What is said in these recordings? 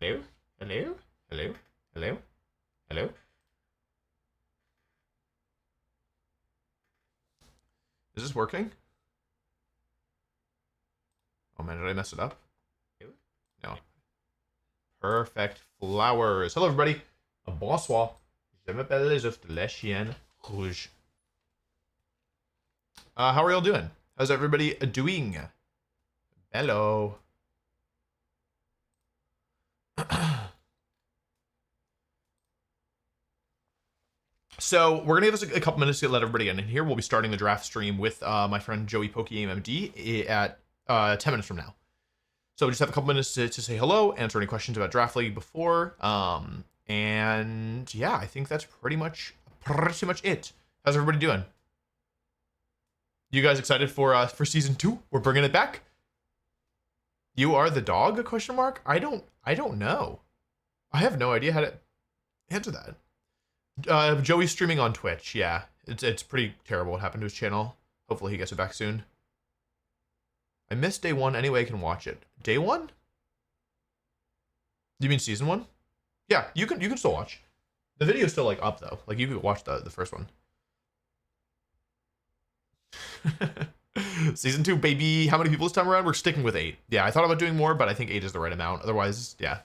Hello? Hello? Hello? Hello? Hello? Is this working? Oh man, did I mess it up? No. Perfect flowers. Hello everybody. Bonsoir. Je m'appelle les œufs de la chienne rouge. How are y'all doing? How's everybody doing? Hello. So we're gonna give us a couple minutes to let everybody in here. We'll be starting the draft stream with my friend Joey PokeMMD at 10 minutes from now. So we just have a couple minutes to say hello, answer any questions about Draft League before. And yeah, I think that's pretty much it. How's everybody doing? You guys excited for season 2? We're bringing it back. You are the dog? Question mark. I don't know. I have no idea how to answer that. Joey's streaming on Twitch. Yeah, it's pretty terrible what happened to his channel. Hopefully he gets it back soon. I missed day 1 anyway. I can watch it. Day 1? You mean season 1? Yeah, you can still watch. The video's still like up though. Like you could watch the first one. Season 2, baby. How many people this time around? We're sticking with 8. Yeah, I thought about doing more, but I think 8 is the right amount. Otherwise, yeah.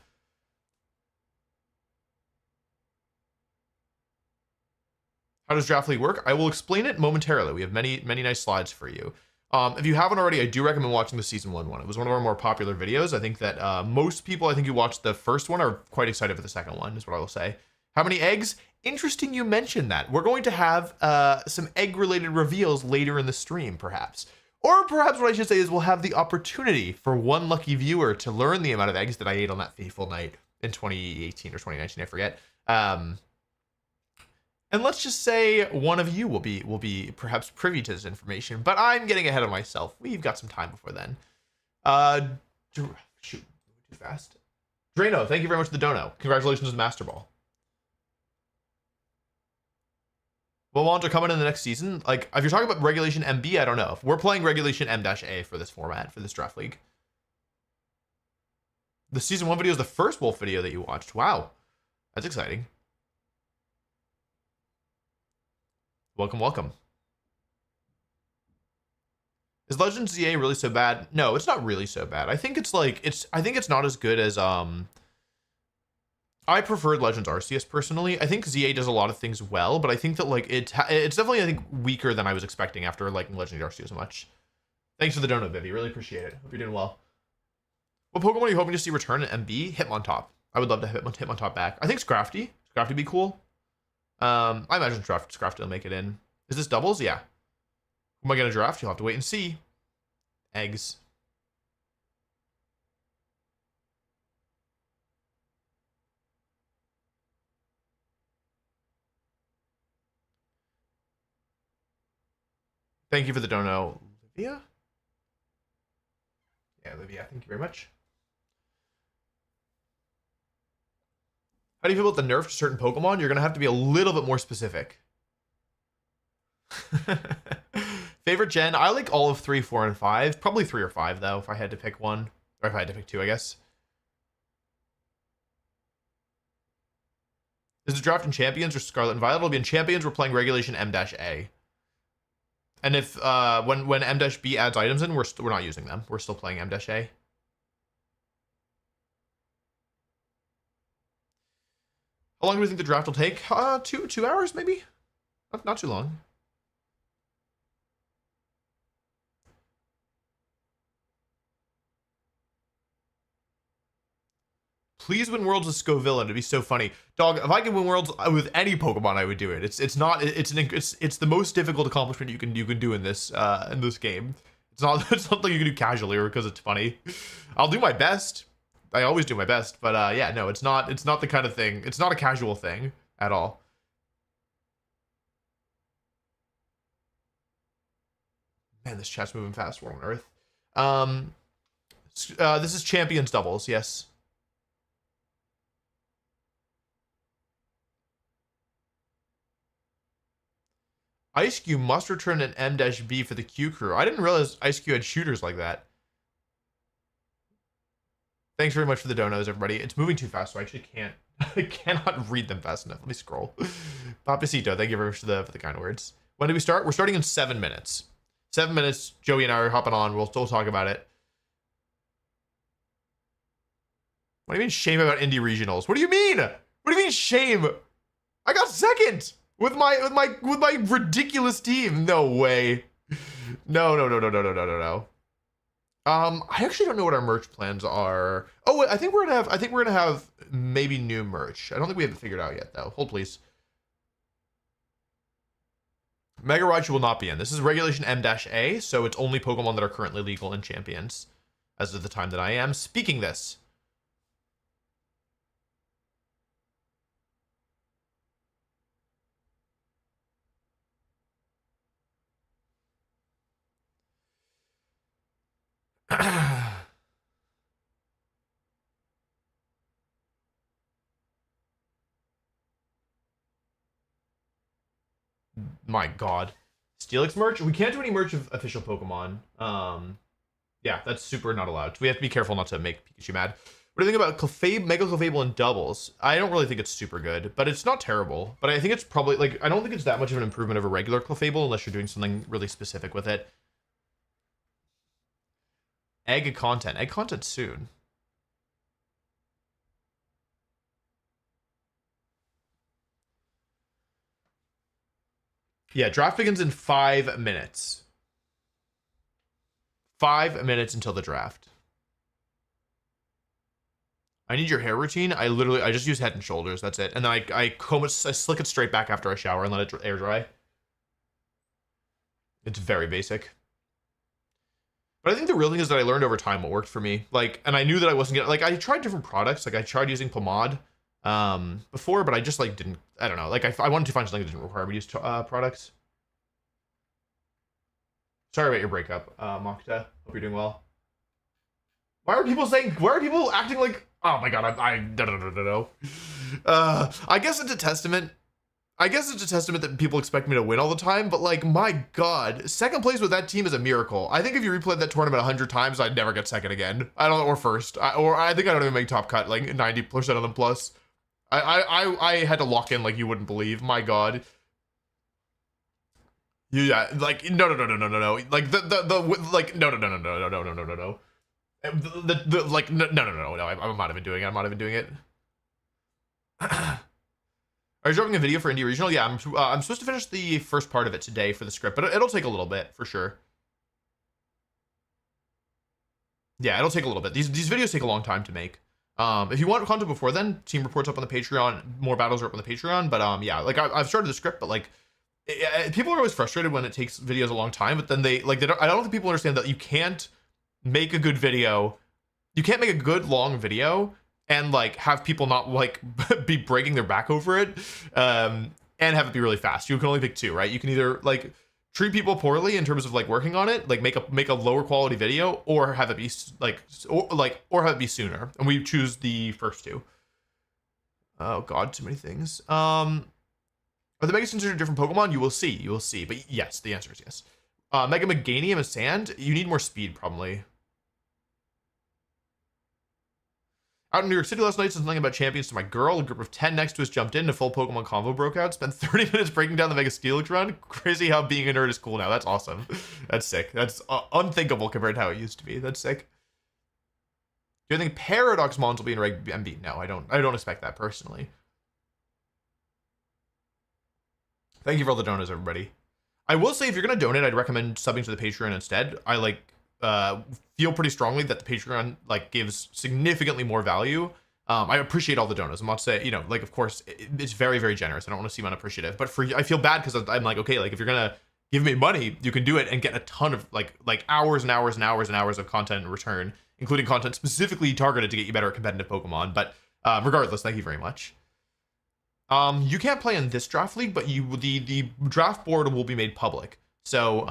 How does Draft League work? I will explain it momentarily. We have many nice slides for you. If you haven't already, I do recommend watching the season 1 one. It was one of our more popular videos. I think that most people, I think who watched the first one, are quite excited for the second one, is what I will say. How many eggs? Interesting you mentioned that. We're going to have some egg-related reveals later in the stream, perhaps. Or perhaps what I should say is we'll have the opportunity for one lucky viewer to learn the amount of eggs that I ate on that fateful night in 2018 or 2019, I forget. And let's just say one of you will be perhaps privy to this information, but I'm getting ahead of myself. We've got some time before then. Shoot, too fast. Drano, thank you very much for the dono. Congratulations on Master Ball. Will Wander coming in the next season? Like, if you're talking about Regulation MB, I don't know. If we're playing Regulation M-A for this format, for this Draft League. The season 1 video is the first Wolf video that you watched. Wow. That's exciting. Welcome, welcome. Is Legends ZA really so bad? No, it's not really so bad. I think it's like I think it's not as good as I preferred Legends Arceus personally. I think ZA does a lot of things well, but I think that like it's definitely I think weaker than I was expecting after liking Legends Arceus so much. Thanks for the donut, Vivi. Really appreciate it. Hope you're doing well. What Pokemon are you hoping to see return in MB? Hitmontop. I would love to Hitmontop back. I think Scrafty. Scrafty would be cool. I imagine Scrafty will make it in. Is this doubles? Yeah. Who am I going to draft? You'll have to wait and see. Eggs. Thank you for the dono, Livia. Yeah, Livia, thank you very much. How do you feel about the nerf to certain Pokemon? You're going to have to be a little bit more specific. Favorite gen? I like all of 3, 4, and 5. Probably 3 or 5, though, if I had to pick one. Or if I had to pick 2, I guess. Is it draft in Champions or Scarlet and Violet? It'll be in Champions. We're playing Regulation M-A. And if when M-B adds items in, we're not using them. We're still playing M-A. How long do we think the draft will take? 2 hours, maybe? Not too long. Please win Worlds with Scoville, and it'd be so funny. Dog, if I can win Worlds with any Pokemon, I would do it. It's the most difficult accomplishment you can do in this game. It's not something you can do casually or because it's funny. I'll do my best. I always do my best, but yeah, no, it's not the kind of thing. It's not a casual thing at all. Man, this chat's moving fast. What on earth? This is Champions doubles, yes. IceQ must return an M-B for the Q crew. I didn't realize IceQ had shooters like that. Thanks very much for the donos, everybody. It's moving too fast, so I actually can't. I cannot read them fast enough. Let me scroll. Papacito, thank you very much for the kind words. When do we start? We're starting in 7 minutes. 7 minutes. Joey and I are hopping on. We'll still talk about it. What do you mean shame about indie regionals? What do you mean? What do you mean shame? I got second with my ridiculous team. No way. No. I actually don't know what our merch plans are. Oh, wait, I think we're gonna have maybe new merch. I don't think we have it figured out yet though. Hold please. Mega Raichu will not be in. This is Regulation M-A, so it's only Pokemon that are currently legal in Champions as of the time that I am speaking this. My god. Steelix merch? We can't do any merch of official Pokemon. Yeah, that's super not allowed. We have to be careful not to make Pikachu mad. What do you think about Mega Clefable in doubles? I don't really think it's super good, but it's not terrible. But I think it's probably, like, I don't think it's that much of an improvement of a regular Clefable unless you're doing something really specific with it. Egg content soon. Yeah, draft begins in 5 minutes. 5 minutes until the draft. I need your hair routine. I just use Head and Shoulders. That's it. And then I comb it, I slick it straight back after I shower and let it air dry. It's very basic. But I think the real thing is that I learned over time what worked for me. Like, and I knew that I wasn't gonna, like, I tried different products. Like, I tried using pomade before, but I just, like, didn't, I don't know. Like, I wanted to find something that didn't require me to use products. Sorry about your breakup, Mokta. Hope you're doing well. Why are people acting like, oh my god, no. I guess it's a testament. That people expect me to win all the time, but like, my god, second place with that team is a miracle. I think if you replayed that tournament 100 times, I'd never get second again. I don't know, or first, or I think I don't even make top cut, like 90% of them plus. I had to lock in like you wouldn't believe. My god. Yeah, like no, like the like no. Like no, I'm not even doing it. I'm not even doing it. Are you dropping a video for Indie Regional? Yeah, I'm supposed to finish the first part of it today for the script, but it'll take a little bit for sure. Yeah, it'll take a little bit. These videos take a long time to make. If you want content before then, team reports up on the Patreon. More battles are up on the Patreon. But yeah, like I've started the script, but like people are always frustrated when it takes videos a long time. But then I don't think people understand that you can't make a good video. You can't make a good long video and like have people not like be breaking their back over it, and have it be really fast. You can only pick two, right? You can either like treat people poorly in terms of like working on it, like make a lower quality video, or have it be or have it be sooner. And we choose the first two. Oh god, too many things. Are the Mega Sensors different Pokemon? You will see. But yes, the answer is yes. Mega Meganium is sand. You need more speed probably. Out in New York City last night, said something about champions to my girl. A group of 10 next to us jumped in. A full Pokemon convo broke out. Spent 30 minutes breaking down the Mega Steelix run. Crazy how being a nerd is cool now. That's awesome. That's sick. That's unthinkable compared to how it used to be. That's sick. Do you think Paradox Mons will be in Reg MB? No, I don't expect that personally. Thank you for all the donuts, everybody. I will say if you're gonna donate, I'd recommend subbing to the Patreon instead. I like feel pretty strongly that the Patreon like gives significantly more value. I appreciate all the donuts. I'm not saying, like, of course it's very, very generous. I don't want to seem unappreciative, but I feel bad because I'm like, okay, like if you're gonna give me money, you can do it and get a ton of like hours and hours and hours and hours of content in return, including content specifically targeted to get you better at competitive Pokemon. But regardless, thank you very much. You can't play in this draft league, but the draft board will be made public. So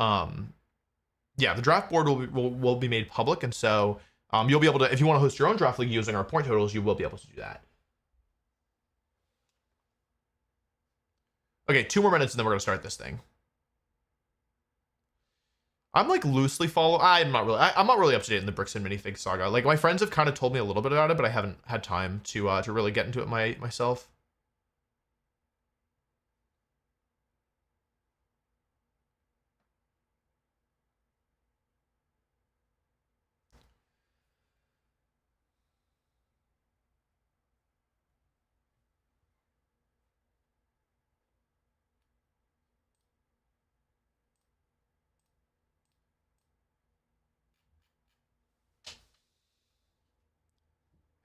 yeah, the draft board will be made public, and so you'll be able to, if you want to host your own draft league using our point totals, you will be able to do that. Okay, 2 more minutes and then we're gonna start this thing. I'm like loosely follow. I'm not really. I'm not really up to date in the Brixton minifig saga. Like my friends have kind of told me a little bit about it, but I haven't had time to really get into it myself.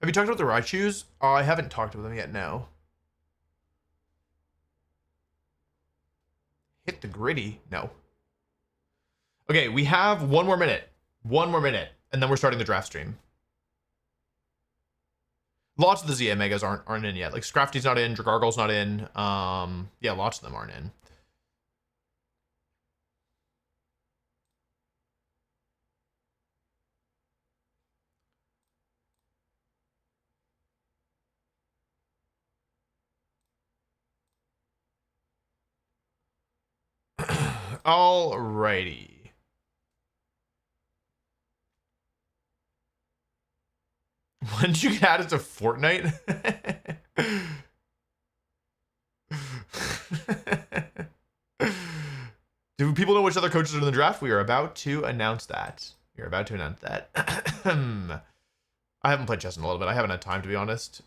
Have you talked about the Raichus? I haven't talked with them yet, no. Hit the gritty? No. Okay, we have one more minute. One more minute. And then we're starting the draft stream. Lots of the ZA Megas aren't in yet. Like Scrafty's not in, Dragargle's not in. Yeah, lots of them aren't in. Alrighty. When did you get added to Fortnite? Do people know which other coaches are in the draft? We are about to announce that. We are about to announce that. I haven't played chess in a little bit. I haven't had time, to be honest.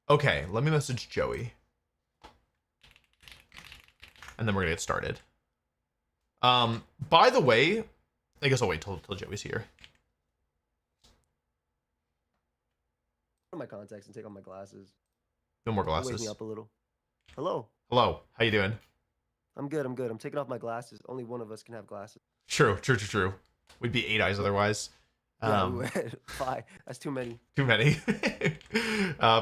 Okay, let me message Joey. And then we're gonna get started. By the way, I guess I'll wait till Joey's here. My contacts and take off my glasses. No more glasses. Wake me up a little. Hello. Hello. How you doing? I'm good. I'm good. I'm taking off my glasses. Only one of us can have glasses. True. We'd be 8 eyes otherwise. Yeah, we would. 5. That's too many. Too many.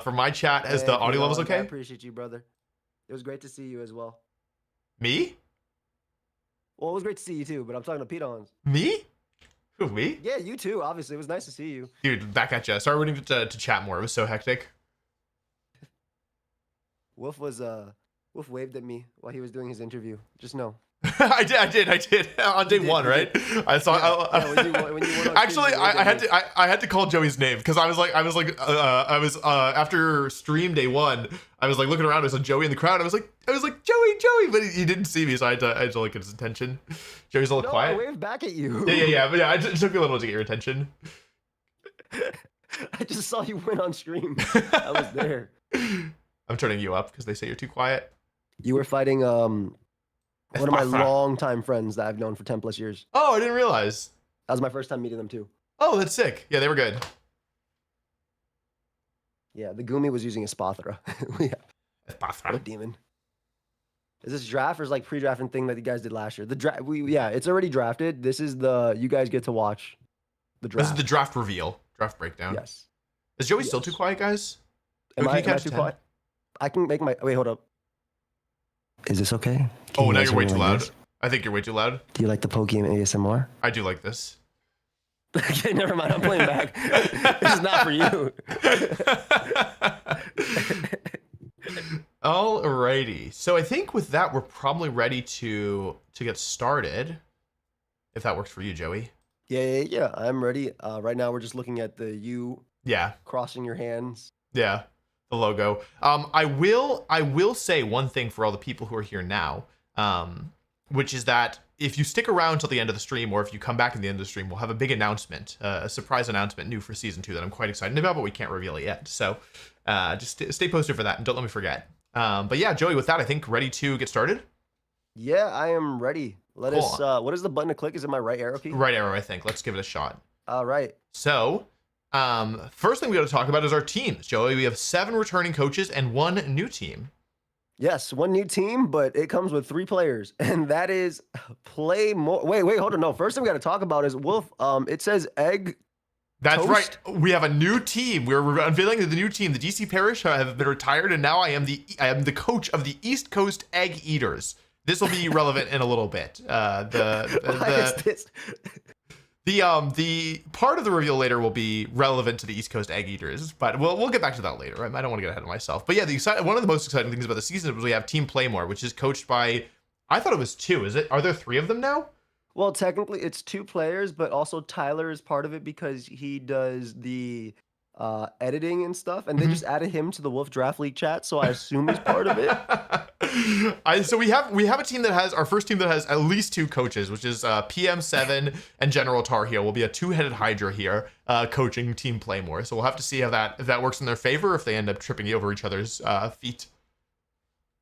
For my chat, is the audio levels okay? I appreciate you, brother. It was great to see you as well. Me? Well, it was great to see you too, but I'm talking to Pedons. Me? Who, me? Yeah, you too. Obviously, it was nice to see you. Dude, back at you. Sorry we didn't get to chat more. It was so hectic. Wolf waved at me while he was doing his interview. Just know. I did on day one, right? I saw. When you went on actually, stream, I had to call Joey's name because I was after stream day one, I was like looking around. I saw Joey in the crowd. I was like Joey, but he didn't see me, so I had to like get his attention. Joey's a little quiet. I waved back at you. Yeah, but yeah, it took me a little to get your attention. I just saw you went on stream. I was there. I'm turning you up because they say you're too quiet. You were fighting one of my longtime friends that I've known for 10 plus years. Oh, I didn't realize. That was my first time meeting them too. Oh, that's sick. Yeah, they were good. Yeah, the Gumi was using a Spathra. Yeah. Spathra. What demon? Is this draft or is like pre-drafting thing that you guys did last year? The draft, yeah, it's already drafted. This is you guys get to watch the draft. This is the draft reveal, draft breakdown. Yes. Is Joey still too quiet, guys? Am I too quiet? I can make my, wait, hold up. Is this okay? Oh, now you're way too loud. I think you're way too loud. Do you like the Pokemon ASMR? I do like this. Okay, never mind. I'm playing back. This is not for you. Alrighty. So I think with that, we're probably ready to get started. If that works for you, Joey. Yeah. I'm ready. Right now, we're just looking at the U. Yeah. Crossing your hands. Yeah. The logo. I will say one thing for all the people who are here now, which is that if you stick around till the end of the stream, or if you come back at the end of the stream, we'll have a big announcement, a surprise announcement new for season 2 that I'm quite excited about, but we can't reveal it yet. So just stay posted for that and don't let me forget. But yeah, Joey, with that, I think ready to get started. Yeah, I am ready. Let cool. us. What is the button to click? Is it my right arrow key? Right arrow, I think. Let's give it a shot. All right. So. First thing we got to talk about is our teams. Joey, we have 7 returning coaches and 1 new team. Yes, 1 new team, but it comes with 3 players, and that is play more. Wait, hold on. No, first thing we got to talk about is Wolf. It says egg. That's toast. right. We have a new team. We're unveiling the new team. The DC Parish have been retired, and now I am the coach of the East Coast Egg Eaters. This will be relevant in a little bit. Why is this? The part of the reveal later will be relevant to the East Coast Egg Eaters, but we'll get back to that later. Right? I don't want to get ahead of myself. But yeah, one of the most exciting things about the season is we have Team Playmore, which is coached by, I thought it was 2. Is it? Are there 3 of them now? Well, technically it's 2 players, but also Tyler is part of it because he does the editing and stuff, and they just added him to the Wolf Draft League chat, so I assume he's part of it. So we have a team that has, our first team that has at least 2 coaches, which is PM7 and General Tar Heel. Will be a 2-headed Hydra here, coaching Team Playmore. So we'll have to see how if that works in their favor, if they end up tripping over each other's feet.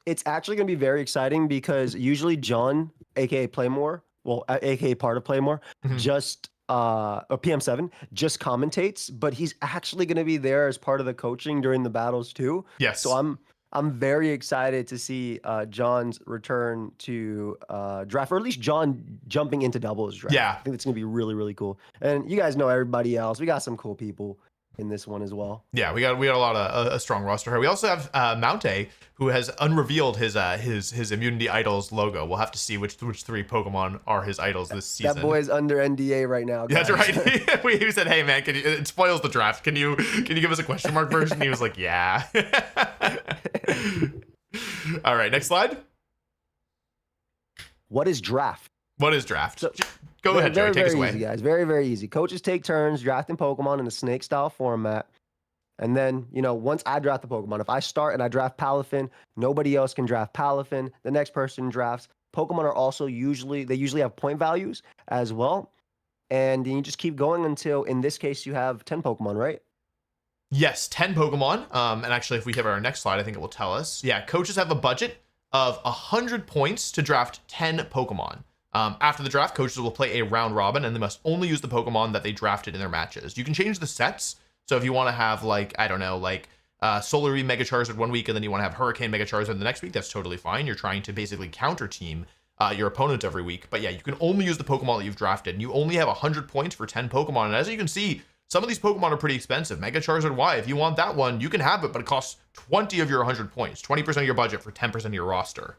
It's actually going to be very exciting because usually John, aka Playmore, well, aka part of Playmore, just or PM7 just commentates, but he's actually going to be there as part of the coaching during the battles too. Yes. So I'm very excited to see John's return to draft, or at least John jumping into doubles draft. Yeah. I think it's going to be really, really cool. And you guys know everybody else. We got some cool people in this one as well. Yeah, we got a lot of a strong roster here. We also have Mountay, who has unrevealed his immunity idols logo. We'll have to see which 3 Pokemon are his idols this season. That boy's under NDA right now, guys. That's right. He said, "Hey man, it spoils the draft. Can you give us a question mark version?" He was like, "Yeah." All right, next slide. What is draft? What is draft? So, Go ahead, Joey. Take us away. Easy, guys. Very, very easy. Coaches take turns drafting Pokemon in a snake style format. And then, once I draft the Pokemon, if I start and I draft Palafin, nobody else can draft Palafin. The next person drafts. Pokemon are also usually have point values as well. And you just keep going until, in this case, you have 10 Pokemon, right? Yes, 10 Pokemon. And actually, if we have our next slide, I think it will tell us. Yeah, coaches have a budget of 100 points to draft 10 Pokemon. After the draft, coaches will play a round robin, and they must only use the Pokemon that they drafted in their matches. You can change the sets. So if you want to have Solar Beam Mega Charizard 1 week, and then you want to have Hurricane Mega Charizard the next week, that's totally fine. You're trying to basically counter team your opponent every week. But yeah, you can only use the Pokemon that you've drafted, and you only have 100 points for 10 Pokemon. And as you can see, some of these Pokemon are pretty expensive. Mega Charizard Y, if you want that one, you can have it, but it costs 20 of your 100 points, 20% of your budget for 10% of your roster.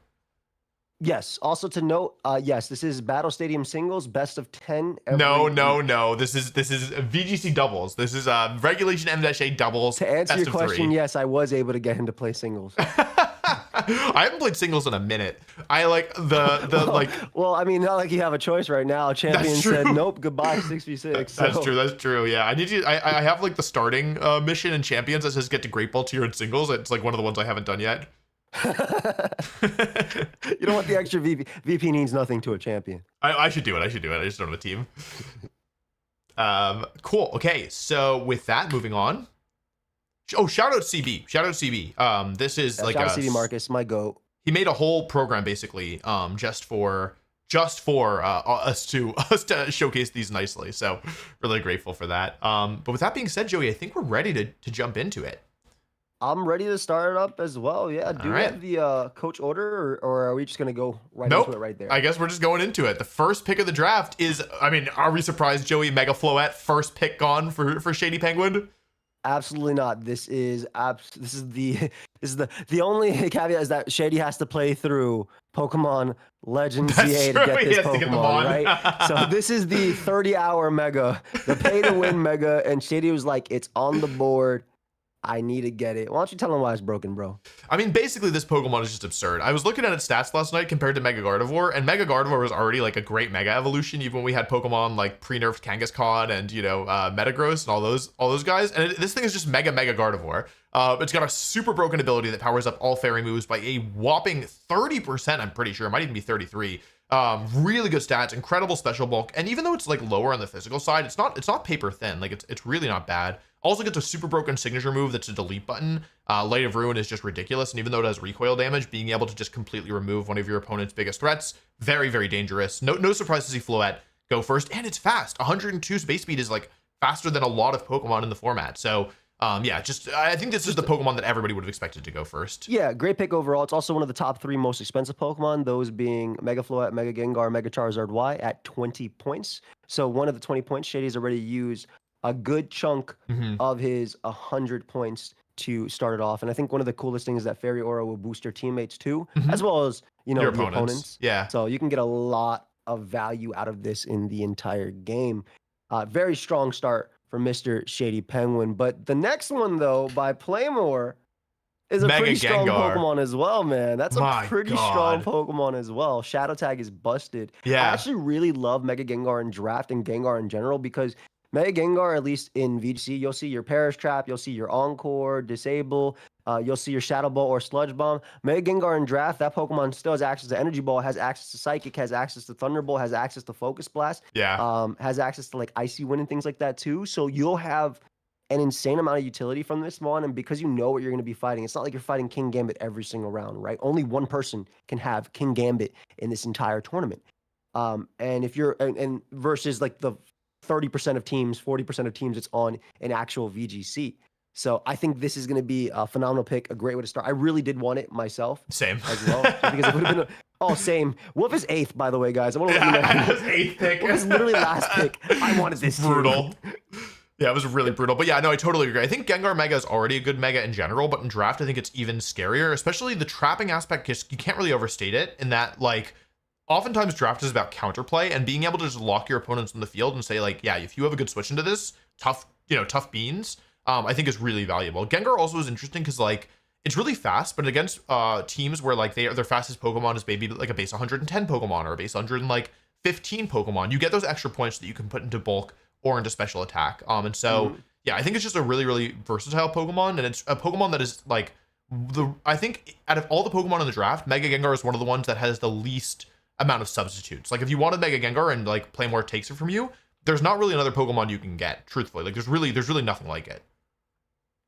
Yes. Also to note, yes, this is Battle Stadium singles, best of 10. No. This is VGC doubles. This is regulation M-A doubles. To answer your question, 3. yes, I was able to get him to play singles. I haven't played singles in a minute. I like the. Well, I mean, not like you have a choice right now. Champion said nope, goodbye 6v6. So. That's true. Yeah, I need to. I have like the starting mission in Champions that says get to Great Ball tier in singles. It's like one of the ones I haven't done yet. You don't want the extra VP. VP means nothing to a champion. I should do it. I just don't have a team. Cool. Okay, so with that, moving on. Oh, shout out CB. This is like shout out CB Marcus, my goat. He made a whole program basically, just for us to showcase these nicely. So really grateful for that. But with that being said, Joey, I think we're ready to jump into it. I'm ready to start it up as well. Yeah. Do we have the coach order, or are we just going to go into it right there? I guess we're just going into it. The first pick of the draft is, are we surprised, Joey? Mega Floette, first pick gone for Shady Penguin? Absolutely not. This is the only caveat is that Shady has to play through Pokemon Legends CA to get this Pokemon, right? So this is the 30-hour Mega, the pay-to-win Mega, and Shady was like, it's on the board. I need to get it. Why don't you tell him why it's broken, bro? Basically, this Pokemon is just absurd. I was looking at its stats last night compared to Mega Gardevoir, and Mega Gardevoir was already like a great Mega evolution, even when we had Pokemon like pre-nerfed Kangaskhan and Metagross and all those guys. And this thing is just Mega Gardevoir. It's got a super broken ability that powers up all fairy moves by a whopping 30%. I'm pretty sure it might even be 33. Really good stats, incredible special bulk, and even though it's like lower on the physical side, it's not paper thin. Like it's really not bad. Also gets a super broken signature move that's a delete button. Light of Ruin is just ridiculous, and even though it has recoil damage, being able to just completely remove one of your opponent's biggest threats, very, very dangerous. No surprise to see Floette go first, and it's fast. 102 base speed is like faster than a lot of Pokemon in the format. So I think this is the Pokemon that everybody would have expected to go first. Yeah, great pick overall. It's also one of the top 3 most expensive Pokemon, those being Mega Floette, Mega Gengar, Mega Charizard Y at 20 points. So one of the 20 points, Shady's already used a good chunk of his 100 points to start it off. And I think one of the coolest things is that Fairy Aura will boost your teammates too, as well as, you know, Your the opponents. opponents. Yeah. So you can get a lot of value out of this in the entire game. Very strong start for Mr. Shady Penguin. But the next one, though, by Playmore, is a Mega pretty strong Gengar. Pokemon as well, man. That's a My pretty strong God. Pokemon as well. Shadow Tag is busted. I Yeah. actually really love Mega Gengar in draft and Gengar in general because Mega Gengar, at least in VGC, you'll see your Perish Trap, you'll see your Encore, Disable, you'll see your Shadow Ball or Sludge Bomb. Mega Gengar in draft, that Pokemon still has access to Energy Ball, has access to Psychic, has access to Thunderbolt, has access to Focus Blast, Yeah. has access to like Icy Wind and things like that too. So you'll have an insane amount of utility from this one. And because you know what you're going to be fighting, it's not like you're fighting King Gambit every single round, right? Only one person can have King Gambit in this entire tournament. And if you're, and versus like the 30% of teams, 40% of teams, it's on an actual VGC. So I think this is going to be a phenomenal pick, a great way to start. I really did want it myself. Same. As well, because it would have been same. Wolf is 8th, by the way, guys. I want to let you know. I was 8th pick. Wolf is literally last pick. I wanted this brutal. Yeah, it was really brutal. But yeah, no, I totally agree. I think Gengar Mega is already a good Mega in general, but in draft, I think it's even scarier, especially the trapping aspect. You can't really overstate it in that, like, oftentimes draft is about counterplay and being able to just lock your opponents in the field and say, like, yeah, if you have a good switch into this, tough beans, I think is really valuable. Gengar also is interesting because, like, it's really fast, but against teams where, like, their fastest Pokemon is maybe like a base 110 Pokemon or a base 115 Pokemon, you get those extra points that you can put into bulk or into special attack. And so, yeah, I think it's just a really, really versatile Pokemon, and it's a Pokemon that is like I think out of all the Pokemon in the draft, Mega Gengar is one of the ones that has the least amount of substitutes. Like if you wanted Mega Gengar and like Playmore takes it from you, there's not really another Pokemon you can get, truthfully. Like there's really nothing like it.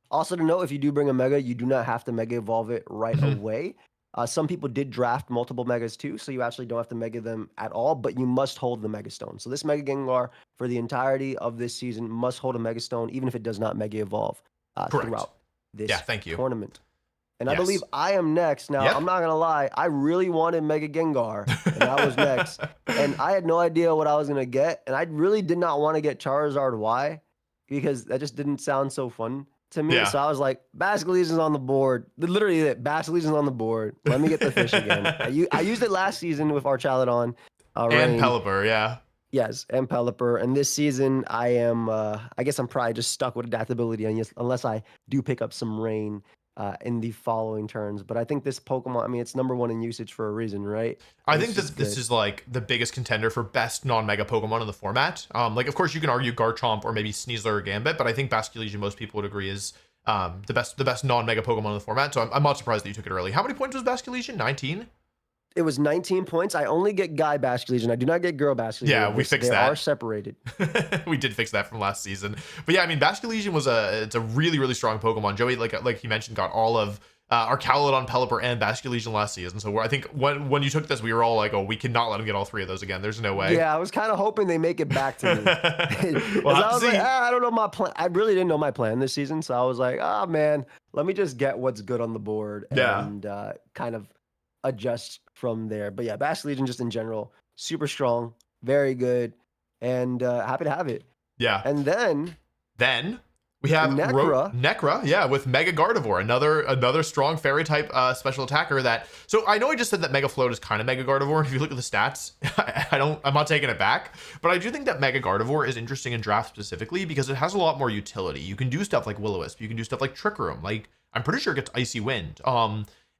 Also to note, if you do bring a Mega, you do not have to Mega Evolve it right away. Some people did draft multiple Megas too, so you actually don't have to Mega them at all, but you must hold the Mega Stone. So this Mega Gengar, for the entirety of this season, must hold a Mega Stone, even if it does not Mega Evolve throughout this tournament. And I believe I am next. Now, I'm not going to lie, I really wanted Mega Gengar, and I was next. And I had no idea what I was going to get, and I really did not want to get Charizard Y, because that just didn't sound so fun to me. So I was like, Basculegion on the board. Literally, Basculegion on the board. Let me get the fish again. I used it last season with Archaludon. And Pelipper, yeah. Yes, and Pelipper. And this season, I am, I guess I'm probably just stuck with adaptability unless I do pick up some rain in the following turns. But I think this Pokemon, I mean, it's #1 in usage for a reason, right? I think this is like the biggest contender for best non-Mega Pokemon in the format. Like, of course, you can argue Garchomp or maybe Sneasler or Gambit, but I think Basculegion, most people would agree, is the best non-Mega Pokemon in the format. So I'm not surprised that you took it early. How many points was Basculegion? 19? It was 19 points. I only get guy Basculegion. I do not get girl Basculegion. Yeah, we fixed that. They are separated. We did fix that from last season. But yeah, I mean, Basculegion it's a really strong Pokemon. Joey, like he mentioned, got all of Archaludon, Pelipper, and Basculegion last season. So I think when you took this, we were all like, oh, we cannot let him get all 3 of those again. There's no way. Yeah, I was kind of hoping they make it back to me. Well, I was like, I don't know my plan. I really didn't know my plan this season. So I was like, oh, man, let me just get what's good on the board and kind of adjust from there. But yeah, Basculegion just in general, super strong, very good, and happy to have it. Yeah. And then we have Necra. Yeah, with Mega Gardevoir, another strong fairy type special attacker that. So I know I just said that Mega Float is kind of Mega Gardevoir. If you look at the stats, I'm not taking it back, but I do think that Mega Gardevoir is interesting in draft specifically because it has a lot more utility. You can do stuff like Will-O-Wisp, you can do stuff like Trick Room. Like I'm pretty sure it gets Icy Wind.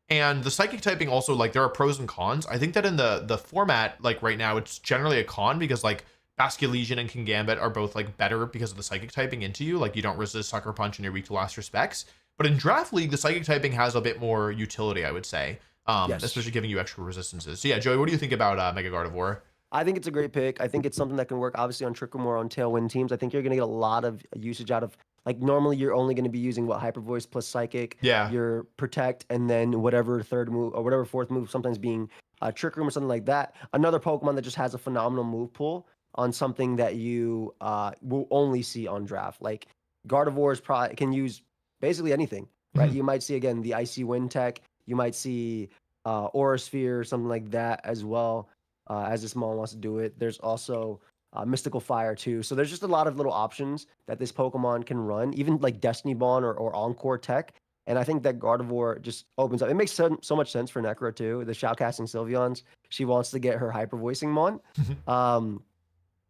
And the psychic typing also, like, there are pros and cons. I think that in the format, like right now, it's generally a con because like Basculegion and Kingambit are both like better because of the psychic typing into you. Like you don't resist Sucker Punch and you're weak to Last Respects. But in Draft League, the psychic typing has a bit more utility, I would say, especially giving you extra resistances. So yeah, Joey, what do you think about Mega Gardevoir? I think it's a great pick. I think it's something that can work obviously on Trick Room or on Tailwind teams. I think you're going to get a lot of usage out of, like, normally you're only going to be using Hyper Voice plus Psychic, your Protect, and then whatever third move or whatever fourth move, sometimes being Trick Room or something like that. Another Pokemon that just has a phenomenal move pool on something that you will only see on draft. Like Gardevoir can use basically anything, right? You might see, again, the Icy Wind tech. You might see Aura Sphere or something like that as well. As this Mon wants to do it. There's also Mystical Fire too. So there's just a lot of little options that this Pokemon can run, even like Destiny Bond or Encore tech. And I think that Gardevoir just opens up. It makes so much sense for Necro too. The shoutcasting Sylveons. She wants to get her hyper voicing Mon.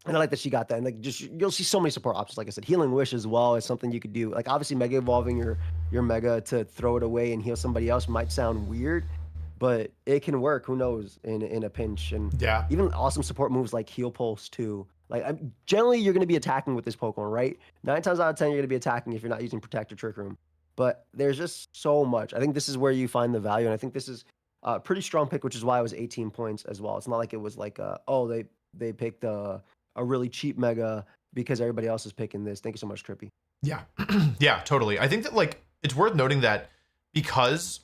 And I like that she got that. And like just you'll see so many support options. Like I said, Healing Wish as well is something you could do. Like obviously Mega Evolving your Mega to throw it away and heal somebody else might sound weird, but it can work. Who knows in a pinch. And Yeah. even awesome support moves like Heal Pulse too. Like generally you're going to be attacking with this Pokemon, right? 9 times out of 10 you're going to be attacking if you're not using Protect or Trick Room. But there's just so much. I think this is where you find the value, and I think this is a pretty strong pick, which is why it was 18 points as well. It's not like it was like oh they picked a really cheap Mega because everybody else is picking this. Thank you so much, Trippy. Yeah. Yeah, totally. I think that like it's worth noting that because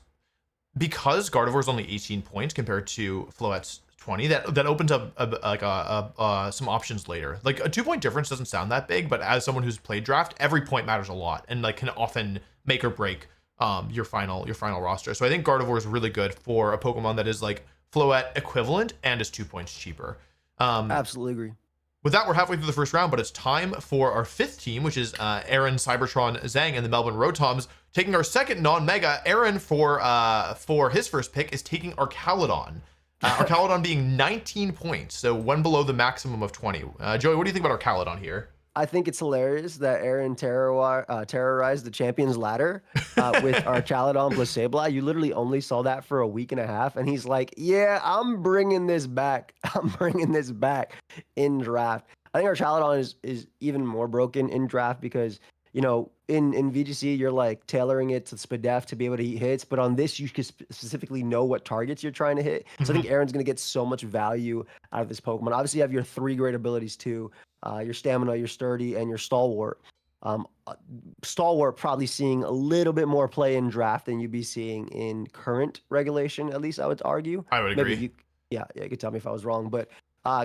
Gardevoir is only 18 points compared to Floette's 20, that opens up some options later. Like a 2-point difference doesn't sound that big, but as someone who's played draft, every point matters a lot and like can often make or break your final roster. So I think Gardevoir is really good for a Pokemon that is like Floette equivalent and is 2 points cheaper. Absolutely agree. With that, we're halfway through the first round, but it's time for our 5th team, which is Aaron, Cybertron, Zhang, and the Melbourne Rotoms. Taking our second non-mega, Aaron for his first pick is taking Archaludon. Archaludon being 19 points, so one below the maximum of 20. Joey, what do you think about Archaludon here? I think it's hilarious that Aaron terrorized the champions ladder with Archaludon plus Sableye. You literally only saw that for a week and a half, and he's like, "Yeah, I'm bringing this back. I'm bringing this back in draft." I think Archaludon is even more broken in draft because in VGC you're like tailoring it to Spadef to be able to eat hits, but on this you can specifically know what targets you're trying to hit. So I think Aaron's gonna get so much value out of this Pokemon. Obviously, you have your 3 great abilities too. Your Stamina, your Sturdy, and your Stalwart. Stalwart probably seeing a little bit more play in draft than you'd be seeing in current regulation, at least I would argue. I would agree. You could tell me if I was wrong, but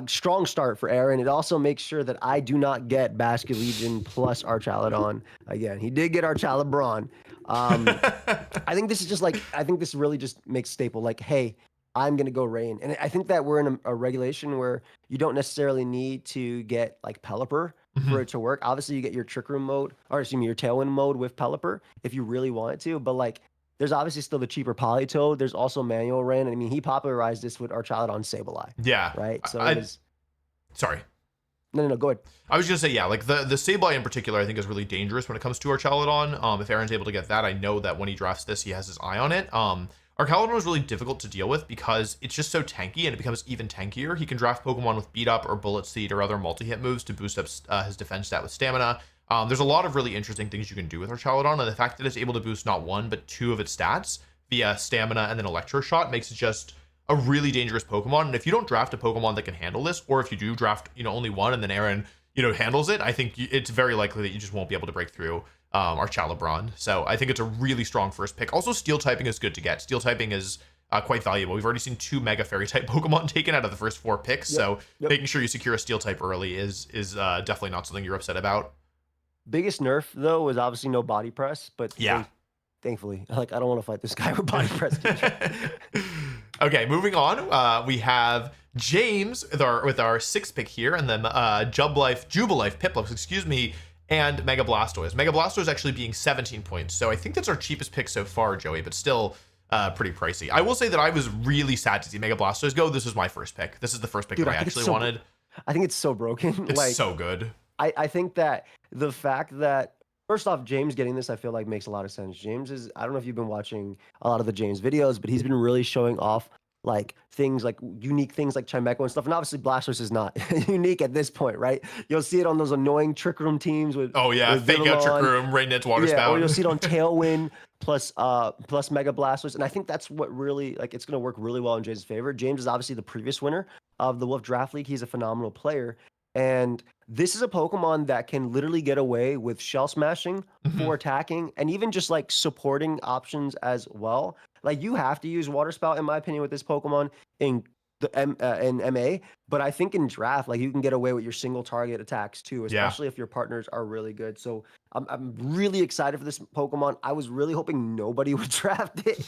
strong start for Aaron. It also makes sure that I do not get Basket Legion plus Archaludon again. He did get Archalubron. I think this is just like, I think this really just makes staple like, hey, I'm going to go Rain. And I think that we're in a regulation where you don't necessarily need to get like Pelipper for it to work. Obviously, you get your Trick Room mode, or excuse me, your Tailwind mode with Pelipper if you really wanted to. But like, there's obviously still the cheaper Politoed. There's also Manual Rain. I mean, he popularized this with Archaludon Sableye. Yeah. Right? So sorry. No, go ahead. I was gonna say, yeah, like the Sableye in particular, I think is really dangerous when it comes to Archaludon. If Aaron's able to get that, I know that when he drafts this, he has his eye on it. Archaludon was really difficult to deal with because it's just so tanky, and it becomes even tankier. He can draft Pokemon with Beat Up or Bullet Seed or other multi-hit moves to boost up his defense stat with Stamina. There's a lot of really interesting things you can do with Archaludon, and the fact that it's able to boost not 1 but 2 of its stats via Stamina and then Electro Shot makes it just a really dangerous Pokemon. And if you don't draft a Pokemon that can handle this, or if you do draft only one and then Aaron handles it, I think it's very likely that you just won't be able to break through Archalubron. So I think it's a really strong first pick. Also, Steel typing is good to get. Steel typing is quite valuable. We've already seen 2 Mega Fairy type Pokemon taken out of the first 4 picks. So making sure you secure a Steel type early is definitely not something you're upset about. Biggest nerf though was obviously no body press, but yeah, thankfully, like I don't want to fight this guy with body press. Okay, moving on. We have James with our 6th pick here, and then Jubilife, Piplup, excuse me, and Mega Blastoise. Mega Blastoise actually being 17 points, so I think that's our cheapest pick so far, Joey, but still pretty pricey. I will say that I was really sad to see Mega Blastoise go. This was my first pick. This is the first pick that I actually wanted. I think it's so broken. It's like, so good. I think that the fact that, first off, James getting this, I feel like makes a lot of sense. James is, I don't know if you've been watching a lot of the James videos, but he's been really showing off like things like unique things like Chimecho and stuff. And obviously Blastoise is not unique at this point, right? You'll see it on those annoying Trick Room teams with fake out Trick Room, Rain-Nets, Water Spout. Or you'll see it on Tailwind plus Mega Blastoise. And I think that's what really, like, it's going to work really well in James' favor. James is obviously the previous winner of the Wolf Draft League. He's a phenomenal player. And this is a Pokemon that can literally get away with Shell Smashing for attacking and even just like supporting options as well. Like you have to use Water Spout, in my opinion, with this Pokemon in the in MA, but I think in draft, like you can get away with your single target attacks too, especially if your partners are really good. So I'm really excited for this Pokemon. I was really hoping nobody would draft it.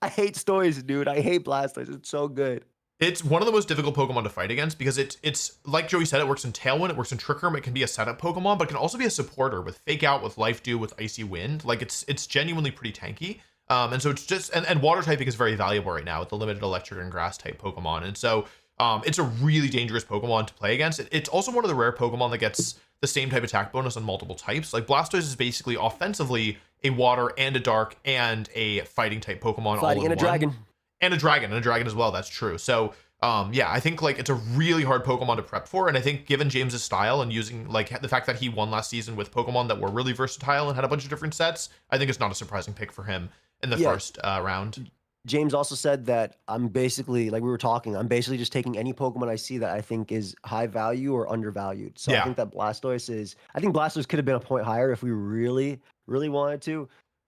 I hate Stoys, dude. I hate Blastoise. It's so good. It's one of the most difficult Pokemon to fight against because it's like Joey said, it works in Tailwind, it works in Trick Room, it can be a setup Pokemon, but it can also be a supporter with Fake Out, with Life Dew, with Icy Wind. Like it's genuinely pretty tanky. And so it's just and water typing is very valuable right now with the limited electric and grass type Pokemon. And so it's a really dangerous Pokemon to play against. It's also one of the rare Pokemon that gets the same type attack bonus on multiple types. Like Blastoise is basically offensively a water and a dark and a fighting type Pokemon all in one. And a dragon. And a dragon as well. That's true. So yeah, I think like it's a really hard Pokemon to prep for. And I think given James's style and using like the fact that he won last season with Pokemon that were really versatile and had a bunch of different sets, I think it's not a surprising pick for him in the first round. James also said that I'm basically, like we were talking, I'm basically just taking any Pokemon I see that I think is high value or undervalued. So I think that I think Blastoise could have been a point higher if we really, really wanted to.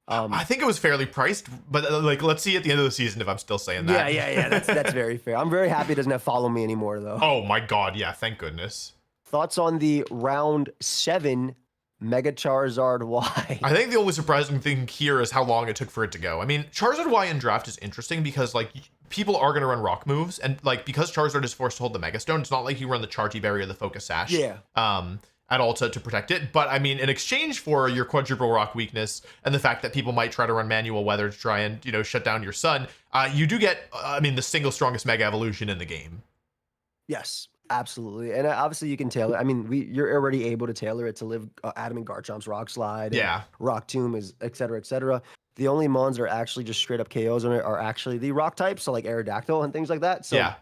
I think it was fairly priced, but like, let's see at the end of the season if I'm still saying that. Yeah. That's very fair. I'm very happy it doesn't have Follow Me anymore, though. Oh my God, yeah, thank goodness. Thoughts on the round 7 Mega Charizard Y? I think the only surprising thing here is how long it took for it to go. I mean, Charizard Y in draft is interesting because like people are going to run rock moves, and like because Charizard is forced to hold the Mega Stone, it's not like you run the Chargy Berry or the Focus Sash. At all to protect it. But I mean, in exchange for your quadruple rock weakness and the fact that people might try to run manual weather to try and, shut down your sun, you do get, the single strongest Mega Evolution in the game. Yes, absolutely. And obviously you can tailor. I mean, you're already able to tailor it to live Adam and Garchomp's Rock Slide. Yeah. Rock Tomb is et cetera, et cetera. The only mons that are actually just straight up KOs on it are actually the rock types. So like Aerodactyl and things like that. So yeah.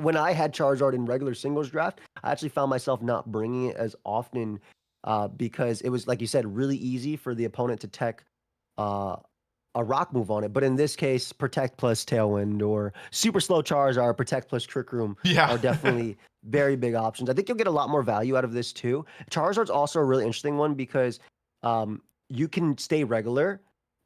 When I had Charizard in regular singles draft, I actually found myself not bringing it as often because it was, like you said, really easy for the opponent to tech a rock move on it. But in this case, Protect plus Tailwind or Super Slow Charizard, Protect plus Trick Room are definitely very big options. I think you'll get a lot more value out of this too. Charizard's also a really interesting one because you can stay regular.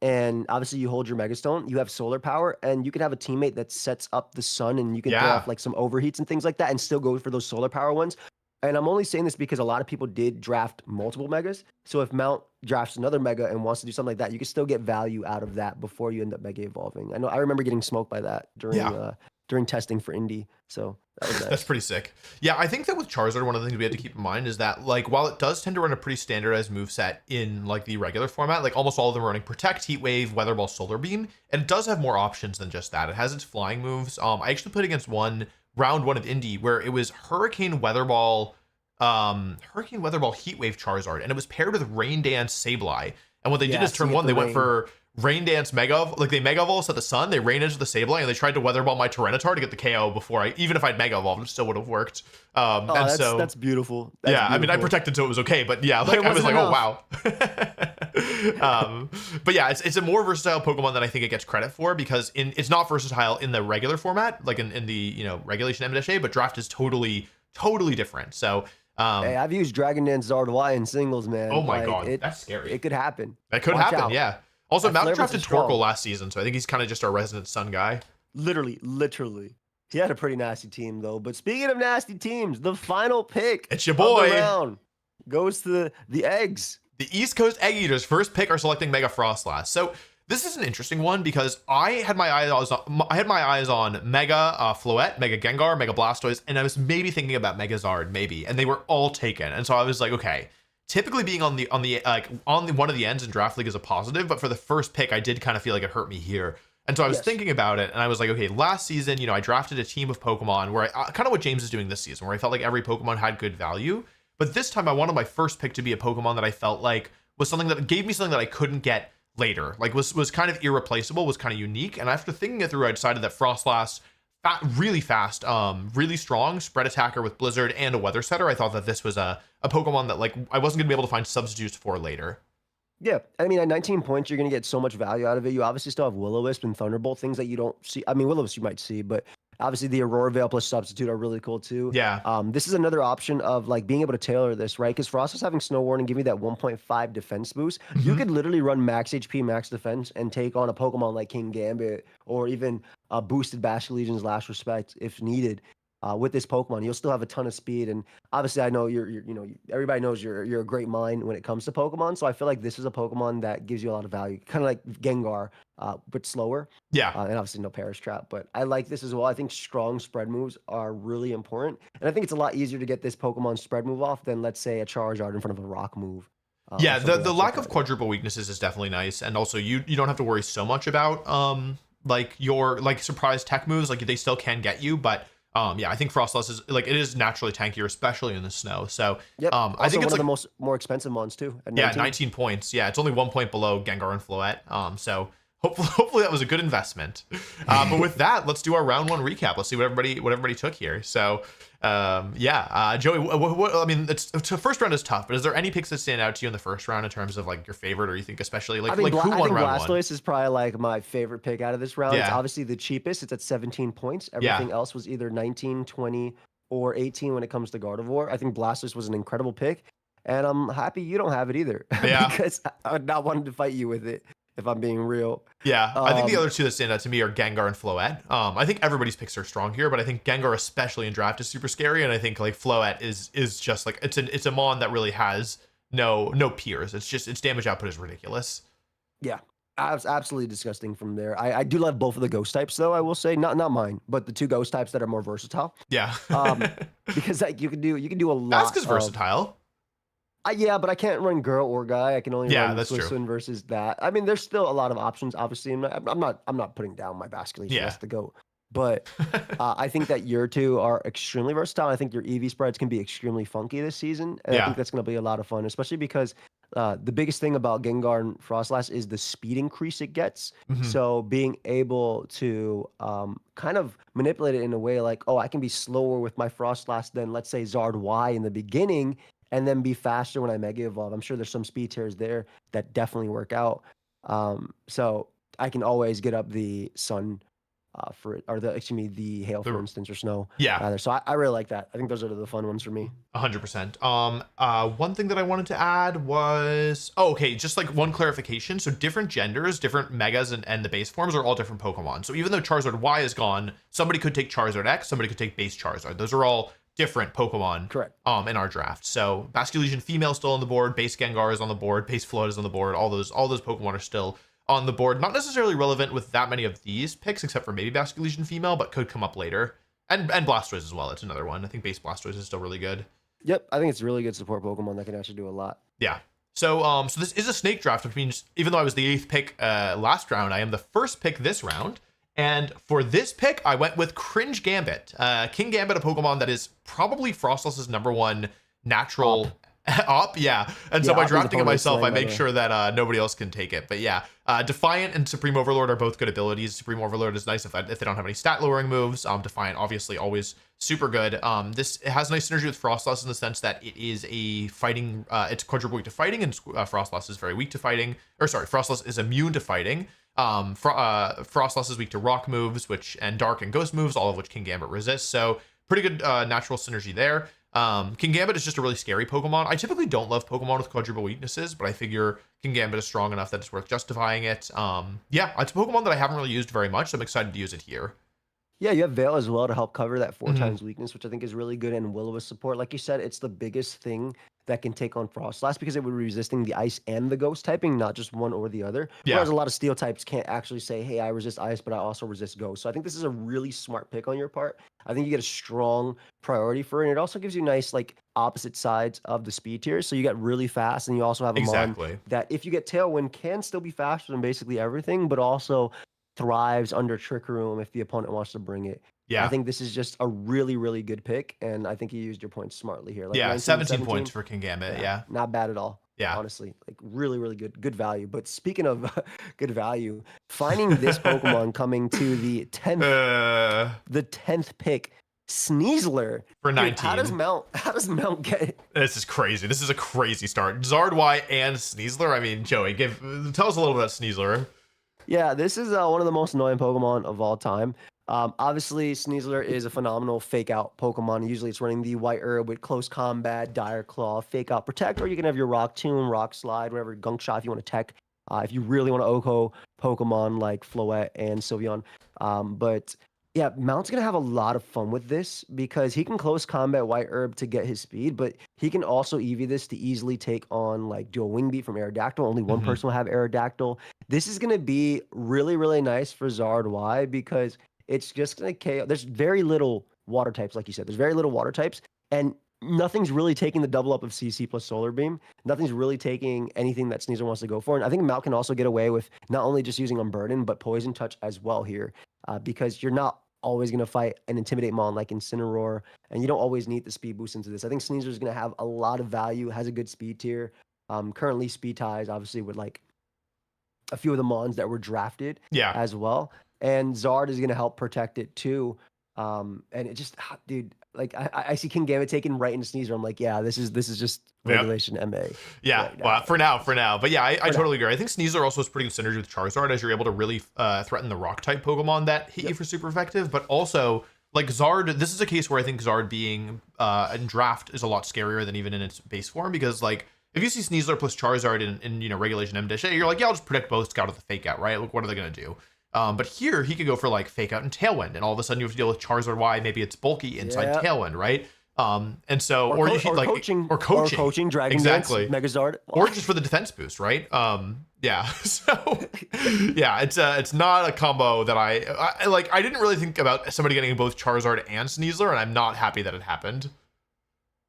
And obviously you hold your Mega Stone, you have solar power, and you can have a teammate that sets up the sun and you can throw off like some overheats and things like that and still go for those solar power ones. And I'm only saying this because a lot of people did draft multiple Megas. So if Mount drafts another Mega and wants to do something like that, you can still get value out of that before you end up Mega Evolving. I remember getting smoked by that during testing for Indy. So that was nice. That's pretty sick. Yeah, I think that with Charizard, one of the things we have to keep in mind is that like while it does tend to run a pretty standardized moveset in like the regular format, like almost all of them are running Protect, Heat Wave, Weather Ball, Solar Beam, and it does have more options than just that. It has its flying moves. I actually played against round one of Indy where it was Hurricane Weather Ball, Heat Wave Charizard, and it was paired with Rain Dance Sableye. And what they did is turn one, they went for Rain Dance they Mega Evolved at the sun, they Rain Edge the Sableye, and they tried to Weather Ball my Tyranitar to get the KO before even if I'd Mega Evolved, it still would have worked. That's beautiful. That's beautiful. I mean, I protected so it was okay, but yeah, like I was like, enough. Oh wow. But yeah, it's a more versatile Pokemon than I think it gets credit for because it's not versatile in the regular format, like in the regulation M-A, but draft is totally different. So hey, I've used Dragon Dance Zard Y in singles, man. Oh my God, that's scary. It could happen. That could happen, yeah. Also, Mount drafted Torkoal last season, so I think he's kind of just our resident sun guy. Literally. He had a pretty nasty team, though. But speaking of nasty teams, the final pick it's your boy. Of the round goes to the Eggs. The East Coast Egg Eaters first pick are selecting Mega Frostlass. So this is an interesting one because I had my eyes on Mega Floette, Mega Gengar, Mega Blastoise, and I was maybe thinking about Mega Zard, maybe, and they were all taken. And so I was like, okay. Typically being on the one of the ends in draft league is a positive, but for the first pick, I did kind of feel like it hurt me here. And so I was thinking about it, and I was like, okay, last season, I drafted a team of Pokemon where I kind of what James is doing this season, where I felt like every Pokemon had good value. But this time I wanted my first pick to be a Pokemon that I felt like was something that gave me something that I couldn't get later, like was kind of irreplaceable, was kind of unique. And after thinking it through, I decided that Frostlass, really fast, really strong, spread attacker with Blizzard and a weather setter. I thought that this was a Pokemon that like I wasn't gonna be able to find substitutes for later. Yeah, I mean, at 19 points, you're gonna get so much value out of it. You obviously still have Will-O-Wisp and Thunderbolt, things that you don't see. I mean, Will-O-Wisp you might see, but obviously the Aurora Veil plus substitute are really cool too. Yeah. This is another option of like being able to tailor this, right? Because Frostlass having Snow Warning give you that 1.5 defense boost. You could literally run max HP, max defense, and take on a Pokemon like King Gambit or even a boosted Bastion Legion's Last Respect if needed. with this Pokemon. You'll still have a ton of speed, and obviously, I know everybody knows you're a great mind when it comes to Pokemon. So I feel like this is a Pokemon that gives you a lot of value, kind of like Gengar, but slower. Yeah. And obviously no Perish Trap, but I like this as well. I think strong spread moves are really important, and I think it's a lot easier to get this Pokemon spread move off than, let's say, a Charizard in front of a Rock move. Yeah, the lack of quadruple weaknesses is definitely nice, and also you don't have to worry so much about like your surprise tech moves. Like they still can get you, but yeah, I think Frostlass is like it is naturally tankier, especially in the snow. So yep. I think it's one of the more expensive ones too. At 19. Yeah, 19 points. Yeah, it's only 1 point below Gengar and Floette. So hopefully that was a good investment. But with that, let's do our round 1 recap. Let's see what everybody took here. So yeah, Joey, what I mean, first round is tough, but is there any picks that stand out to you in the first round in terms of like your favorite, or you think especially like who won round 1? Blastoise is probably like my favorite pick out of this round. Yeah. It's obviously the cheapest. It's at 17 points. Everything else was either 19, 20, or 18 when it comes to Gardevoir. I think Blastoise was an incredible pick, and I'm happy you don't have it either. Yeah. Because I would not want to fight you with it, if I'm being real. Yeah, I think the other two that stand out to me are Gengar and Floette. I think everybody's picks are strong here, but I think Gengar, especially in draft, is super scary, and I think like Floette is just like it's a mon that really has no peers. Its damage output is ridiculous. Yeah, absolutely disgusting from there. I do love both of the ghost types, though. I will say not mine, but the two ghost types that are more versatile. Yeah, because like you can do a lot. Ask is versatile. Yeah, but I can't run girl or guy. I can only run that's Switzerland versus that. I mean, there's still a lot of options, obviously. And I'm not putting down my Basculin. Yeah. That's the GOAT. But I think that your two are extremely versatile. I think your EV spreads can be extremely funky this season. And I think that's going to be a lot of fun, especially because the biggest thing about Gengar and Frostlass is the speed increase it gets. Mm-hmm. So being able to kind of manipulate it in a way like, oh, I can be slower with my Frostlass than, let's say, Zard Y in the beginning, and then be faster when I Mega Evolve. I'm sure there's some speed tiers there that definitely work out. So I can always get up the Sun the Hail, for instance, or Snow. Yeah. So I really like that. I think those are the fun ones for me. 100%. One thing that I wanted to add was, just like one clarification. So different genders, different Megas and the base forms are all different Pokemon. So even though Charizard Y is gone, somebody could take Charizard X, somebody could take base Charizard. Those are all different Pokemon. Correct. In our draft. So Basculegion female still on the board, base Gengar is on the board, base Float is on the board. All those Pokemon are still on the board. Not necessarily relevant with that many of these picks, except for maybe Basculegion female, but could come up later. And Blastoise as well. It's another one. I think base Blastoise is still really good. Yep, I think it's a really good support Pokemon that can actually do a lot. Yeah. So this is a snake draft, which means even though I was the 8th pick last round, I am the first pick this round. And for this pick, I went with Cringe Gambit. King Gambit, a Pokemon that is probably Frostlass's #1 natural op. Yeah. And so by drafting it myself, I make sure that nobody else can take it. But yeah, Defiant and Supreme Overlord are both good abilities. Supreme Overlord is nice if they don't have any stat lowering moves. Defiant, obviously, always super good. It has nice synergy with Frostlass in the sense that it is a fighting, it's quadruple weak to fighting, and Frostlass is very weak to fighting. Frostlass is immune to fighting. Frostlass is weak to rock moves, and dark and ghost moves, all of which King Gambit resists. So pretty good natural synergy there. King Gambit is just a really scary Pokemon. I typically don't love Pokemon with quadruple weaknesses, but I figure King Gambit is strong enough that it's worth justifying it. Yeah, it's a Pokemon that I haven't really used very much, so I'm excited to use it here. Yeah, you have Veil as well to help cover that 4 times weakness, which I think is really good, and Will-O-Wisp support. Like you said, it's the biggest thing that can take on Frostlass because it would be resisting the ice and the ghost typing, not just one or the other. Yeah. Whereas a lot of steel types can't actually say, hey, I resist ice, but I also resist ghost. So I think this is a really smart pick on your part. I think you get a strong priority for it. And it also gives you nice, like, opposite sides of the speed tiers. So you get really fast, and you also have a mon that if you get Tailwind can still be faster than basically everything, but also thrives under Trick Room if the opponent wants to bring it. Yeah, I think this is just a really, really good pick, and I think you used your points smartly here. Like 17 points for King Gambit. Yeah, not bad at all. Yeah, honestly, like really, really good value. But speaking of good value, finding this Pokemon coming to the 10th pick, Sneasler for 19. Dude, how does Mount get it? This is crazy. This is a crazy start. Zard Y and Sneasler. I mean, Joey, tell us a little bit about Sneasler. Yeah, this is one of the most annoying Pokemon of all time. Obviously, Sneasler is a phenomenal fake out Pokemon. Usually it's running the White Herb with Close Combat, Dire Claw, Fake Out Protect, or you can have your Rock Tomb, Rock Slide, whatever, Gunk Shot if you want to tech. If you really want to OHKO Pokemon like Floette and Sylveon. But Yeah, Mount's gonna have a lot of fun with this because he can close combat White Herb to get his speed, but he can also EV this to easily take on like do a wing beat from Aerodactyl. Only one Hmm. person will have Aerodactyl. This is gonna be really, really nice for Zard. Why? Because it's just gonna KO. There's very little water types, like you said. There's very little water types, and nothing's really taking the double up of CC plus Solar Beam. Nothing's really taking anything that Sneasel wants to go for. And I think Mount can also get away with not only just using Unburden, but Poison Touch as well here. Because you're not always going to fight and intimidate Mon like Incineroar, and you don't always need the speed boost into this. I think Sneasel is going to have a lot of value, has a good speed tier. Currently, speed ties, obviously, with like a few of the Mons that were drafted Yeah. as well. And Zard is going to help protect it too. And it just, dude, like I see King Gambit taken right into Sneasel. I'm like, yeah, this is just regulation MA. Yeah, right well, for now. But yeah, I totally agree. I think Sneasler also has pretty good synergy with Charizard as you're able to really threaten the rock type Pokemon that hit you for super effective. But also, like Zard, this is a case where I think Zard being in draft is a lot scarier than even in its base form because like if you see Sneasler plus Charizard in you know regulation M-A, you're like, yeah, I'll just predict both Scout with the Fake Out, right? Like, what are they gonna do? But here he could go for like Fake Out and Tailwind, and all of a sudden you have to deal with Charizard Y. Maybe it's bulky inside Tailwind, right? And so, or like coaching Dragon exactly Dance, Megazord, or just for the defense boost, right? Yeah. So, yeah, it's not a combo that I like. I didn't really think about somebody getting both Charizard and Sneasler, and I'm not happy that it happened.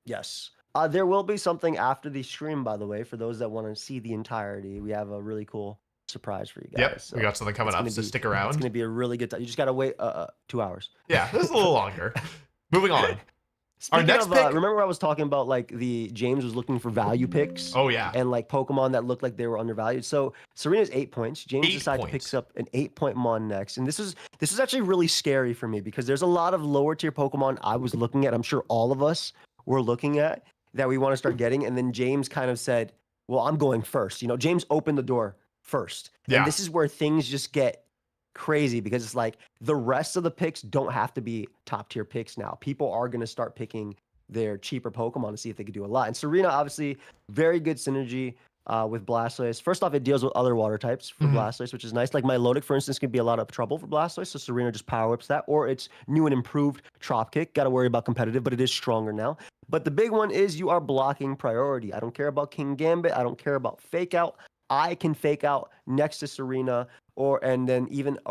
Yes. There will be something after the stream, by the way, for those that want to see the entirety. We have a really cool surprise for you guys. Yep, so we got something coming up, so stick around. It's going to be a really good time. You just got to wait 2 hours. Yeah, this is a little longer. Moving on. Speaking of, remember I was talking about like the James was looking for value picks? Oh yeah. And like Pokemon that looked like they were undervalued. So Serena's 8 points. James decided to pick up an 8-point Mon next. And this is actually really scary for me because there's a lot of lower tier Pokemon I was looking at. I'm sure all of us were looking at that we want to start getting. And then James kind of said, well, I'm going first. You know, James opened the door first. Yeah. And this is where things just get crazy because it's like the rest of the picks don't have to be top tier picks now. People are going to start picking their cheaper Pokemon to see if they could do a lot. And Serena, obviously, very good synergy with Blastoise. First off, it deals with other water types for Blastoise, which is nice. Like Milotic, for instance, can be a lot of trouble for Blastoise, so Serena just power whips that. Or it's new and improved Trop Kick. Got to worry about competitive, but it is stronger now. But the big one is you are blocking priority. I don't care about King Gambit. I don't care about Fake Out. I can Fake Out next to Serena, or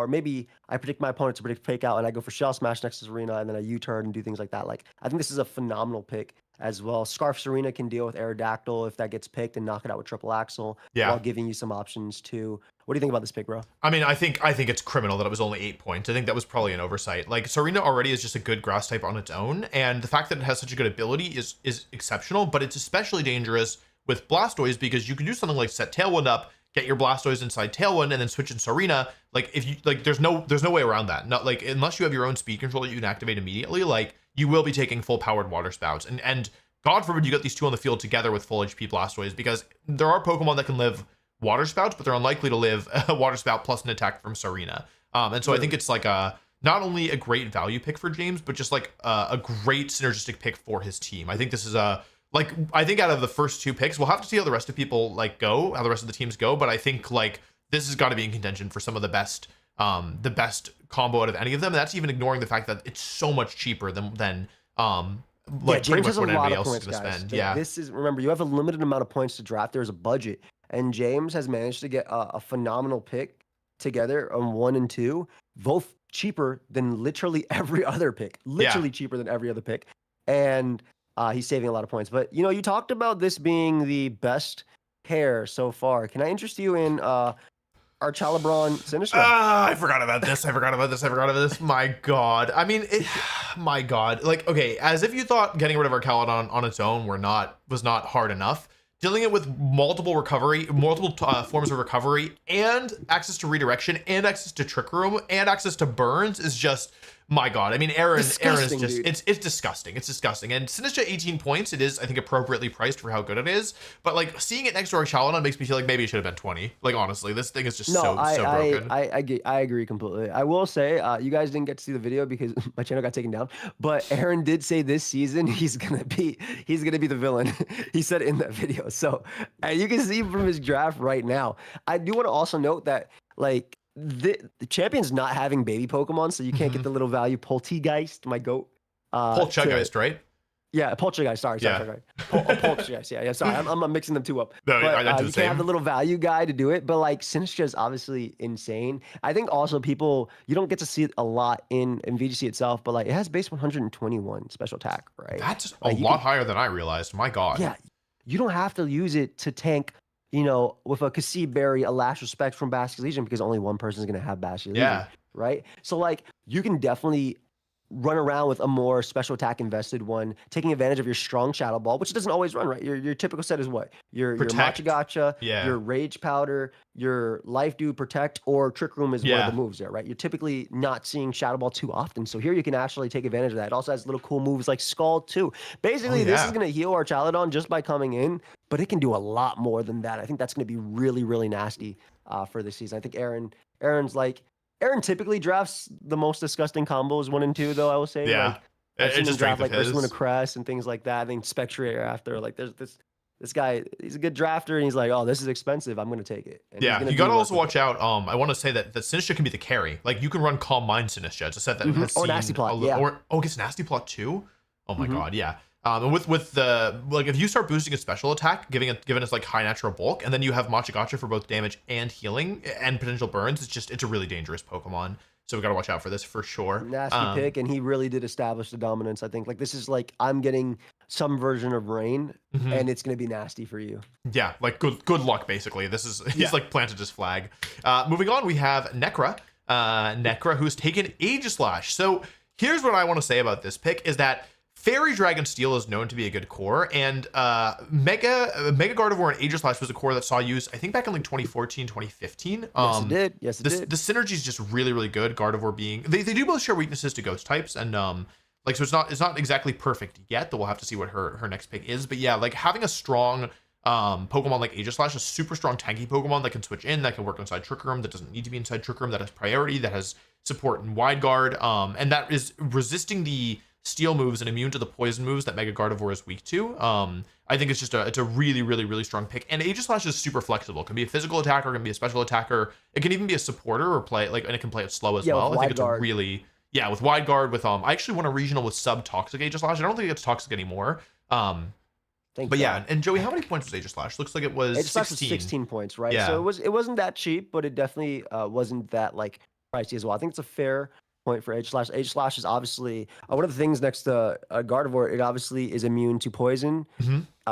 maybe I predict my opponent to predict Fake Out, and I go for Shell Smash next to Serena, and then I U-turn and do things like that. Like I think this is a phenomenal pick as well. Scarf Serena can deal with Aerodactyl if that gets picked and knock it out with Triple Axle, while giving you some options too. What do you think about this pick, bro? I mean, I think it's criminal that it was only 8 points. I think that was probably an oversight. Like Serena already is just a good grass type on its own, and the fact that it has such a good ability is exceptional. But it's especially dangerous with Blastoise because you can do something like set Tailwind up, get your Blastoise inside Tailwind, and then switch in Serena. Like if you like, there's no way around that. Not like unless you have your own speed control that you can activate immediately. Like you will be taking full powered water spouts, and God forbid you get these two on the field together with full HP Blastoise because there are Pokemon that can live water spouts, but they're unlikely to live a water spout plus an attack from Serena. And so I think it's like not only a great value pick for James, but just like a great synergistic pick for his team. I think this is I think out of the first 2 picks, we'll have to see how the rest of people like go, how the rest of the teams go. But I think like this has got to be in contention for some of the best combo out of any of them. And that's even ignoring the fact that it's so much cheaper than like pretty much what anybody else is going to spend. Yeah. This is, remember, you have a limited amount of points to draft. There's a budget, and James has managed to get a phenomenal pick together on 1 and 2, both cheaper than literally every other pick. Cheaper than every other pick. And he's saving a lot of points. But, you know, you talked about this being the best pair so far. Can I interest you in Archalabron Sinistcha? I forgot about this. My God. I mean, my God. Like, okay, as if you thought getting rid of Archaludon on its own was not hard enough. Dealing it with multiple forms of recovery, and access to redirection, and access to Trick Room, and access to Burns is just, my God. I mean, Aaron is just, dude. It's disgusting. It's disgusting. And Sinistcha 18 points, it is, I think, appropriately priced for how good it is. But like seeing it next to Archaludon makes me feel like maybe it should have been 20. Like honestly, this thing is just so broken. I agree completely. I will say, you guys didn't get to see the video because my channel got taken down. But Aaron did say this season he's gonna be the villain. He said it in that video. So you can see from his draft right now. I do want to also note that like the champion's not having baby Pokemon, so you can't get the little value Poltegeist, my goat. Poltegeist, right? Yeah, Poltegeist. Sorry. Poltegeist. Yeah. Sorry, I'm mixing them two up. No, but you can't have the little value guy to do it. But like Sinistcha is obviously insane. I think also you don't get to see it a lot in VGC itself, but like it has base 121 special attack, right? That's a lot higher than I realized. My God. Yeah, you don't have to use it to tank. With a Kasib Berry, a Last Respect from Bastion Legion, because only one person is going to have Bastion Legion, right? So like you can definitely run around with a more special attack invested one, taking advantage of your strong Shadow Ball, which doesn't always run, right? Your typical set is what? Your Machagacha, your Rage Powder, your Life Dew, Protect, or Trick Room is one of the moves there, right? You're typically not seeing Shadow Ball too often. So here you can actually take advantage of that. It also has little cool moves like Scald too. Basically, this is going to heal our Chaladon just by coming in, but it can do a lot more than that. I think that's going to be really, really nasty for this season. I think Aaron typically drafts the most disgusting combos 1 and 2, though, I will say. Yeah. I've seen him draft like Ursula Crest and things like that. I think Spectrator after. Like there's this guy, he's a good drafter, and he's like, oh, this is expensive. I'm gonna take it. And you gotta also watch out. I want to say that Sinistcha can be the carry. Like you can run Calm Mind Sinistcha. It's a set that has or Nasty Plot. It gets Nasty Plot too. Oh my God, yeah. And with the if you start boosting a special attack, giving us like high natural bulk, and then you have Machagacha for both damage and healing and potential burns, it's a really dangerous Pokemon. So we got to watch out for this for sure. Nasty pick, and he really did establish the dominance. I think like this is like I'm getting some version of Rain, and it's gonna be nasty for you. Yeah, like good luck basically. He's like planted his flag. Moving on, we have Necra. Necra, who's taken Aegislash. So here's what I want to say about this pick is that Fairy Dragon Steel is known to be a good core, and Mega Gardevoir and Aegislash was a core that saw use, I think, back in like 2014, 2015. Yes, it did. The synergy is just really, really good. Gardevoir being they do both share weaknesses to ghost types, and so it's not exactly perfect yet. Though we'll have to see what her next pick is. But yeah, like having a strong Pokemon like Aegislash, a super strong tanky Pokemon that can switch in, that can work inside Trick Room, that doesn't need to be inside Trick Room, that has priority, that has support in Wide Guard, and that is resisting the steel moves and immune to the poison moves that Mega Gardevoir is weak to. I think it's a really, really, really strong pick. And Aegislash is super flexible. It can be a physical attacker, it can be a special attacker. It can even be a supporter or play and it can play it slow as well. I think it's a really with Wide Guard with I actually won a regional with sub-toxic Aegislash. I don't think it's toxic anymore. Yeah, and Joey, how many points was Aegislash? Looks like it was 16. 16 points, right? Yeah. So it wasn't that cheap, but it definitely wasn't that like pricey as well. I think it's a fair point for Aegislash. Aegislash is obviously one of the things next to Gardevoir. It obviously is immune to poison.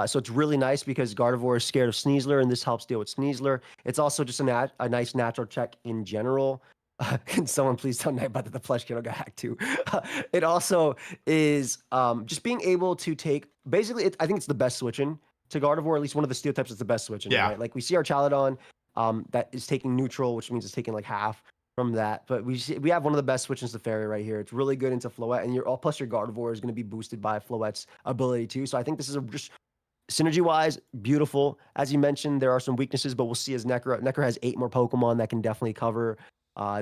So it's really nice because Gardevoir is scared of Sneasler, and this helps deal with Sneasler. It's also just a nice natural check in general. Can someone please tell Nightbot that the flesh kennel got hacked too? It also is just being able to take, basically, I think it's the best switch-in to Gardevoir, at least one of the steel types is the best switch-in, right? Like we see our Chaladon that is taking neutral, which means it's taking like half from that, but we have one of the best switch-ins to Fairy right here. It's really good into Floette, and plus your Gardevoir is going to be boosted by Floette's ability too. So I think this is just synergy-wise beautiful. As you mentioned, there are some weaknesses, but we'll see as Necra has 8 more Pokemon that can definitely cover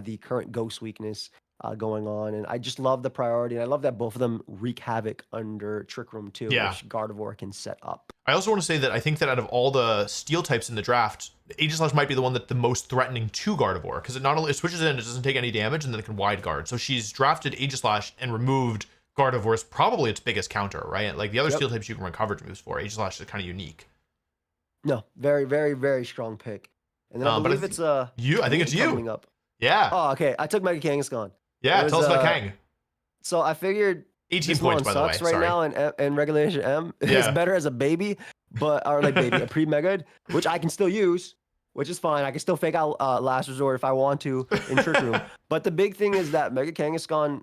the current ghost weakness going on, and I just love the priority, and I love that both of them wreak havoc under Trick Room too, which Gardevoir can set up. I also want to say that I think that out of all the steel types in the draft, Aegislash might be the one that's the most threatening to Gardevoir, because it switches in, it doesn't take any damage, and then it can Wide Guard. So she's drafted Aegislash and removed Gardevoir's probably its biggest counter, right? Like the other steel types you can run coverage moves for. Aegislash is kind of unique. No, very, very, very strong pick. And then I believe it's you. I think it's you. Coming up. Yeah. Oh, okay. I took Mega Kangaskhan. Yeah, tell us about Kang. So I figured 18 points by the way. Right now in Regulation M. It's better as a baby, or like baby, a pre-mega'd, which I can still use, which is fine. I can still fake out Last Resort if I want to in Trick Room. But the big thing is that Mega Kangaskhan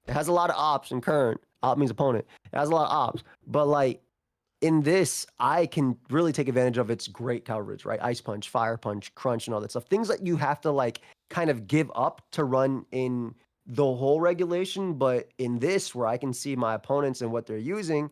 it has a lot of ops in current. Op means opponent. It has a lot of ops, but like in this, I can really take advantage of its great coverage, right? Ice Punch, Fire Punch, Crunch, and all that stuff. Things that you have to like kind of give up to run in the whole regulation, but in this, where I can see my opponents and what they're using,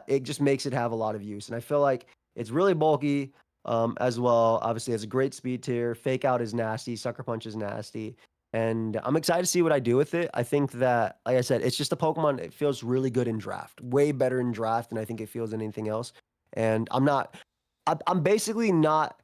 it just makes it have a lot of use. And I feel like it's really bulky as well. Obviously, it has a great speed tier. Fake Out is nasty. Sucker Punch is nasty. And I'm excited to see what I do with it. I think that, like I said, it's just a Pokemon. It feels really good in draft. Way better in draft than I think it feels in anything else. And I'm basically not,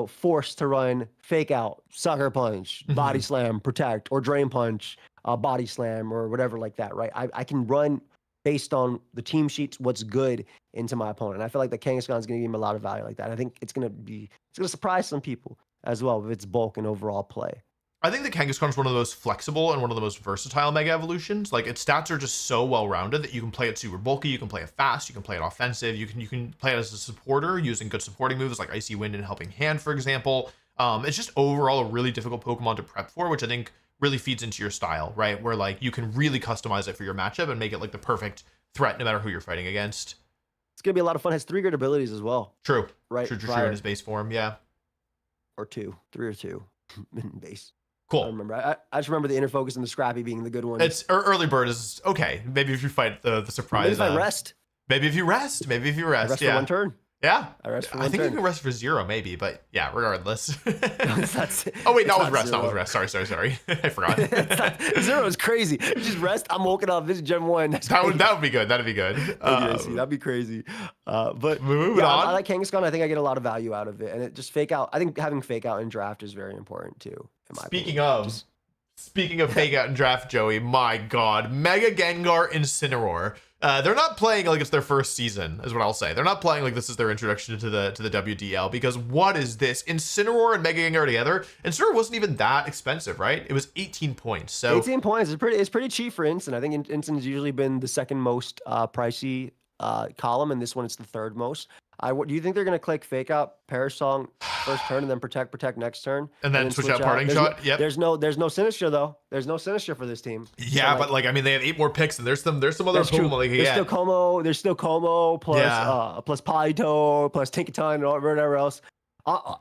forced to run fake out, sucker punch, body slam, protect, or drain punch, body slam, or whatever like that, right? I can run based on the team sheets, what's good into my opponent. I feel like the Kangaskhan is going to give him a lot of value like that. I think it's going to surprise some people as well with its bulk and overall play. I think the Kangaskhan is one of the most flexible and one of the most versatile Mega Evolutions. Like, its stats are just so well-rounded that you can play it super bulky, you can play it fast, you can play it offensive, you can play it as a supporter using good supporting moves like Icy Wind and Helping Hand, for example. It's just overall a really difficult Pokemon to prep for, which I think really feeds into your style, right? Where, like, you can really customize it for your matchup and make it, like, the perfect threat no matter who you're fighting against. It's going to be a lot of fun. It has 3 great abilities as well. True. Right? True in his base form, yeah. Or 2. 3 or 2 in base. Cool. I remember. I just remember the Inner Focus and the Scrappy being the good ones. It's early bird is okay. Maybe if you fight the surprise. Maybe if I rest. Maybe if you rest. Rest yeah. for 1 turn. Yeah. I rest for 1 turn. I think you can rest for 0 maybe, but yeah, regardless. Oh wait, not with rest. 0. Not with rest. Sorry. I forgot. 0 is crazy. Just rest. I'm woken up. This is Gen 1. That would be good. That'd be good. That'd be crazy. But moving on. I like Kangaskhan. I think I get a lot of value out of it, and it just fake out. I think having fake out in draft is very important too. Speaking of fake out and draft, Joey, my God, Mega Gengar Incineroar. They're not playing like it's their first season, is what I'll say. They're not playing like this is their introduction to the WDL, because what is this? Incineroar and Mega Gengar together. Incineroar wasn't even that expensive, right? It was 18 points. So 18 points is pretty cheap for Incin. I think Incin has usually been the second most pricey column, and this one it's the third most. Do you think they're going to click fake out Perish Song first turn and then protect next turn and then switch out Parting Shot? Yep. There's no Sinistra though. There's no Sinistra for this team. Yeah, so, but like I mean, they have 8 more picks, and there's some other Pokemon they can get. There's still Como plus Palito plus Tinkaton and whatever else.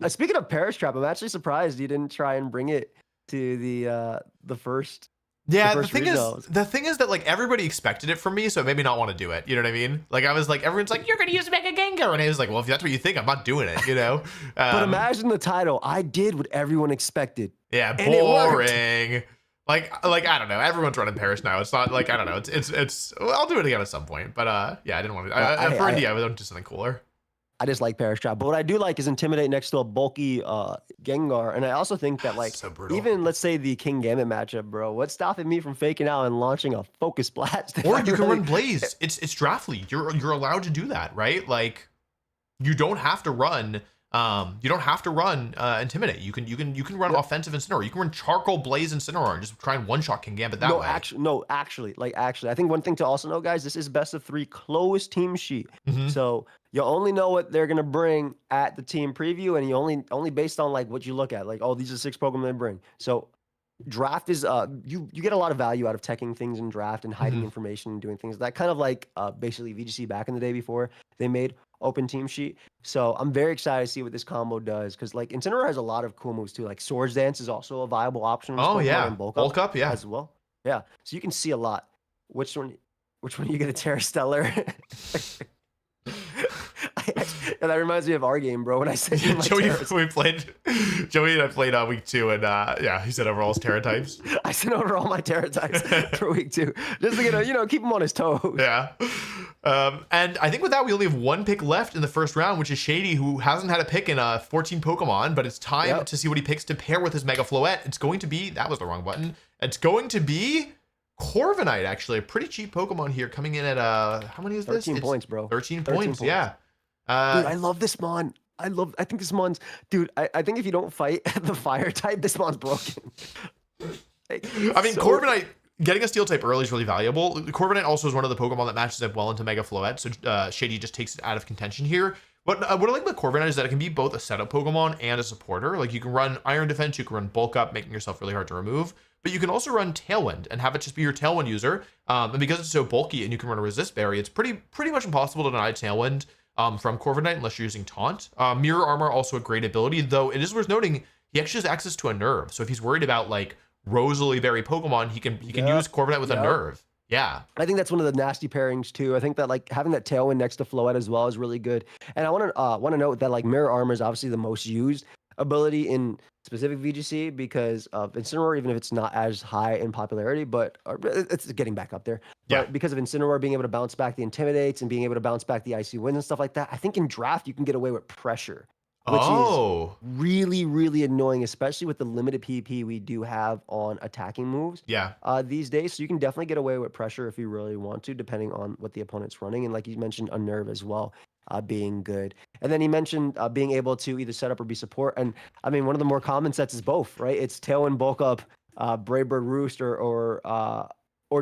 Speaking of Perish Trap, I'm actually surprised you didn't try and bring it to the first. Yeah, the thing is that like everybody expected it from me, so it made me not want to do it. You know what I mean? Like I was like, everyone's like, you're gonna use Mega Gengar, and I was like, well, if that's what you think, I'm not doing it. You know? But imagine the title. I did what everyone expected. Yeah, boring. Like I don't know. Everyone's running Perish now. It's not like I don't know. It's. Well, I'll do it again at some point. But yeah, I didn't want to. For India, I would do something cooler. I just like Perish Trap. But what I do like is Intimidate next to a bulky Gengar. And I also think that, like, so even, let's say, the King Gambit matchup, bro, what's stopping me from faking out and launching a Focus Blast? Or you can run Blaze. It's draft league. You're allowed to do that, right? Like, you don't have to run... Intimidate. You can run offensive Incineroar. You can run Charcoal Blaze Incineroar and just try and one-shot King Gambit that way. Actually, I think one thing to also know, guys, this is best of 3 closed team sheet. So you only know what they're gonna bring at the team preview, and you only based on like what you look at, like, oh, these are 6 Pokemon they bring. So draft is you get a lot of value out of teching things in draft and hiding information and doing things that kind of like basically VGC back in the day before they made open team sheet. So I'm very excited to see what this combo does, because like Incineroar has a lot of cool moves too. Like Swords Dance is also a viable option. Oh yeah, and bulk up yeah, as well. Yeah, so you can see a lot. Which one are you gonna Terra Stellar? That reminds me of our game, bro. When I said Joey and I played week 2, and yeah, he said over all his Terra types. I sent over all my Terra types for week 2, just to keep him on his toes. Yeah. And I think with that, we only have 1 pick left in the first round, which is Shady, who hasn't had a pick in 14 Pokemon, but it's time to see what he picks to pair with his Mega Floette. It's going to be, that was the wrong button. It's going to be Corviknight, actually, a pretty cheap Pokemon here, coming in at how many is this? 13 points, bro. 13 points, yeah. Dude, I love this mon. I think this mon's, dude. I think if you don't fight the fire type, this mon's broken. Corviknight getting a steel type early is really valuable. Corviknight also is one of the Pokemon that matches up well into Mega Floette, so Shady just takes it out of contention here. But what I like about Corviknight is that it can be both a setup Pokemon and a supporter. Like, you can run Iron Defense, you can run Bulk Up, making yourself really hard to remove. But you can also run Tailwind and have it just be your Tailwind user. And because it's so bulky and you can run a Resist Berry, it's pretty much impossible to deny Tailwind from Corviknight unless you're using Taunt. Mirror Armor, also a great ability, though it is worth noting he actually has access to a Nerve. So if he's worried about like Rosalie Berry Pokemon, he can use Corviknight with a Nerve. Yeah. I think that's one of the nasty pairings too. I think that like having that Tailwind next to Floette as well is really good. And I want to note that like Mirror Armor is obviously the most used ability in specific VGC because of Incineroar, even if it's not as high in popularity, but it's getting back up there. Yeah. But because of Incineroar being able to bounce back the Intimidates and being able to bounce back the Icy Winds and stuff like that, I think in draft you can get away with pressure which is Oh, really, really annoying, especially with the limited PP we do have on attacking moves yeah. these days. So you can definitely get away with pressure if you really want to, depending on what the opponent's running. And like you mentioned, Unnerve as well, being good. And then he mentioned being able to either set up or be support. And I mean, one of the more common sets is both, right? It's Tailwind Bulk Up, Braybird Roost, or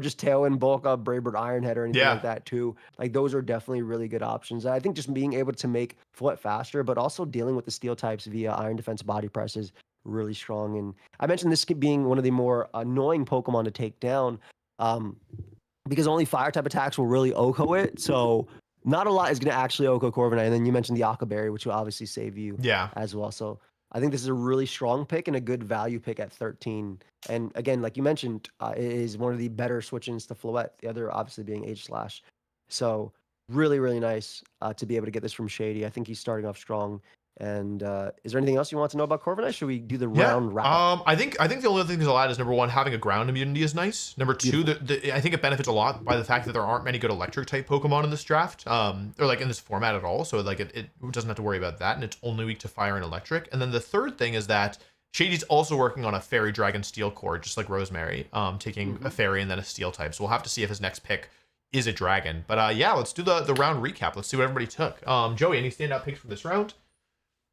just Tailwind Bulk Up, Braybird Ironhead, or anything Yeah. like that too. Like those are definitely really good options. I think just being able to make foot faster, but also dealing with the steel types via Iron Defense body press is really strong. And I mentioned this being one of the more annoying Pokemon to take down, um, because only fire type attacks will really OHKO it. So not a lot is going to actually OHKO Corviknight. And then you mentioned the Aqua Berry, which will obviously save you Yeah. as well. So I think this is a really strong pick and a good value pick at 13. And again, like you mentioned, it is one of the better switch-ins to Floette, the other obviously being H/Slash. So really, really nice to be able to get this from Shady. I think he's starting off strong. And is there anything else you want to know about Corviknight? Should we do the Yeah. round wrap-up? I think the only things I'll add is number one, having a ground immunity is nice. Number two, I think it benefits a lot by the fact that there aren't many good electric type Pokemon in this draft, or like in this format at all. So like it doesn't have to worry about that, and it's only weak to fire and electric. And then the third thing is that Shady's also working on a Fairy Dragon Steel core, just like Rosemary, taking a Fairy and then a Steel type. So we'll have to see if his next pick is a Dragon. But yeah, let's do the round recap. Let's see what everybody took. Joey, any standout picks for this round?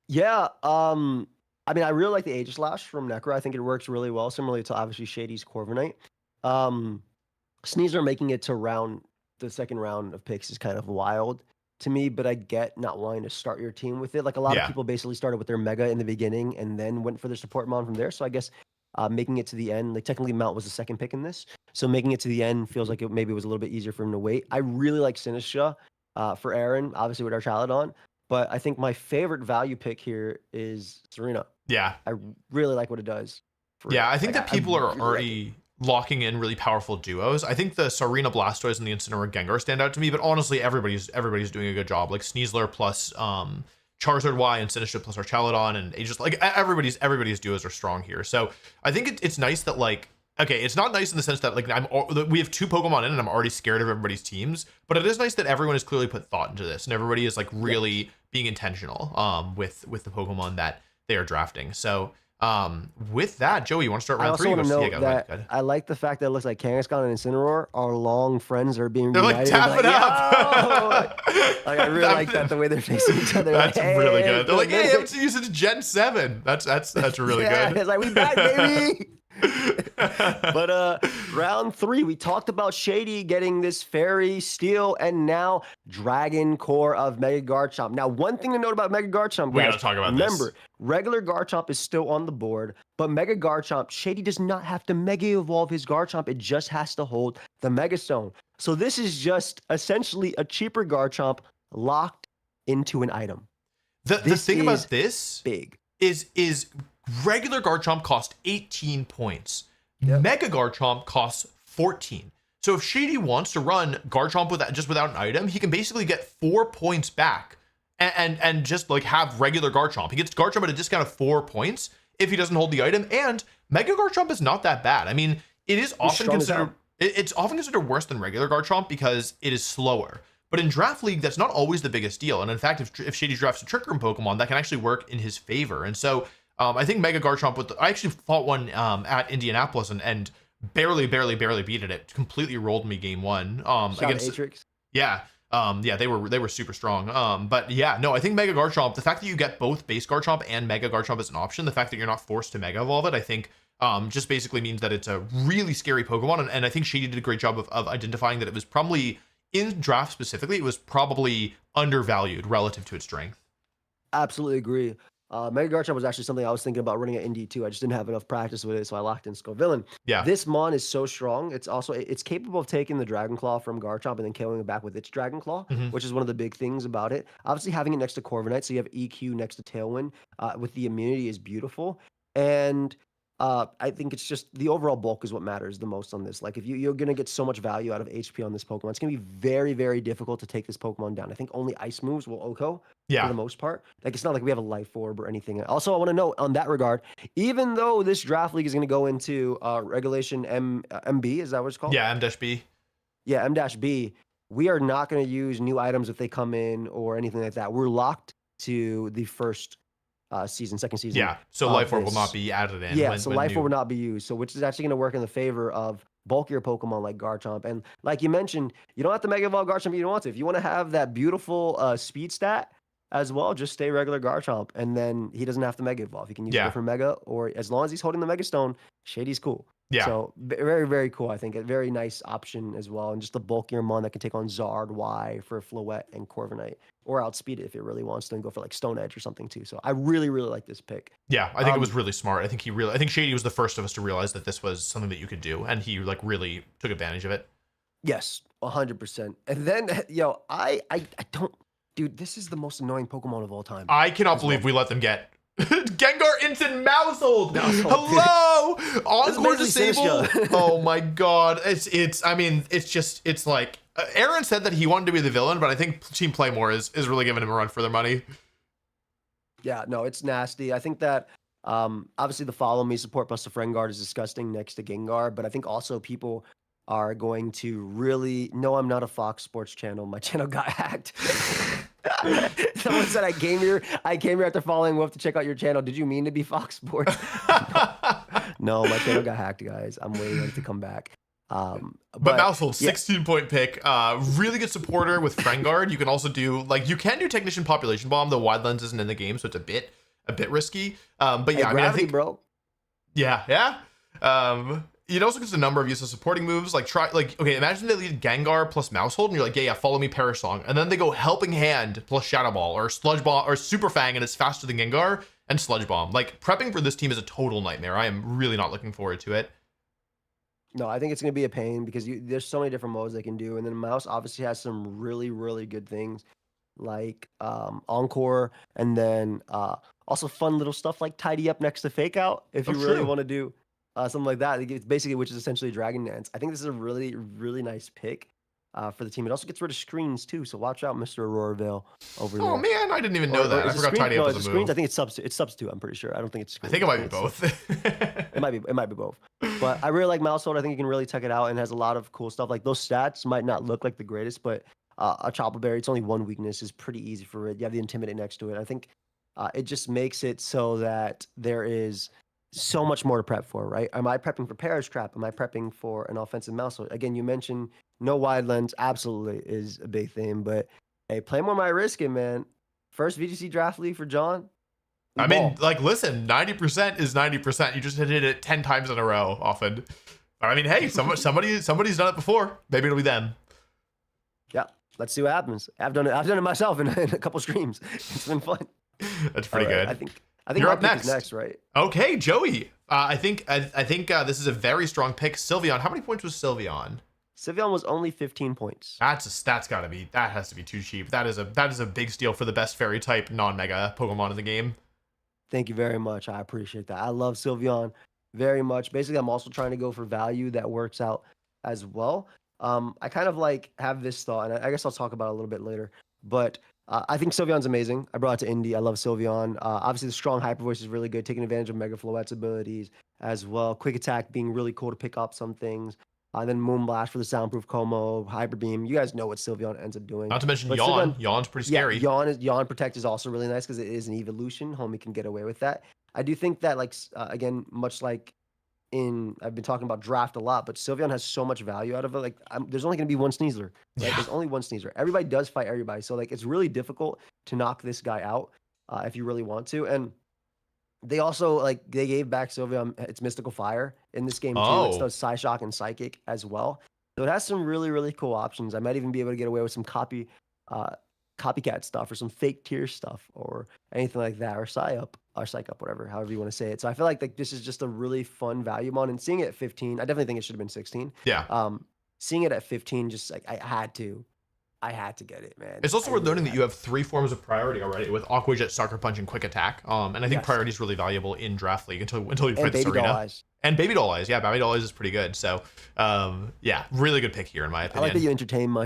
Yeah, I mean, I really like the Aegislash from Necro. I think it works really well, similarly to obviously Shady's Corviknight. Sneasler making it to the second round of picks is kind of wild to me, but I get not wanting to start your team with it. Like a lot of people basically started with their Mega in the beginning and then went for their support mon from there. So I guess making it to the end, like technically Mount was the second pick in this. So making it to the end feels like maybe it was a little bit easier for him to wait. I really like Sinistra for Aaron, obviously with our Chaladon. But I think my favorite value pick here is Serena. Yeah. I really like what it does. Yeah, I think that people are already locking in really powerful duos. I think the Serena Blastoise and the Incineroar Gengar stand out to me, but honestly, everybody's doing a good job. Like Sneasler plus Charizard Y and Sinistra plus our Chaladon, and just like everybody's duos are strong here. So I think it's nice that like, okay, it's not nice in the sense that like we have two Pokemon in and I'm already scared of everybody's teams, but it is nice that everyone has clearly put thought into this and everybody is like really being intentional with the Pokemon that they are drafting. So with that, Joey, you want to start round three? I also want to note that I like the fact that it looks like Kangaskhan and Incineroar are long friends are being reunited. Like tap it up. Like I really like that the way they're facing each other. That's like, really good. They're like, hey, I haven't seen you since Gen 7. That's really good. It's like we back, baby. But round three, we talked about Shady getting this Fairy, Steel, and now Dragon Core of Mega Garchomp. Now, one thing to note about Mega Garchomp, guys, we gotta talk about remember, regular Garchomp is still on the board, but Mega Garchomp, Shady does not have to Mega Evolve his Garchomp. It just has to hold the Mega Stone. So this is just essentially a cheaper Garchomp locked into an item. The thing about this big is regular Garchomp cost 18 points. Mega Garchomp costs 14. So if Shady wants to run Garchomp without an item, he can basically get 4 points back and just like have regular Garchomp. He gets Garchomp at a discount of 4 points if he doesn't hold the item. And Mega Garchomp is not that bad. I mean, it is often considered it's often considered worse than regular Garchomp because it is slower. But in Draft League, that's not always the biggest deal. And in fact, if Shady drafts a Trick Room Pokemon, that can actually work in his favor. And so I think Mega Garchomp I actually fought one at Indianapolis and barely beat it. It completely rolled me game one. Against Atrix. Yeah. They were super strong. But yeah, no, I think Mega Garchomp, the fact that you get both base Garchomp and Mega Garchomp as an option, the fact that you're not forced to Mega Evolve it, I think just basically means that it's a really scary Pokemon. And I think Shady did a great job of identifying that it was probably, in draft specifically, it was probably undervalued relative to its strength. Absolutely agree. Mega Garchomp was actually something I was thinking about running at Indy too. I just didn't have enough practice with it, so I locked in Scovillain. Yeah. This mon is so strong. It's capable of taking the Dragon Claw from Garchomp and then killing it back with its Dragon Claw, which is one of the big things about it. Obviously, having it next to Corviknight, so you have EQ next to Tailwind with the immunity is beautiful. And I think it's just the overall bulk is what matters the most on this. Like if you're going to get so much value out of HP on this Pokemon, it's going to be very, very difficult to take this Pokemon down. I think only ice moves will OHKO for the most part. Like it's not like we have a Life Orb or anything. Also, I want to note on that regard, even though this draft league is going to go into regulation MB, is that what it's called? Yeah, M-B. Yeah, M-B. We are not going to use new items if they come in or anything like that. We're locked to the first second season. Yeah, so Life Orb will not be added in. Yeah, so Life Orb will not be used. So which is actually going to work in the favor of bulkier Pokemon like Garchomp. And like you mentioned, you don't have to Mega Evolve Garchomp if you don't want to. If you want to have that beautiful speed stat as well, just stay regular Garchomp, and then he doesn't have to Mega Evolve. He can use a different Mega, or as long as he's holding the Mega Stone, Shady's cool. Yeah. So very, very cool. I think a very nice option as well, and just a bulkier mon that can take on Zard, Y for Floette and Corviknight, or outspeed it if it really wants to, and go for like Stone Edge or something too. So I really, really like this pick. Yeah, I think it was really smart. I think Shady was the first of us to realize that this was something that you could do, and he like really took advantage of it. Yes, 100%. And then I don't, dude. This is the most annoying Pokemon of all time. I cannot believe we let them get Gengar Instant Maushold. Hello, Encore disabled. Oh my god, I mean, it's like Aaron said that he wanted to be the villain, but I think Team Playmore is really giving him a run for their money. Yeah, no, it's nasty. I think that obviously the follow me support plus the friend guard is disgusting next to Gengar, but I think also people are going to really. No, I'm not a Fox Sports channel. My channel got hacked. Someone said I came here after following Wolf to check out your channel. Did you mean to be Fox Sports? No, my channel got hacked, guys. I'm waiting for it to come back. But Maushold, 16-point pick. Really good supporter with Friend Guard. You can also do you can do Technician Population Bomb. The wide lens isn't in the game, so it's a bit risky. But yeah, hey, gravity, I think, bro. Yeah. It also gets a number of useless supporting moves. Okay, imagine they lead Gengar plus Maushold, and you're like, yeah, follow me, Perish Song. And then they go Helping Hand plus Shadow Ball, or Sludge Ball, or Super Fang, and it's faster than Gengar, and Sludge Bomb. Like, prepping for this team is a total nightmare. I am really not looking forward to it. No, I think it's going to be a pain because there's so many different modes they can do. And then Mouse obviously has some really, really good things like Encore, and then also fun little stuff like Tidy Up next to Fake Out if you really want to do something like that. It's basically, which is essentially Dragon Dance. I think this is a really, really nice pick for the team. It also gets rid of screens too, so watch out, Mr. Aurora over there. Oh man, I didn't even know that. I forgot Tidy Up was a move. I think it's substitute. I'm pretty sure. I don't think it's screens. I think it might be both. It might be both. But I really like Maushold. I think you can really tuck it out, and has a lot of cool stuff. Like those stats might not look like the greatest, but a Chopper Berry, it's only one weakness, is pretty easy for it. You have the Intimidate next to it. I think it just makes it so that there is so much more to prep for, right? Am I prepping for Perish Trap? Am I prepping for an offensive Maushold? Again, you mentioned no wide lens, absolutely is a big thing, but hey, play more might risk it, man. First VGC draft league for John. I mean, listen, 90% is 90%. You just hit it 10 times in a row often. I mean, hey, somebody's done it before. Maybe it'll be them. Yeah, let's see what happens. I've done it myself in a couple streams. It's been fun. That's pretty good. I think you're up next, right? Okay, Joey. I think this is a very strong pick. Sylveon. How many points was Sylveon? Sylveon was only 15 points. That has to be too cheap. That is a big steal for the best fairy type non-mega Pokemon in the game. Thank you very much. I appreciate that. I love Sylveon very much. Basically, I'm also trying to go for value that works out as well. I kind of have this thought, and I guess I'll talk about it a little bit later. But I think Sylveon's amazing. I brought it to Indy. I love Sylveon. Obviously, the strong Hyper Voice is really good, taking advantage of Mega Floette's abilities as well. Quick Attack being really cool to pick up some things. Then Moonblast for the soundproof Como, Hyper Beam. You guys know what Sylveon ends up doing. Not to mention Yawn. Yawn's pretty scary. Yeah, Yawn Protect is also really nice because it is an evolution. Homie can get away with that. I do think that, again, much like I've been talking about draft a lot, but Sylveon has so much value out of it. There's only going to be one Sneasler. Right? There's only one Sneasler. Everybody does fight everybody. So, it's really difficult to knock this guy out if you really want to. And they also, they gave back Sylveon its Mystical Fire in this game, too. It does Psyshock and Psychic as well. So it has some really, really cool options. I might even be able to get away with some copycat stuff or some fake tier stuff or anything like that, or Psy-Up, or Psych-Up, whatever, however you want to say it. So I feel like this is just a really fun value mon, and seeing it at 15, I definitely think it should have been 16. Yeah. Seeing it at 15, just I had to get it, man. It's also worth noting that you have 3 forms of priority already with Aqua Jet, Sucker Punch, and Quick Attack. And I think priority is really valuable in Draft League until you fight this arena. And Baby Doll Eyes. Yeah, Baby Doll Eyes is pretty good. So, yeah, really good pick here in my opinion. I like that you entertain my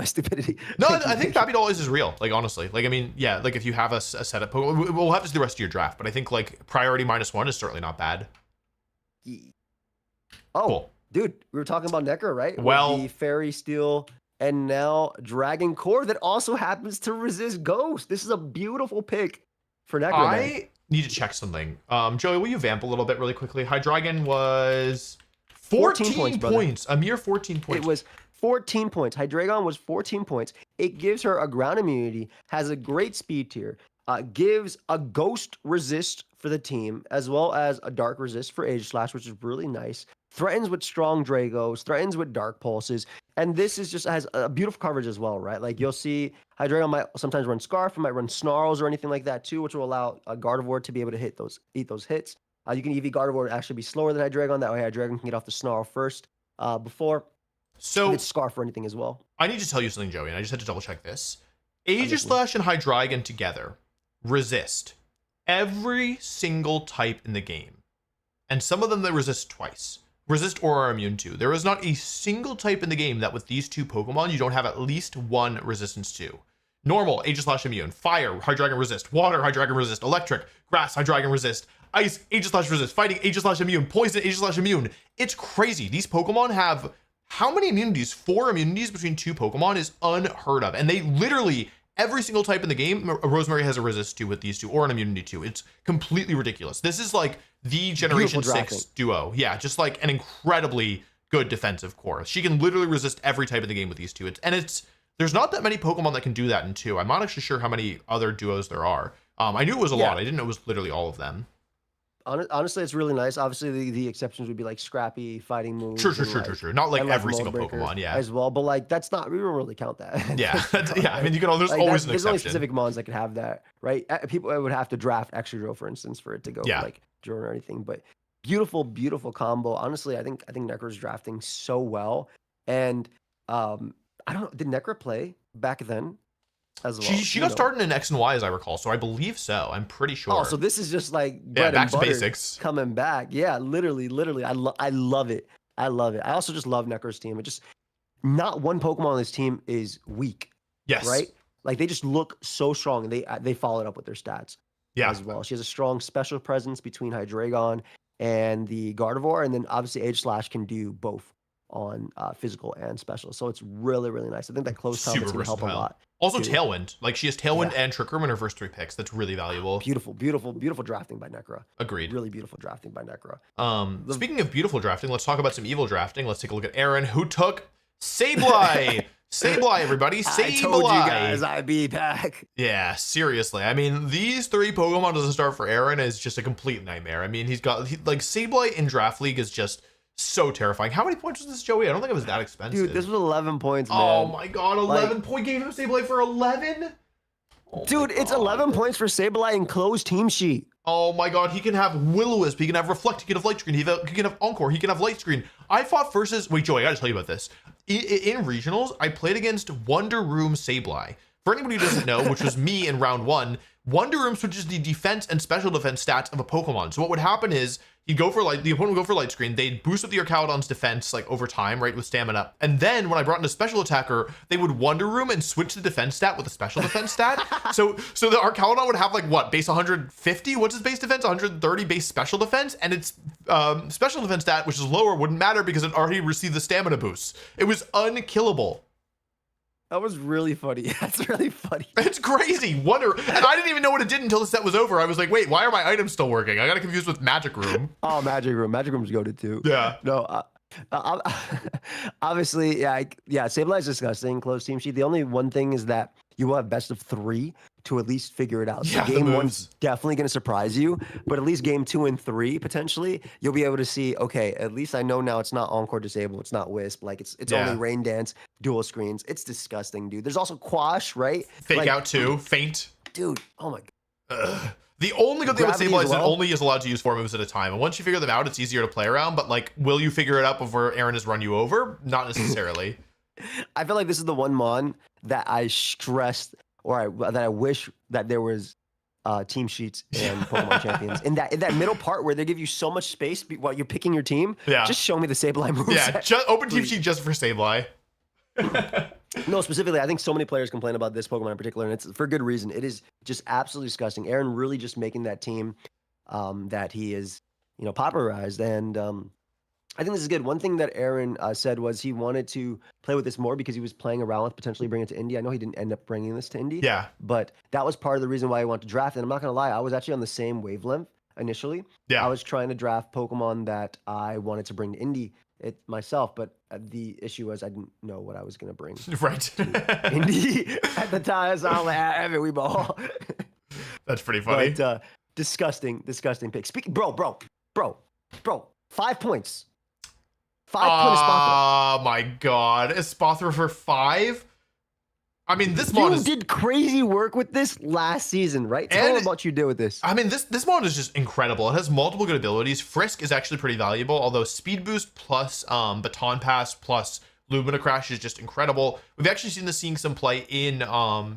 stupidity. No, I think Baby Doll Eyes is real. Honestly. I mean, yeah, if you have a setup, we'll have to see the rest of your draft. But I think priority -1 is certainly not bad. Oh, cool. Dude, we were talking about Necro, right? Well, with the Fairy Steel. And now Dragon Core that also happens to resist Ghost. This is a beautiful pick for Necro, man. I need to check something. Joey, will you vamp a little bit really quickly? Hydreigon was 14 points. A mere 14 points. It was 14 points. Hydreigon was 14 points. It gives her a ground immunity, has a great speed tier, gives a ghost resist for the team, as well as a dark resist for Aegislash, which is really nice. Threatens with strong Dragos, threatens with dark pulses, and this is just has a beautiful coverage as well, right? Like you'll see Hydreigon might sometimes run Scarf, it might run Snarls or anything like that too, which will allow a Gardevoir to be able to eat those hits. You can EV Gardevoir to actually be slower than Hydreigon. That way Hydreigon can get off the Snarl first before it's Scarf or anything as well. I need to tell you something, Joey, and I just had to double check this. Aegislash and Hydreigon together resist every single type in the game. And some of them they resist twice. Resist or are immune to. There is not a single type in the game that with these two Pokemon you don't have at least one resistance to. Normal, Aegislash immune. Fire, Hydreigon resist. Water, Hydreigon resist. Electric, Grass, Hydreigon resist. Ice, Aegislash resist. Fighting, Aegislash immune. Poison, Aegislash immune. It's crazy. These Pokemon have how many immunities? 4 immunities between 2 Pokemon is unheard of. And they literally, every single type in the game, Rosemary has a resist to with these two or an immunity to. It's completely ridiculous. This is like the Generation 6 duo. Yeah, just like an incredibly good defensive core. She can literally resist every type of the game with these two. There's not that many Pokemon that can do that in 2. I'm not actually sure how many other duos there are. I knew it was a lot. I didn't know it was literally all of them. Honestly, it's really nice. Obviously, the exceptions would be like Scrappy, Fighting Moves. True. Not like every single Pokemon, yeah. As well, but like that's not, we don't really count that. Yeah, yeah. I mean, there's always an exception. There's only specific mons that can have that, right? People would have to draft Excadrill, for instance, for it to go like Jordan or anything. But beautiful, beautiful combo. Honestly, I think Necro's drafting so well. And I don't know, did Necro play back then? As well, she got started in X and Y, as I recall, so I believe so. I'm pretty sure. Oh, so this is just like bread back and to butter basics. Coming back. Yeah, literally. I love it. I love it. I also just love Necro's team. It just not one Pokemon on this team is weak. Yes. Right? Like they just look so strong, and they follow it up with their stats. As well. She has a strong special presence between Hydreigon and the Gardevoir, and then obviously Aegislash can do both on physical and special. So it's really, really nice. I think that close combo is going to help a lot. Also Tailwind. Like she has Tailwind and Trick Room in her first 3 picks. That's really valuable. Beautiful drafting by Necro. Agreed. Really beautiful drafting by Necro. Speaking of beautiful drafting, let's talk about some evil drafting. Let's take a look at Aaron, who took Sableye. Sableye, everybody. Sableye. I told you guys I'd be back. Yeah, seriously. I mean, these 3 Pokemon as a start for Aaron is just a complete nightmare. I mean, like Sableye in Draft League is just so terrifying. How many points was this, Joey? I don't think it was that expensive. Dude, this was 11 points, man. Oh my god, 11 point gave him Sableye for 11? Oh dude, it's 11 points for Sableye in closed team sheet. Oh my god, he can have Will-O-Wisp, he can have Reflect, he can have Light Screen, he can have Encore, he can have Light Screen. I fought versus, wait Joey, I gotta tell you about this. In regionals, I played against Wonder Room Sableye. For anybody who doesn't know, which was me in round 1, Wonder Room switches the defense and special defense stats of a Pokemon. So what would happen is the opponent would go for Light Screen, they'd boost up the Archaeodon's defense like over time, right, with stamina. And then when I brought in a special attacker, they would Wonder Room and switch the defense stat with a special defense stat. So the Archaeodon would have like what, base 150? What's his base defense? 130 base special defense, and its special defense stat, which is lower, wouldn't matter because it already received the stamina boost. It was unkillable. That was really funny. That's really funny. It's crazy. And I didn't even know what it did until the set was over. I was like, wait, why are my items still working? I got confused with Magic Room. Oh, Magic Room. Magic Room's goated too. Yeah. No, obviously, yeah, Sableye's disgusting. Closed team sheet. The only one thing is that you will have best of 3 to at least figure it out. So game 1's definitely going to surprise you, but at least game 2 and 3 potentially you'll be able to see. Okay, at least I know now it's not Encore Disable, it's not Wisp. Like it's only Rain Dance, dual screens. It's disgusting, dude. There's also Quash, right? Fake Out too, Faint. Dude, oh my god. The only good thing with Sableye is it only is allowed to use 4 moves at a time. And once you figure them out, it's easier to play around. But like, will you figure it out before Aaron has run you over? Not necessarily. I feel like this is the one mon that I stressed, that I wish that there was team sheets and Pokemon Champions. In that middle part where they give you so much space while you're picking your team, just show me the Sableye moves. Yeah, just open team sheet just for Sableye. No, specifically, I think so many players complain about this Pokemon in particular, and it's for good reason. It is just absolutely disgusting. Aaron really just making that team that he is, popularized, and I think this is good. One thing that Aaron said was he wanted to play with this more because he was playing around with potentially bringing it to Indy. I know he didn't end up bringing this to Indy. Yeah. But that was part of the reason why I wanted to draft it. And I'm not going to lie, I was actually on the same wavelength initially. Yeah. I was trying to draft Pokemon that I wanted to bring to Indy myself, but the issue was I didn't know what I was going to bring. Right. Indy at the time, so I was like, every we ball. That's pretty funny. But disgusting pick. Speaking, bro, 5 points. 5 point Espathra. Oh my god. Espathra for 5? I mean, this mod You did crazy work with this last season, right? Tell me about what you did with this. I mean, this mod is just incredible. It has multiple good abilities. Frisk is actually pretty valuable, although Speed Boost plus Baton Pass plus Lumina Crash is just incredible. We've actually seen this seeing some play in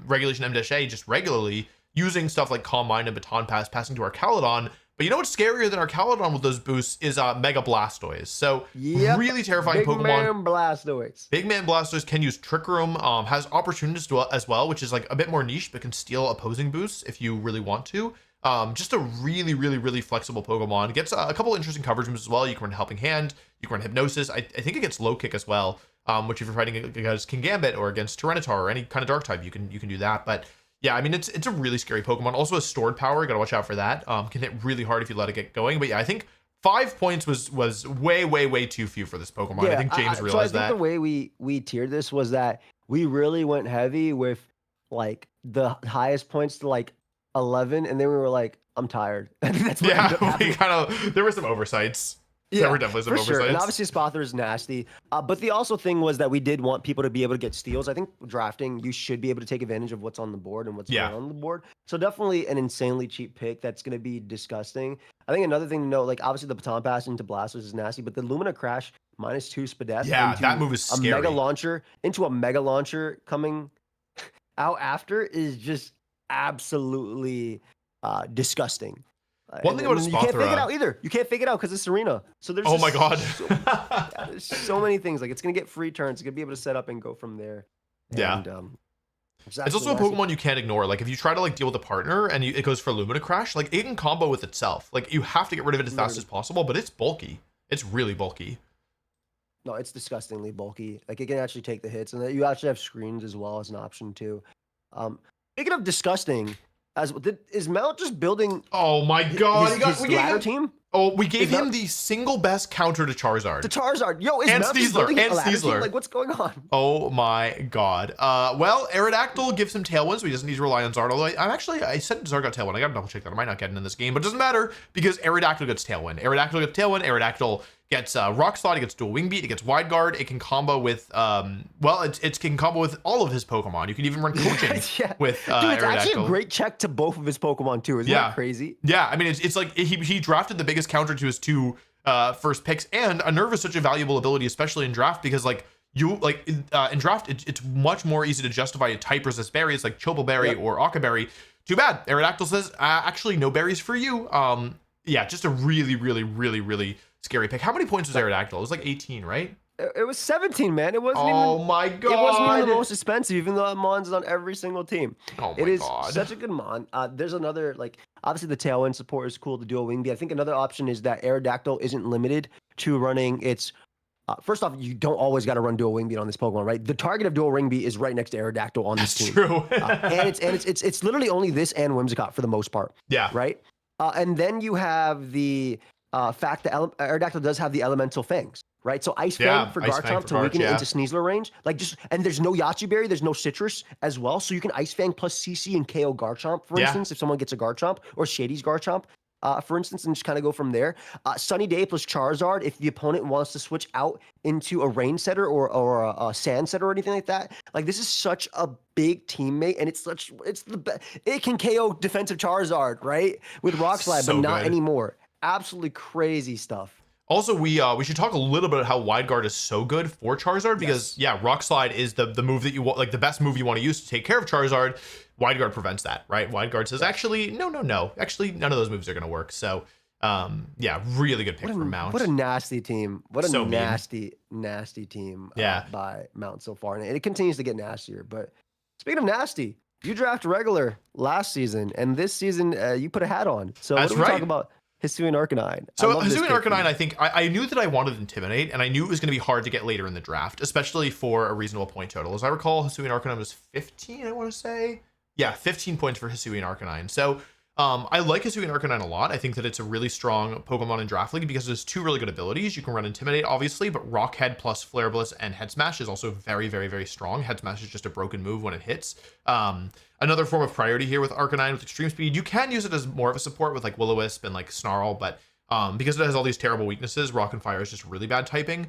Regulation M-A just regularly, using stuff like Calm Mind and Baton Pass passing to our Caledon. But you know what's scarier than our Caledon with those boosts is Mega Blastoise. So really terrifying Big Pokemon. Man Blastoise. Big Man Blastoise can use Trick Room, has opportunities as well, which is like a bit more niche, but can steal opposing boosts if you really want to. Just a really flexible Pokemon. It gets a couple interesting coverage moves as well. You can run Helping Hand, you can run Hypnosis. I think it gets Low Kick as well, which if you're fighting against Kingambit or against Tyranitar or any kind of Dark type, you can do that. But yeah, I mean, it's a really scary Pokemon. Also, a stored power. You gotta watch out for that. Can hit really hard if you let it get going. But yeah, I think 5 points was way too few for this Pokemon. Yeah, I think James realized that. So I think the way we tiered this was that we really went heavy with like the highest points to like 11, and then we were like, I'm tired. That's what we kind of, there were some oversights. Yeah, there were definitely some oversights. Sure. And obviously Espathra is nasty. But the also thing was that we did want people to be able to get steals. I think drafting, you should be able to take advantage of what's on the board and what's going on the board. So definitely an insanely cheap pick that's going to be disgusting. I think another thing to note, like obviously the Baton Pass into Blastoise is nasty, but the Lumina Crash -2 Spadef. Yeah, that move is scary. A Mega Launcher coming out after is just absolutely disgusting. One thing about Espathra, you can't fake it out either. You can't fake it out because it's Arena. So there's my god, there's so many things. Like it's gonna get free turns. It's gonna be able to set up and go from there. And, it's also a Pokemon you can't ignore. Like if you try to like deal with a partner and it goes for Lumina Crash, like it can combo with itself. Like you have to get rid of it as fast as possible. But it's bulky. It's really bulky. No, it's disgustingly bulky. Like it can actually take the hits, and you actually have screens as well as an option too. Speaking of disgusting. Is Mount just building? Oh my god! His ladder team. Oh, we gave him the single best counter to Charizard. Yo, is Mount just building a ladder team? Like, what's going on? Oh my god. Well, Aerodactyl gives him Tailwind, so he doesn't need to rely on Zard. Although I said Zard got Tailwind. I gotta double check that. I might not get it in this game, but it doesn't matter because Aerodactyl gets Tailwind. Aerodactyl gets Rock Slide. It gets Dual Wing Beat. It gets Wide Guard. It can combo with it can combo with all of his Pokemon. You can even run Coaching with Aerodactyl. It's actually a great check to both of his Pokemon too. Isn't that crazy? Yeah, I mean it's like he drafted the biggest counter to his 2 first picks, and a Nerve is such a valuable ability, especially in draft, because like you like in draft it's much more easy to justify a type resist berries like Chople Berry or Occa Berry. Too bad Aerodactyl says actually no berries for you. Yeah, just a really scary pick. How many points was Aerodactyl? It was like 18, right? It was 17, man. It wasn't even. Oh my god! It wasn't even the most expensive, even though that Mon's on every single team. Oh my god! Such a good Mon. There's another, like, obviously the Tailwind support is cool to Dual Wing Beat. I think another option is that Aerodactyl isn't limited to running its. First off, you don't always got to run Dual Wing Beat on this Pokemon, right? The target of Dual Wing Beat is right next to Aerodactyl on this team. True. And it's literally only this and Whimsicott for the most part. Yeah. Right. And then you have the fact that Aerodactyl does have the Elemental Fangs. Right, so Ice Fang for Garchomp to weaken it into Sneasler range. Like and there's no Yachi Berry, there's no Citrus as well. So you can Ice Fang plus CC and KO Garchomp, for instance, if someone gets a Garchomp, or Shady's Garchomp, for instance, and just kind of go from there. Sunny Day plus Charizard, if the opponent wants to switch out into a Rain Setter or a Sand Setter or anything like that. Like this is such a big teammate, and it's the best. It can KO defensive Charizard, right, with Rock Slide, but not anymore. Absolutely crazy stuff. Also, we should talk a little bit about how Wide Guard is so good for Charizard because Rock Slide is the move that you want, like the best move you want to use to take care of Charizard. Wide Guard prevents that, right? Wide Guard says actually no, actually none of those moves are going to work. So really good pick from Mount. What a nasty team! What a nasty team by Mount so far, and it continues to get nastier. But speaking of nasty, you draft regular last season, and this season you put a hat on. So what do we talk about? Hisuian Arcanine. So Hisuian Arcanine, I think I knew that I wanted Intimidate, and I knew it was going to be hard to get later in the draft, especially for a reasonable point total. As I recall, Hisuian Arcanine was 15, I want to say. Yeah, 15 points for Hisuian Arcanine. So I like Hisuian Arcanine a lot. I think that it's a really strong Pokemon in Draft League because it has 2 really good abilities. You can run Intimidate, obviously, but Rock Head plus Flare Blitz and Head Smash is also very, very, very strong. Head Smash is just a broken move when it hits. Another form of priority here with Arcanine with Extreme Speed. You can use it as more of a support with like Will-O-Wisp and like Snarl, but because it has all these terrible weaknesses, Rock and Fire is just really bad typing.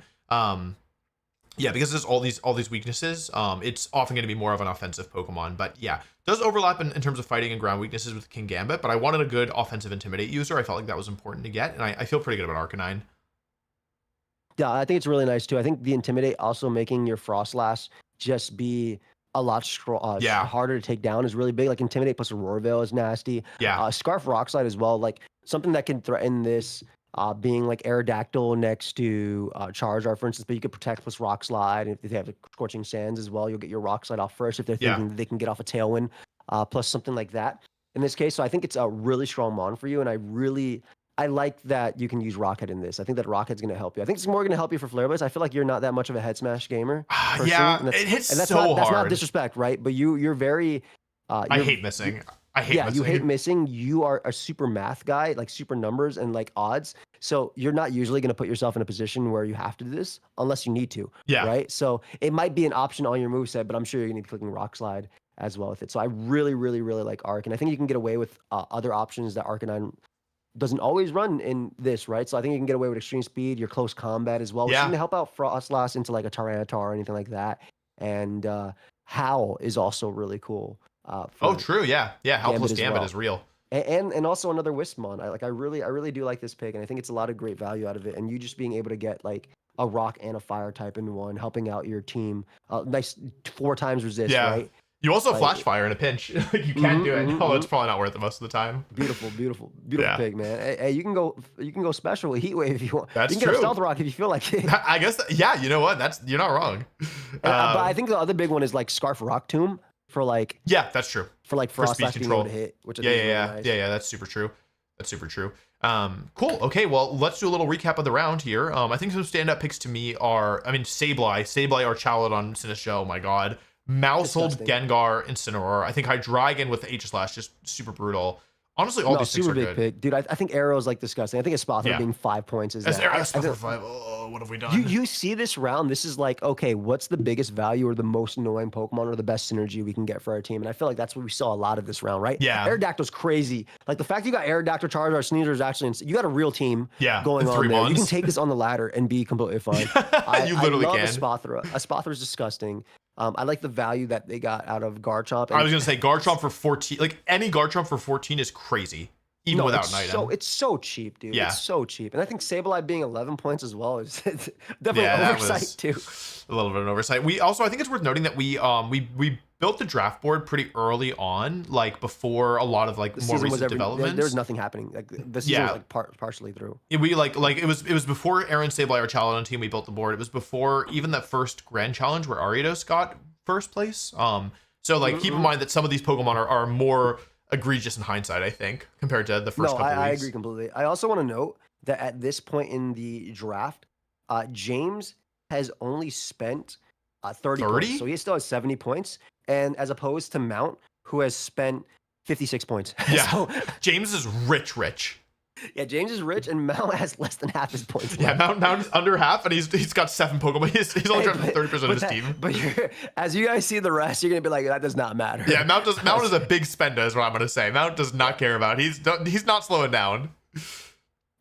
Yeah, because there's all these weaknesses, it's often going to be more of an offensive Pokemon. But yeah, does overlap in terms of fighting and ground weaknesses with King Gambit, but I wanted a good offensive Intimidate user. I felt like that was important to get, and I feel pretty good about Arcanine. Yeah, I think it's really nice too. I think the Intimidate also making your Frostlass just be a lot harder to take down is really big. Like Intimidate plus Aurora Veil is nasty. Yeah. Scarf Rock Slide as well. Like something that can threaten this being like Aerodactyl next to Charizard, for instance, but you could protect plus Rock Slide. If they have Scorching Sands as well, you'll get your Rock Slide off first if they're thinking they can get off a Tailwind, plus something like that. In this case, so I think it's a really strong mon for you, and I like that you can use Rockhead in this. I think that Rockhead's going to help you. I think it's more going to help you for Flare Blitz. I feel like you're not that much of a Head Smash gamer. Yeah, it hits so hard. That's not disrespect, right? But you're very... I hate missing. I hate missing. You hate missing. You are a super math guy, like super numbers and like odds. So you're not usually going to put yourself in a position where you have to do this unless you need to. Yeah. Right? So it might be an option on your moveset, but I'm sure you're going to be clicking Rock Slide as well with it. So I really, really, really like Arc. And I think you can get away with other options that Arcanine doesn't always run in this, right? So I think you can get away with Extreme Speed, your close combat as well, which is going to help out Frostlass into like a Tyranitar or anything like that. And Howl is also really cool. True, yeah. Howl plus Gambit is real. And also another Wispmon. I really do like this pick, and I think it's a lot of great value out of it. And you just being able to get like a rock and a fire type in one, helping out your team. Nice 4 times resist, right? You also have Flash Fire in a pinch. You can do it. Although it's probably not worth it most of the time. Beautiful pick, man. Hey, you can go special with Heat Wave if you want. That's you can true. Get a Stealth Rock if you feel like it. I guess. You know what? You're not wrong. But I think the other big one is like Scarf Rock Tomb for like. Yeah, that's true. For like Frostlass being able to hit, which I think is really nice. Yeah. That's super true. Cool. Okay, well, let's do a little recap of the round here. I think some standout picks to me are, Sableye, Archaludon, Sinistcha. Oh my god. Maushold, Gengar, Incineroar. I think Hydreigon with the H-Slash, just super brutal. Honestly, all these picks are good. Pick. Dude, I think Arrow's like disgusting. I think Espathra being 5 points is that. Espathra 5. Oh, what have we done? You see this round, this is like, okay, what's the biggest value or the most annoying Pokemon or the best synergy we can get for our team? And I feel like that's what we saw a lot of this round, right? Yeah. Aerodactyl's crazy. Like the fact you got Aerodactyl, Charizard, Sneasler is actually you got a real team going on there. You can take this on the ladder and be completely fine. You literally can. Espathra. Espathra's disgusting. I like the value that they got out of Garchomp. I was going to say Garchomp for 14. Like any Garchomp for 14 is crazy. Even without an item. It's so cheap, dude. Yeah. It's so cheap. And I think Sableye being 11 points as well is definitely an oversight too. A little bit of an oversight. I think it's worth noting that we built the draft board pretty early on, like before a lot of like more recent developments. There was nothing happening. Like the season was like partially through. We like it was before Aaron Sableye or Chaladon team we built the board. It was before even that first Grand Challenge where Ariados got first place. So like keep in mind that some of these Pokemon are more egregious in hindsight, I think, compared to the first couple of weeks. I agree completely. I also want to note that at this point in the draft, James has only spent 30 points. So he still has 70 points. And as opposed to Mount, who has spent 56 points. Yeah. So, James is rich. Yeah, James is rich, and Mount has less than half his points. Yeah, Mount is under half, and he's got 7 Pokemon. He's only drafted 30% of his team. But as you guys see the rest, you're gonna be like, that does not matter. Yeah, Mount is a big spender, is what I'm gonna say. Mount does not care about. He's not slowing down.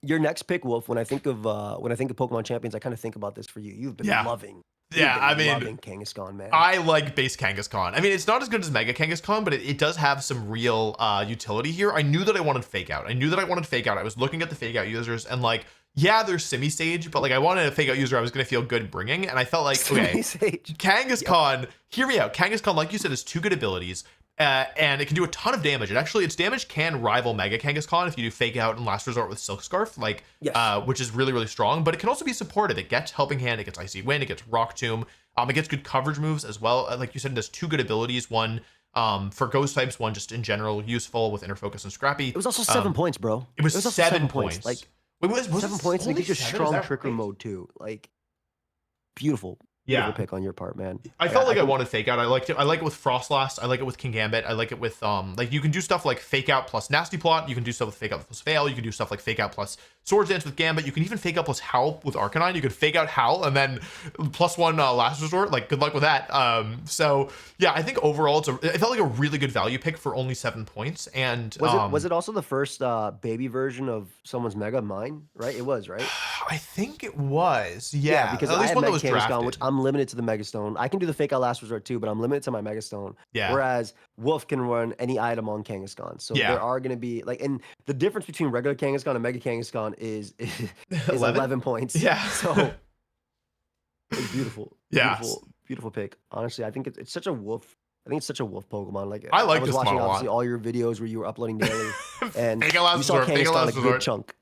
Your next pick, Wolf. When I think of Pokemon Champions, I kind of think about this for you. You've been loving. Loving Kangaskhan, man. I like base Kangaskhan. It's not as good as Mega Kangaskhan, but it does have some real utility here. I knew that I wanted Fake Out. I was looking at the Fake Out users and like, there's Simisage, but like I wanted a Fake Out user I was going to feel good bringing. And I felt like, okay, Kangaskhan, hear me out. Kangaskhan, like you said, has 2 good abilities. And it can do a ton of damage. Its damage can rival Mega Kangaskhan if you do Fake Out and Last Resort with Silk Scarf, which is really, really strong. But it can also be supported. It gets Helping Hand, it gets Icy Wind, it gets Rock Tomb. It gets good coverage moves as well. Like you said, it has 2 good abilities. One For ghost types, one just in general useful with inner focus and scrappy. It was also 7 points, bro. It was also 7 points. Like, wait, was 7 points, and it only gives you a 7? strong trick room mode too. Like, beautiful. Beautiful pick on your part, man. I felt like I wanted fake out. I liked it. I like it with Frostlast. I like it with King Gambit. I like it with like you can do stuff like fake out plus nasty plot. You can do stuff with fake out plus fail. You can do stuff like fake out plus swords dance with Gambit. You can even fake out plus howl with Arcanine. You could fake out howl and then +1 last resort. Like good luck with that. So yeah, I think overall it felt like a really good value pick for only 7 points. And was it also the first baby version of someone's Mega Mine? Right, it was, right? I think it was. Yeah, because at least I have one that Mega was Kangaskhan, drafted. which I'm limited to the Mega Stone. I can do the fake out last resort too, but I'm limited to my Mega Stone. Yeah. Whereas Wolf can run any item on Kangaskhan. So there are going to be like, and the difference between regular Kangaskhan and Mega Kangaskhan is 11 points. Yeah. So it's beautiful. Yeah. Beautiful pick. Honestly, I think it's such a Wolf. I think it's such a Wolf Pokemon. Like I like was this watching model a obviously lot. all your videos where you were uploading daily, and Fake out last you saw resort, fake out Kangaskhan last a good resort. chunk.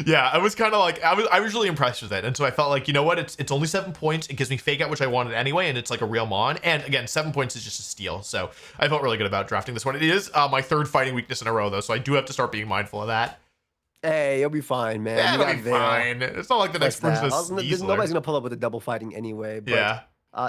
Yeah, I was kind of like I was really impressed with it, and so I felt like, you know what, it's only 7 points. It gives me fake out, which I wanted anyway, and it's like a real mon. And again, 7 points is just a steal. So I felt really good about drafting this one. It is my 3rd fighting weakness in a row though, so I do have to start being mindful of that. Hey, you'll be fine, man. Yeah, You it'll got be Veil. fine. It's not like the next person is Nobody's gonna pull up with a double fighting anyway. But, yeah.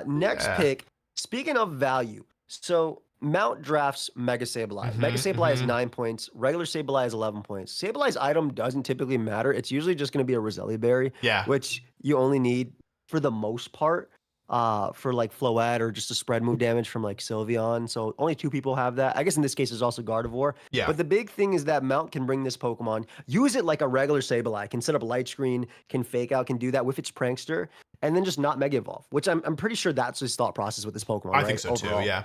Next pick. Speaking of value, so Mount drafts Mega Sableye. Mega Sableye is 9 points. Regular Sableye is 11 points. Sableye's item doesn't typically matter. It's usually just going to be a Roselia Berry, which you only need for the most part for like Floette or just a spread move damage from like Sylveon. So only 2 people have that. I guess in this case, there's also Gardevoir. Yeah. But the big thing is that Mount can bring this Pokemon, use it like a regular Sableye, can set up Light Screen, can fake out, can do that with its Prankster, and then just not Mega Evolve, which I'm pretty sure that's his thought process with this Pokemon. I think so overall. Too, yeah.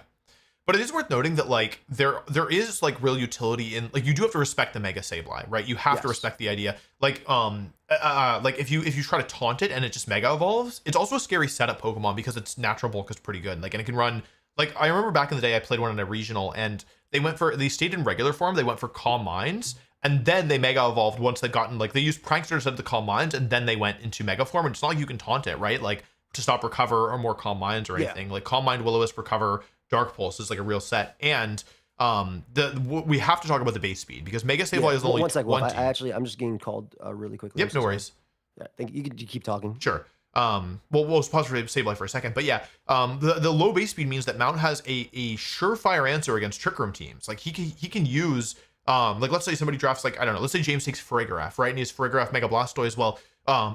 But it is worth noting that like there is like real utility in, like, you do have to respect the Mega Sableye, right? You have to respect the idea. Like if you try to taunt it and it just Mega Evolves, it's also a scary setup Pokemon because its natural bulk is pretty good. Like, and it can run, like, I remember back in the day I played one in a regional and they stayed in regular form, they went for Calm Minds, and then they Mega Evolved once they'd gotten, like, they used Prankster instead of the Calm Minds, and then they went into Mega form. And it's not like you can taunt it, right? Like, to stop Recover or more Calm Minds or anything. Like, Calm Mind, Will-O-Wisp, Recover, Dark Pulse is like a real set. And we have to talk about the base speed because Mega Sableye is only 20. I'm just getting called really quickly. Yep, no worries. Yeah, I think you keep talking. Sure. We'll pause for Sableye for a second, but yeah, the low base speed means that Mount has a surefire answer against Trick Room teams. Like, he can use like, let's say somebody drafts, like, I don't know, let's say James takes Farigiraf, right? And he has Farigiraf, Mega Blastoise. Well,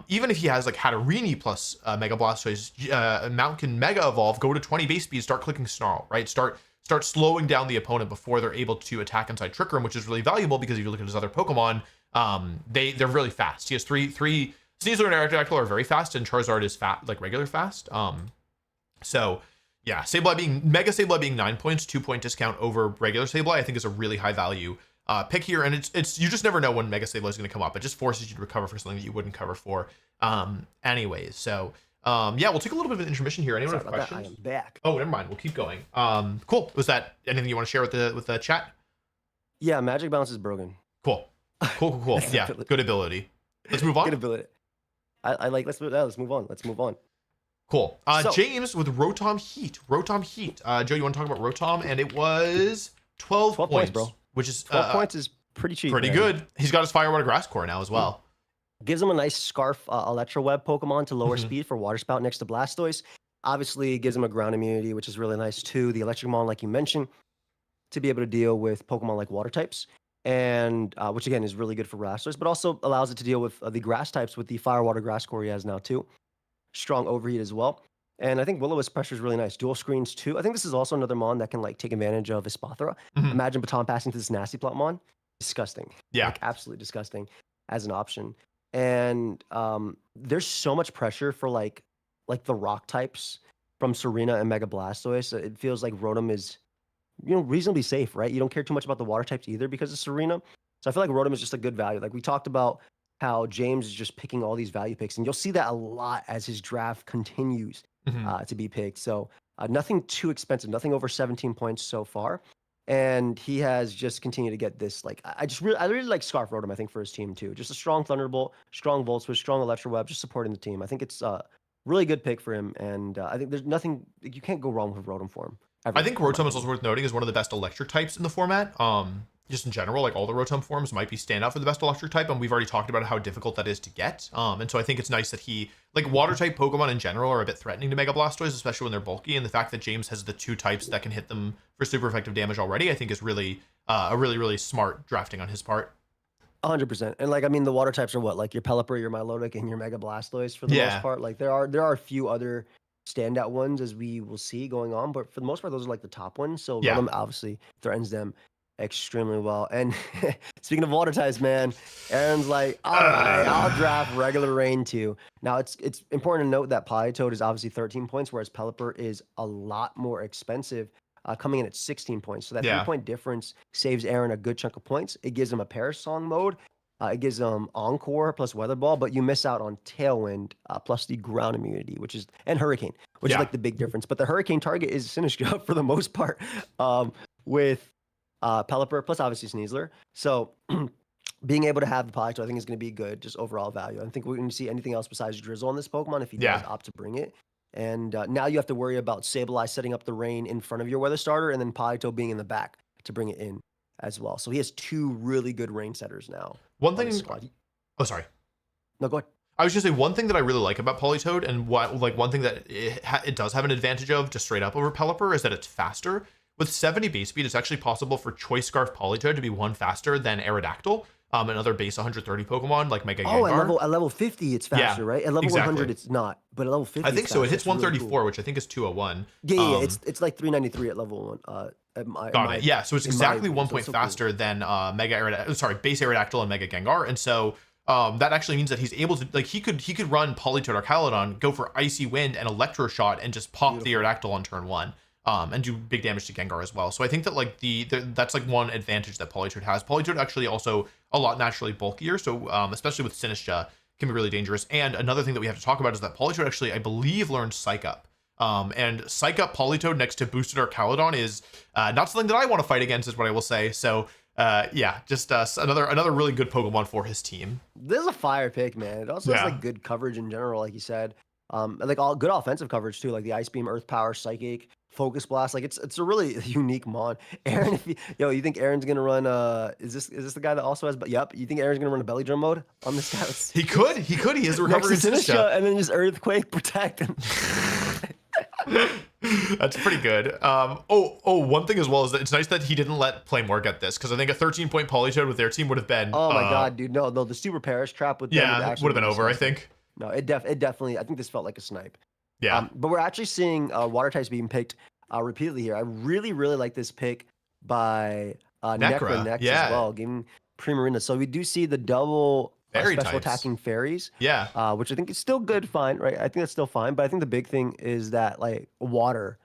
even if he has like Hatterene plus Mega Blastoise, Mount can Mega Evolve, go to 20 base speed, start clicking Snarl, right? Start slowing down the opponent before they're able to attack inside Trick Room, which is really valuable because if you look at his other Pokemon, they're really fast. He has three Sneasel and Aerodactyl are very fast, and Charizard is like regular fast. So yeah, Mega Sableye being 9 points, 2-point discount over regular Sableye, I think is a really high value pick here. And it's you just never know when Mega Sableye is going to come up. It just forces you to recover for something that you wouldn't cover for anyways. So yeah, we'll take a little bit of an intermission here. Anyone have questions? I am back. Oh, never mind. We'll keep going. Cool. Was that anything you want to share with the chat? Yeah, Magic Bounce is broken. Cool. Yeah, good ability. Let's move on. Good ability. I like. Let's move on. Cool. James with Rotom Heat. Joe, you want to talk about Rotom? And it was 12 points, bro. Which is 12 points is pretty cheap. Pretty good. He's got his Firewater Grass Core now as well. Gives him a nice Scarf Electro Web Pokemon to lower speed for Water Spout next to Blastoise. Obviously, gives him a ground immunity, which is really nice too. The Electric Mon, like you mentioned, to be able to deal with Pokemon like Water types, and which again is really good for Blastoise, but also allows it to deal with the Grass types with the Firewater Grass Core he has now too. Strong Overheat as well. And I think Will-O-Wisp pressure is really nice. Dual screens too. I think this is also another Mon that can like take advantage of Espathra. Imagine Baton passing to this Nasty Plot Mon. Disgusting. Yeah. Like, absolutely disgusting as an option. And there's so much pressure for like the rock types from Serena and Mega Blastoise. It feels like Rotom is, reasonably safe, right? You don't care too much about the water types either because of Serena. So I feel like Rotom is just a good value. Like we talked about how James is just picking all these value picks, and you'll see that a lot as his draft continues to be picked. So nothing too expensive, nothing over 17 points so far. And he has just continued to get this. Like I really like Scarf Rotom, I think, for his team too. Just a strong Thunderbolt, strong Volt Switch, strong Electro Web, just supporting the team. I think it's a really good pick for him. And I think there's nothing, you can't go wrong with Rotom form. I think Rotom is also worth noting is one of the best electric types in the format. Just in general, like all the Rotom forms might be standout for the best electric type, and we've already talked about how difficult that is to get. And so I think it's nice that like water type Pokemon in general are a bit threatening to Mega Blastoise, especially when they're bulky. And the fact that James has the 2 types that can hit them for super effective damage already, I think is really a really smart drafting on his part. 100%. And like, I mean, the water types are what, like your Pelipper, your Milotic, and your Mega Blastoise for the most part. Like there are a few other standout ones as we will see going on, but for the most part, those are like the top ones. So Rotom obviously threatens them extremely well. And speaking of water types, man, Aaron's like, all right, I'll draft regular rain too. Now it's important to note that Politoed is obviously 13 points, whereas Pelipper is a lot more expensive, coming in at 16 points. So that 3-point difference saves Aaron a good chunk of points. It gives him a Parasong mode. It gives him Encore plus Weather Ball, but you miss out on Tailwind plus the ground immunity, and Hurricane, which is like the big difference. But the Hurricane target is Sinistcha for the most part, with Pelipper plus obviously Sneasler. So being able to have the Politoed, I think, is going to be good, just overall value. I don't think we're going to see anything else besides Drizzle on this Pokemon if he does opt to bring it. And now you have to worry about Sableye setting up the rain in front of your Weather Starter, and then Politoed being in the back to bring it in as well. So he has 2 really good rain setters now. One thing. Oh, sorry. No, go ahead. I was just saying one thing that I really like about Politoed, and one thing that it does have an advantage of just straight up over Pelipper, is that it's faster. With 70 base speed, it's actually possible for Choice Scarf Politoed to be 1 faster than Aerodactyl, another base 130 Pokemon like Mega Gengar. Oh, at level 50 it's faster, right? At level 100 it's not, but at level 50 I think so. It hits 134, really cool. Which I think is 201. Yeah, it's like 393 at level 1. Got it. Yeah, so it's exactly 1 point faster than base Aerodactyl and Mega Gengar, and so that actually means that he's able to, like, he could run Politoed or Caledon, go for Icy Wind and Electro Shot, and just pop the Aerodactyl on turn 1. And do big damage to Gengar as well. So I think that like that's like one advantage that Politoed has. Politoed actually also a lot naturally bulkier, so especially with Sinistcha, can be really dangerous. And another thing that we have to talk about is that Politoed actually, I believe, learned Psych Up. And Psych Up Politoed next to Boosted Arcaludon is not something that I want to fight against, is what I will say. So just another really good Pokemon for his team. This is a fire pick, man. It also has like good coverage in general, like you said. Like all good offensive coverage too, like the Ice Beam, Earth Power, Psychic, Focus Blast. Like it's a really unique mon. Aaron, you think Aaron's gonna run? Is this the guy that also has? But yep, you think Aaron's gonna run a Belly Drum mode on the scouts? He could. He is recovering Sinistcha, and then just Earthquake protect him. That's pretty good. One thing as well is that it's nice that he didn't let Playmore get this, because I think a 13-point Politoed with their team would have been. Oh my god, dude! No, the Super Perish Trap with them would have been over. I think. No, it definitely. I think this felt like a snipe. Yeah. But we're actually seeing water types being picked repeatedly here. I really like this pick by Necra next as well, giving Primarina. So we do see the double special attacking fairies. Yeah. Which I think is still good, fine, right? I think that's still fine. But I think the big thing is that like water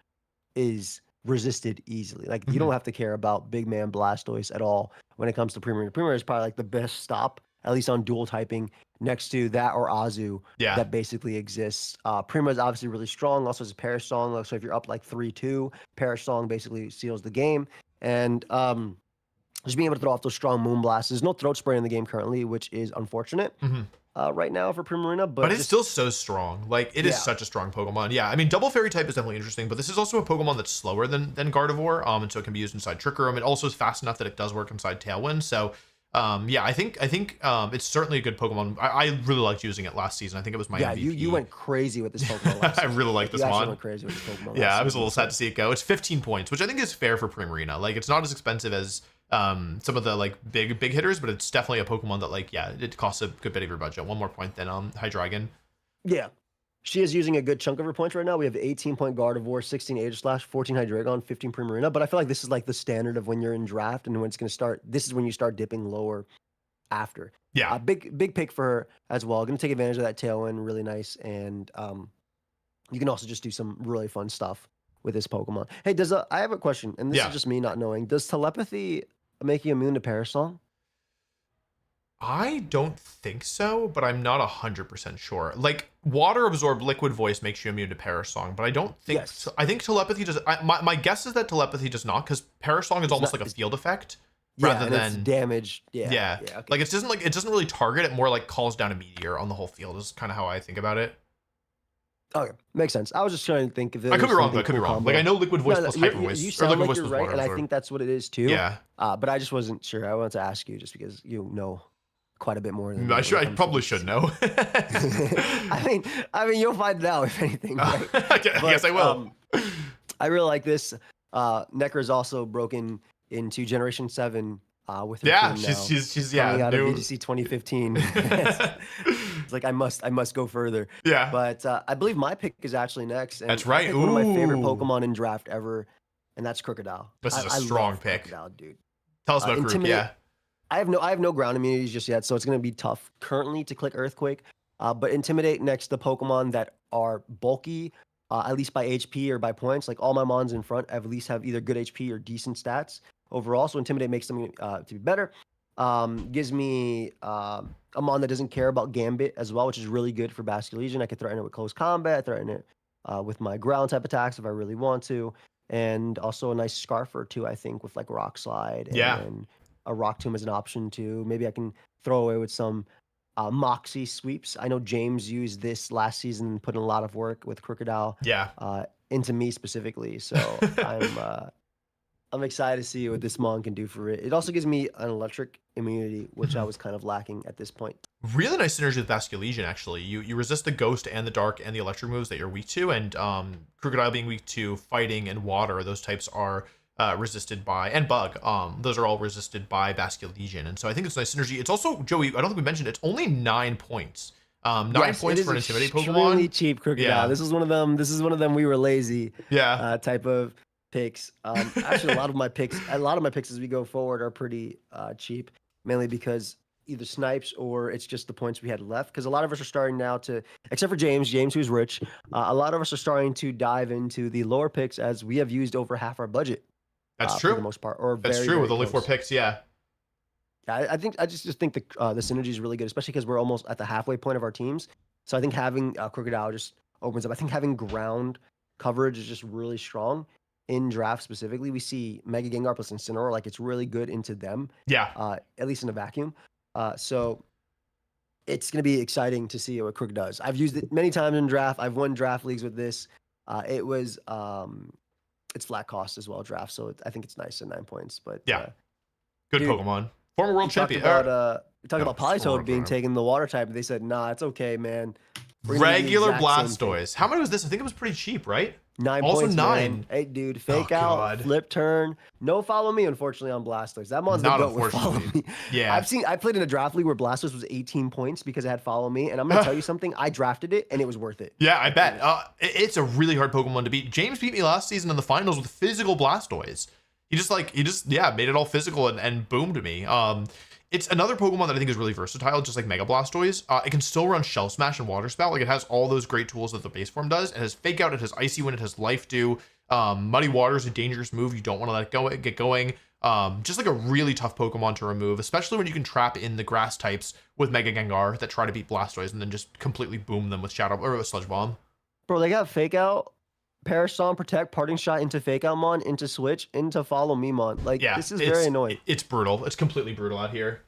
is resisted easily. Like you don't have to care about big man Blastoise at all when it comes to Primarina. Primarina is probably like the best stop, at least on dual typing, next to that or Azu that basically exists. Prima is obviously really strong. Also has a Perish Song. So if you're up like 3-2, Perish Song basically seals the game. And just being able to throw off those strong Moon Blasts. There's no Throat Spray in the game currently, which is unfortunate right now for Primarina. But it's still so strong. Like it is such a strong Pokemon. Yeah, I mean, Double Fairy type is definitely interesting, but this is also a Pokemon that's slower than Gardevoir. And so it can be used inside Trick Room. It also is fast enough that it does work inside Tailwind. So I think it's certainly a good Pokemon. I really liked using it last season. I think it was my MVP. You went crazy with this Pokemon last season. I really like this one. You went crazy with this Pokemon. Yeah, I was a little sad to see it go. It's 15 points, which I think is fair for Primarina. Like it's not as expensive as some of the like big hitters, but it's definitely a Pokemon that like it costs a good bit of your budget. 1 more point than Hydreigon. Yeah. She is using a good chunk of her points right now. We have 18-point Gardevoir, 16 Aegislash, 14 Hydreigon, 15 Primarina. But I feel like this is like the standard of when you're in draft and when it's going to start. This is when you start dipping lower after. Yeah. Big pick for her as well. Going to take advantage of that Tailwind. Really nice. And you can also just do some really fun stuff with this Pokemon. Hey, I have a question, and this is just me not knowing. Does Telepathy make you immune to Perish Song? I don't think so, but I'm not 100% sure. Like, Water Absorb Liquid Voice makes you immune to Perish Song, but I don't think... Yes. I think Telepathy does... My guess is that Telepathy does not, because Perish Song is almost like a field effect, rather than... it's damage. Yeah. Okay. Like, it doesn't really target, it more like calls down a meteor on the whole field, is kind of how I think about it. Okay, makes sense. I was just trying to think if I there could was be wrong though. something I could be cool wrong. combo. Like I know liquid voice No, plus you hyper voice, you or sound liquid like voice you're plus right, water and I absorb. think that's what it is too. Yeah. But I just wasn't sure. I wanted to ask you just because you know quite a bit more than me I when should. it I comes to probably these. should know. I mean, you'll find it out if anything, right? Yes, I will. I really like this. Necker is also broken into Generation 7 with her Yeah, team now. she's Coming out new. of VGC 2015. It's like I must go further. Yeah, But I believe my pick is actually next, and that's I right. picked one of my favorite Ooh, Pokemon in draft ever, and that's Crocodile. this is a I strong love pick. Crocodile, dude. Tell us about Grook. Intimidate. Yeah, I have no ground immunities just yet, so it's gonna be tough currently to click Earthquake. But Intimidate next to Pokemon that are bulky, at least by HP or by points. Like all my mons in front at least have either good HP or decent stats overall. So Intimidate makes them to be better. Gives me a mon that doesn't care about Gambit as well, which is really good for Basket Legion. I could threaten it with close combat, threaten it with my ground type attacks if I really want to. And also a nice Scarf or two, I think, with like Rock Slide yeah, and a Rock Tomb as an option too. Maybe I can throw away with some Moxie sweeps. I know James used this last season and put in a lot of work with Crocodile yeah. into me specifically. So I'm excited to see what this mon can do for it. It also gives me an electric immunity, which I was kind of lacking at this point. Really nice synergy with Basket Legion, actually. You resist the ghost and the dark and the electric moves that you're weak to, and Crocodile being weak to fighting and water, those types are resisted by, and bug, those are all resisted by Basket Legion. And so I think it's a nice synergy. It's also, Joey, I don't think we mentioned, it's only 9 points. 9 points for an Intimidate Pokemon. Extremely cheap Crocodile. Yeah. This is one of them we were lazy type of picks. Actually, a lot of my picks as we go forward are pretty cheap, mainly because either snipes or it's just the points we had left. Because a lot of us are starting now to, except for James who's rich, a lot of us are starting to dive into the lower picks as we have used over half our budget. That's true. For the most part, or that's very, true very with only close. 4 picks. Yeah. Yeah, I just think the synergy is really good, especially because we're almost at the halfway point of our teams. So I think having Crocodile just opens up. I think having ground coverage is just really strong in draft specifically. We see Mega Gengar plus Incineroar, like it's really good into them. Yeah. At least in a vacuum. So it's going to be exciting to see what Crook does. I've used it many times in draft. I've won draft leagues with this. It was it's flat cost as well draft, so I think it's nice at 9 points. But yeah, good dude, Pokemon, former world champion. We talked about Politoed being taken the water type. They said, nah, it's okay, man. Regular Blastoise. How much was this? I think it was pretty cheap, right? 9 also points. 9. Man. Hey, dude, fake out, God. flip turn. No follow me, unfortunately, on Blastoise. That mon's the goat with follow me. Yeah. I played in a draft league where Blastoise was 18 points because it had follow me. And I'm going to tell you something. I drafted it and it was worth it. Yeah, I bet. It's a really hard Pokemon to beat. James beat me last season in the finals with physical Blastoise. He just made it all physical and boomed me. It's another Pokemon that I think is really versatile, just like Mega Blastoise. It can still run Shell Smash and Water Spout. Like, it has all those great tools that the base form does. It has Fake Out, it has Icy Wind, it has Life Dew. Muddy Water is a dangerous move. You don't want to let it get going. Just like a really tough Pokemon to remove, especially when you can trap in the grass types with Mega Gengar that try to beat Blastoise and then just completely boom them with Shadow or with Sludge Bomb. Bro, they got Fake Out, Perish Song, Protect, Parting Shot into Fake Out Mon, into Switch, into Follow Me Mon. Like, yeah, this is very annoying. It's brutal. It's completely brutal out here.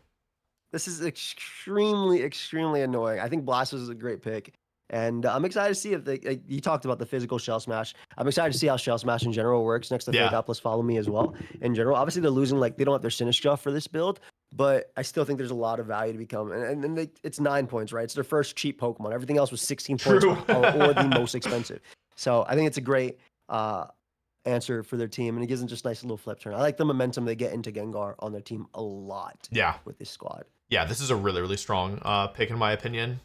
This is extremely, extremely annoying. I think Blastoise is a great pick. And I'm excited to see if you talked about the physical Shell Smash. I'm excited to see how Shell Smash in general works next to Fake Out plus Follow Me as well. In general, obviously they're losing, like, they don't have their Sinistcha for this build, but I still think there's a lot of value to become. And it's 9 points, right? It's their first cheap Pokemon. Everything else was 16 points or the most expensive. So I think it's a great answer for their team, and it gives them just a nice little flip turn. I like the momentum they get into Gengar on their team a lot. Yeah, with this squad. Yeah, this is a really, really strong pick in my opinion.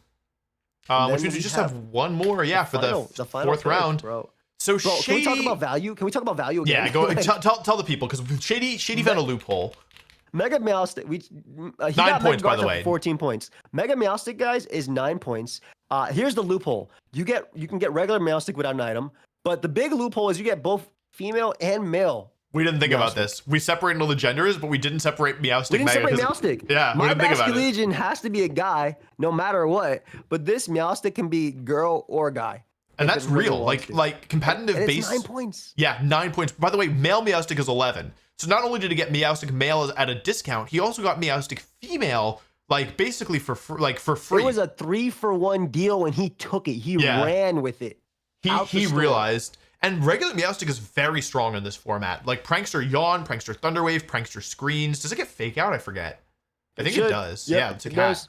Which means we just have one more, for the fourth round. Bro. So bro, Shady... Can we talk about value? Can we talk about value again? Yeah, go tell the people, because Shady found a loophole. Mega Meowstic, he 9 got points, Mega by the way. 14 points. Mega Meowstic, guys, is 9 points. Here's the loophole. You can get regular Meowstic without an item, but the big loophole is you get both female and male. We didn't think about this. We separated all the genders, but we didn't separate Meowstic. We didn't separate Meowstic. Yeah, my Basket Legion has to be a guy, no matter what. But this Meowstic can be girl or guy. And that's real. Like competitive base. 9 points. Yeah, 9 points. By the way, male Meowstic is 11. So not only did he get Meowstic male at a discount, he also got Meowstic female, like basically for free. It was a 3-for-1 deal, and he took it. He ran with it. he realized, and regular Meowstic is very strong in this format. Like Prankster Yawn, Prankster Thunderwave, Prankster Screens. Does it get Fake Out? I forget. I think it does. Yep, yeah, it's a cat.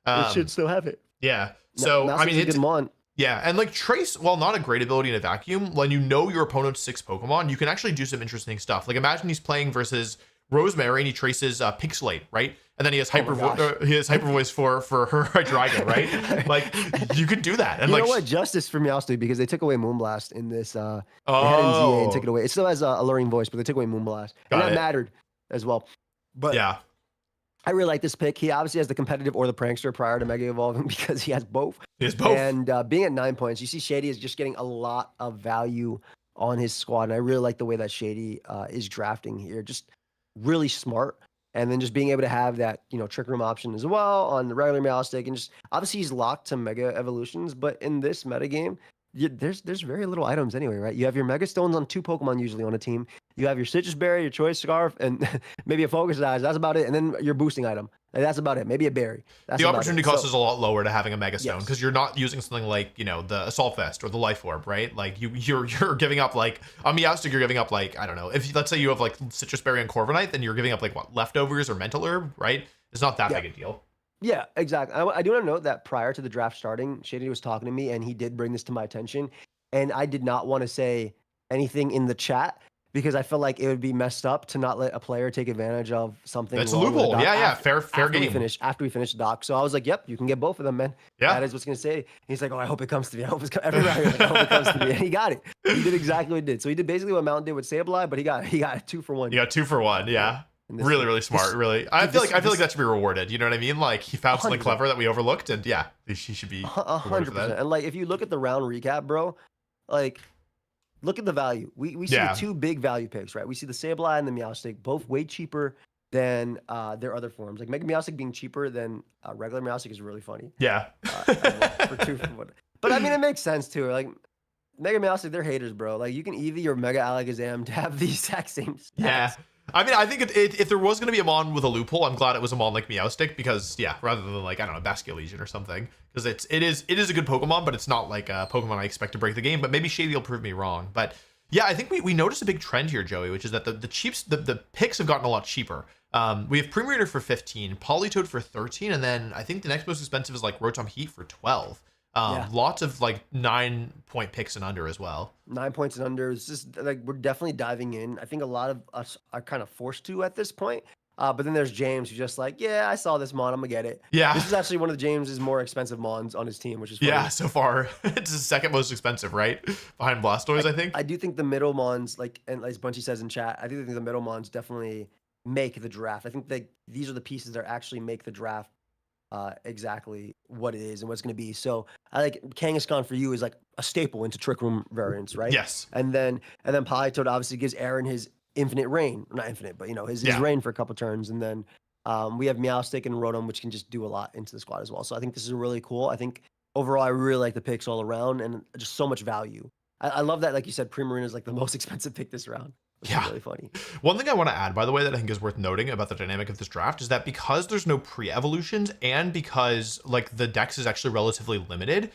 It should still have it. Yeah. So I mean, it's a good mon. Yeah, and like Trace, while not a great ability in a vacuum, when you know your opponent's 6 Pokemon, you can actually do some interesting stuff. Like imagine he's playing versus Rosemary and he traces Pixelate, right? And then he has hyper voice for her Hydreigon, right? Like you could do that. And you like, know what? Justice for Meowstic, because they took away Moonblast in this. They had NZA and took it away. It still has alluring voice, but they took away Moonblast, and that mattered as well. But yeah, I really like this pick. He obviously has the competitive or the prankster prior to Mega Evolving because he has both. He has both. And being at 9 points, you see Shady is just getting a lot of value on his squad. And I really like the way that Shady is drafting here. Just really smart. And then just being able to have that, Trick Room option as well on the regular Meowstic. And just obviously he's locked to Mega Evolutions. But in this metagame, there's very little items anyway, right? You have your Mega Stones on 2 Pokemon usually on a team. You have your Citrus Berry, your Choice Scarf, and maybe a Focus Eyes. That's about it. And then your boosting item. Like, that's about it. Maybe a berry. The opportunity cost is a lot lower to having a Mega Stone because you're not using something like, the Assault Vest or the Life Orb, right? Like you're giving up like on Meowstic, you're giving up like, I don't know. If let's say you have like Citrus Berry and Corviknight, then you're giving up like what, Leftovers or Mental Herb, right? It's not that big a deal. Yeah, exactly. I do want to note that prior to the draft starting, Shady was talking to me and he did bring this to my attention. And I did not want to say anything in the chat because I felt like it would be messed up to not let a player take advantage of something. That's a loophole. Yeah, fair game. After we finish the doc. So I was like, yep, you can get both of them, man. Yeah. That is what's going to say. And he's like, oh, I hope it comes to me. I hope every round, I hope it comes to me. And he got it. He did exactly what he did. So he did basically what Mountain did with Sableye, but he got 2 for 1. You got 2 for 1, yeah. Really smart, really. I feel like that should be rewarded. You know what I mean? Like he found something clever that we overlooked, and yeah, he should be 100%. And like if you look at the round recap, bro, like look at the value. We see 2 big value picks, right? We see the Sableye and the Meowstic, both way cheaper than their other forms. Like Mega Meowstic being cheaper than regular Meowstic is really funny. Yeah. For 2 for 1. But I mean, it makes sense too. Like Mega Meowstic, they're haters, bro. Like you can Eevee or Mega Alakazam to have the exact same stats. Yeah. I mean, I think if there was going to be a mon with a loophole, I'm glad it was a mon like Meowstic because, rather than like, I don't know, Basculegion or something. Because it is a good Pokemon, but it's not like a Pokemon I expect to break the game. But maybe Shady will prove me wrong. But yeah, I think we noticed a big trend here, Joey, which is that the picks have gotten a lot cheaper. We have Primarina for 15, Politoed for 13, and then I think the next most expensive is like Rotom Heat for 12. Lots of like 9-point picks and under as well. 9 points and under. It's just like we're definitely diving in. I think a lot of us are kind of forced to at this point. But then there's James who's just like, yeah, I saw this mon, I'm gonna get it. Yeah. This is actually one of James's more expensive mons on his team, which is funny. Yeah, so far it's the second most expensive, right? Behind Blastoise, I think. I do think the middle mons, like, and as Bunchy says in chat, I do think the middle mons definitely make the draft. I think these are the pieces that actually make the draft exactly what it is and what's going to be. So I like Kangaskhan for you is like a staple into Trick Room variants, right? Yes. And then Politoed obviously gives Aaron his infinite rain, not infinite, but his rain for a couple turns. And then we have Meowstic and Rotom, which can just do a lot into the squad as well. So I think this is really cool. I think overall I really like the picks all around and just so much value. I love that, like you said, Primarina is like the most expensive pick this round. Yeah, really funny. One thing I want to add, by the way, that I think is worth noting about the dynamic of this draft is that because there's no pre-evolutions and because like the dex is actually relatively limited,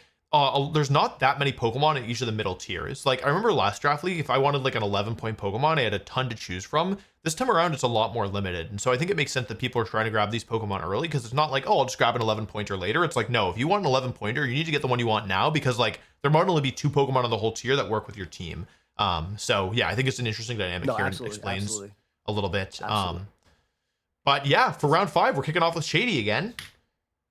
there's not that many Pokemon in each of the middle tiers. Like I remember last draft league, if I wanted like an 11-point Pokemon, I had a ton to choose from. This time around, it's a lot more limited. And so I think it makes sense that people are trying to grab these Pokemon early because it's not like, oh, I'll just grab an 11-pointer later. It's like, no, if you want an 11-pointer, you need to get the one you want now because like there might only be 2 Pokemon on the whole tier that work with your team. So yeah, I think it's an interesting dynamic here and it explains a little bit. But yeah, for round 5, we're kicking off with Shady again.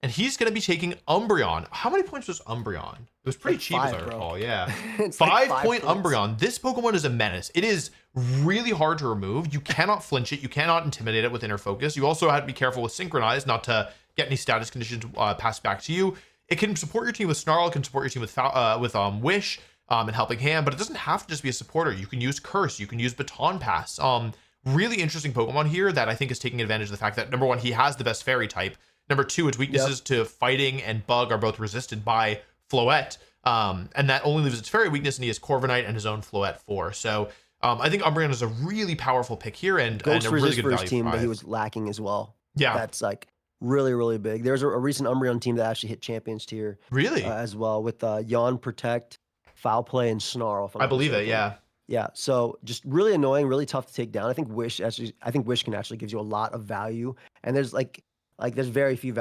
And he's going to be taking Umbreon. How many points was Umbreon? It was pretty cheap, as I recall. Yeah. 5-point Umbreon. This Pokemon is a menace. It is really hard to remove. You cannot flinch it. You cannot intimidate it with Inner Focus. You also have to be careful with Synchronize, not to get any status conditions passed back to you. It can support your team with Snarl. It can support your team with Wish and Helping Hand, but it doesn't have to just be a supporter. You can use Curse. You can use Baton Pass. Really interesting Pokemon here that I think is taking advantage of the fact that, number 1, he has the best Fairy type. Number 2, its weaknesses to Fighting and Bug are both resisted by Floette. And that only leaves its Fairy weakness, and he has Corviknight and his own Floette 4. So I think Umbreon is a really powerful pick here and a really good value for his team, but he was lacking as well. Yeah. That's like really, really big. There's a recent Umbreon team that actually hit Champions tier. Really? As well with Yawn Protect Foul Play and Snarl. If I'm I not believe it. mistaken. Yeah. Yeah, so just really annoying, really tough to take down. I think Wish can actually gives you a lot of value, and there's there's very few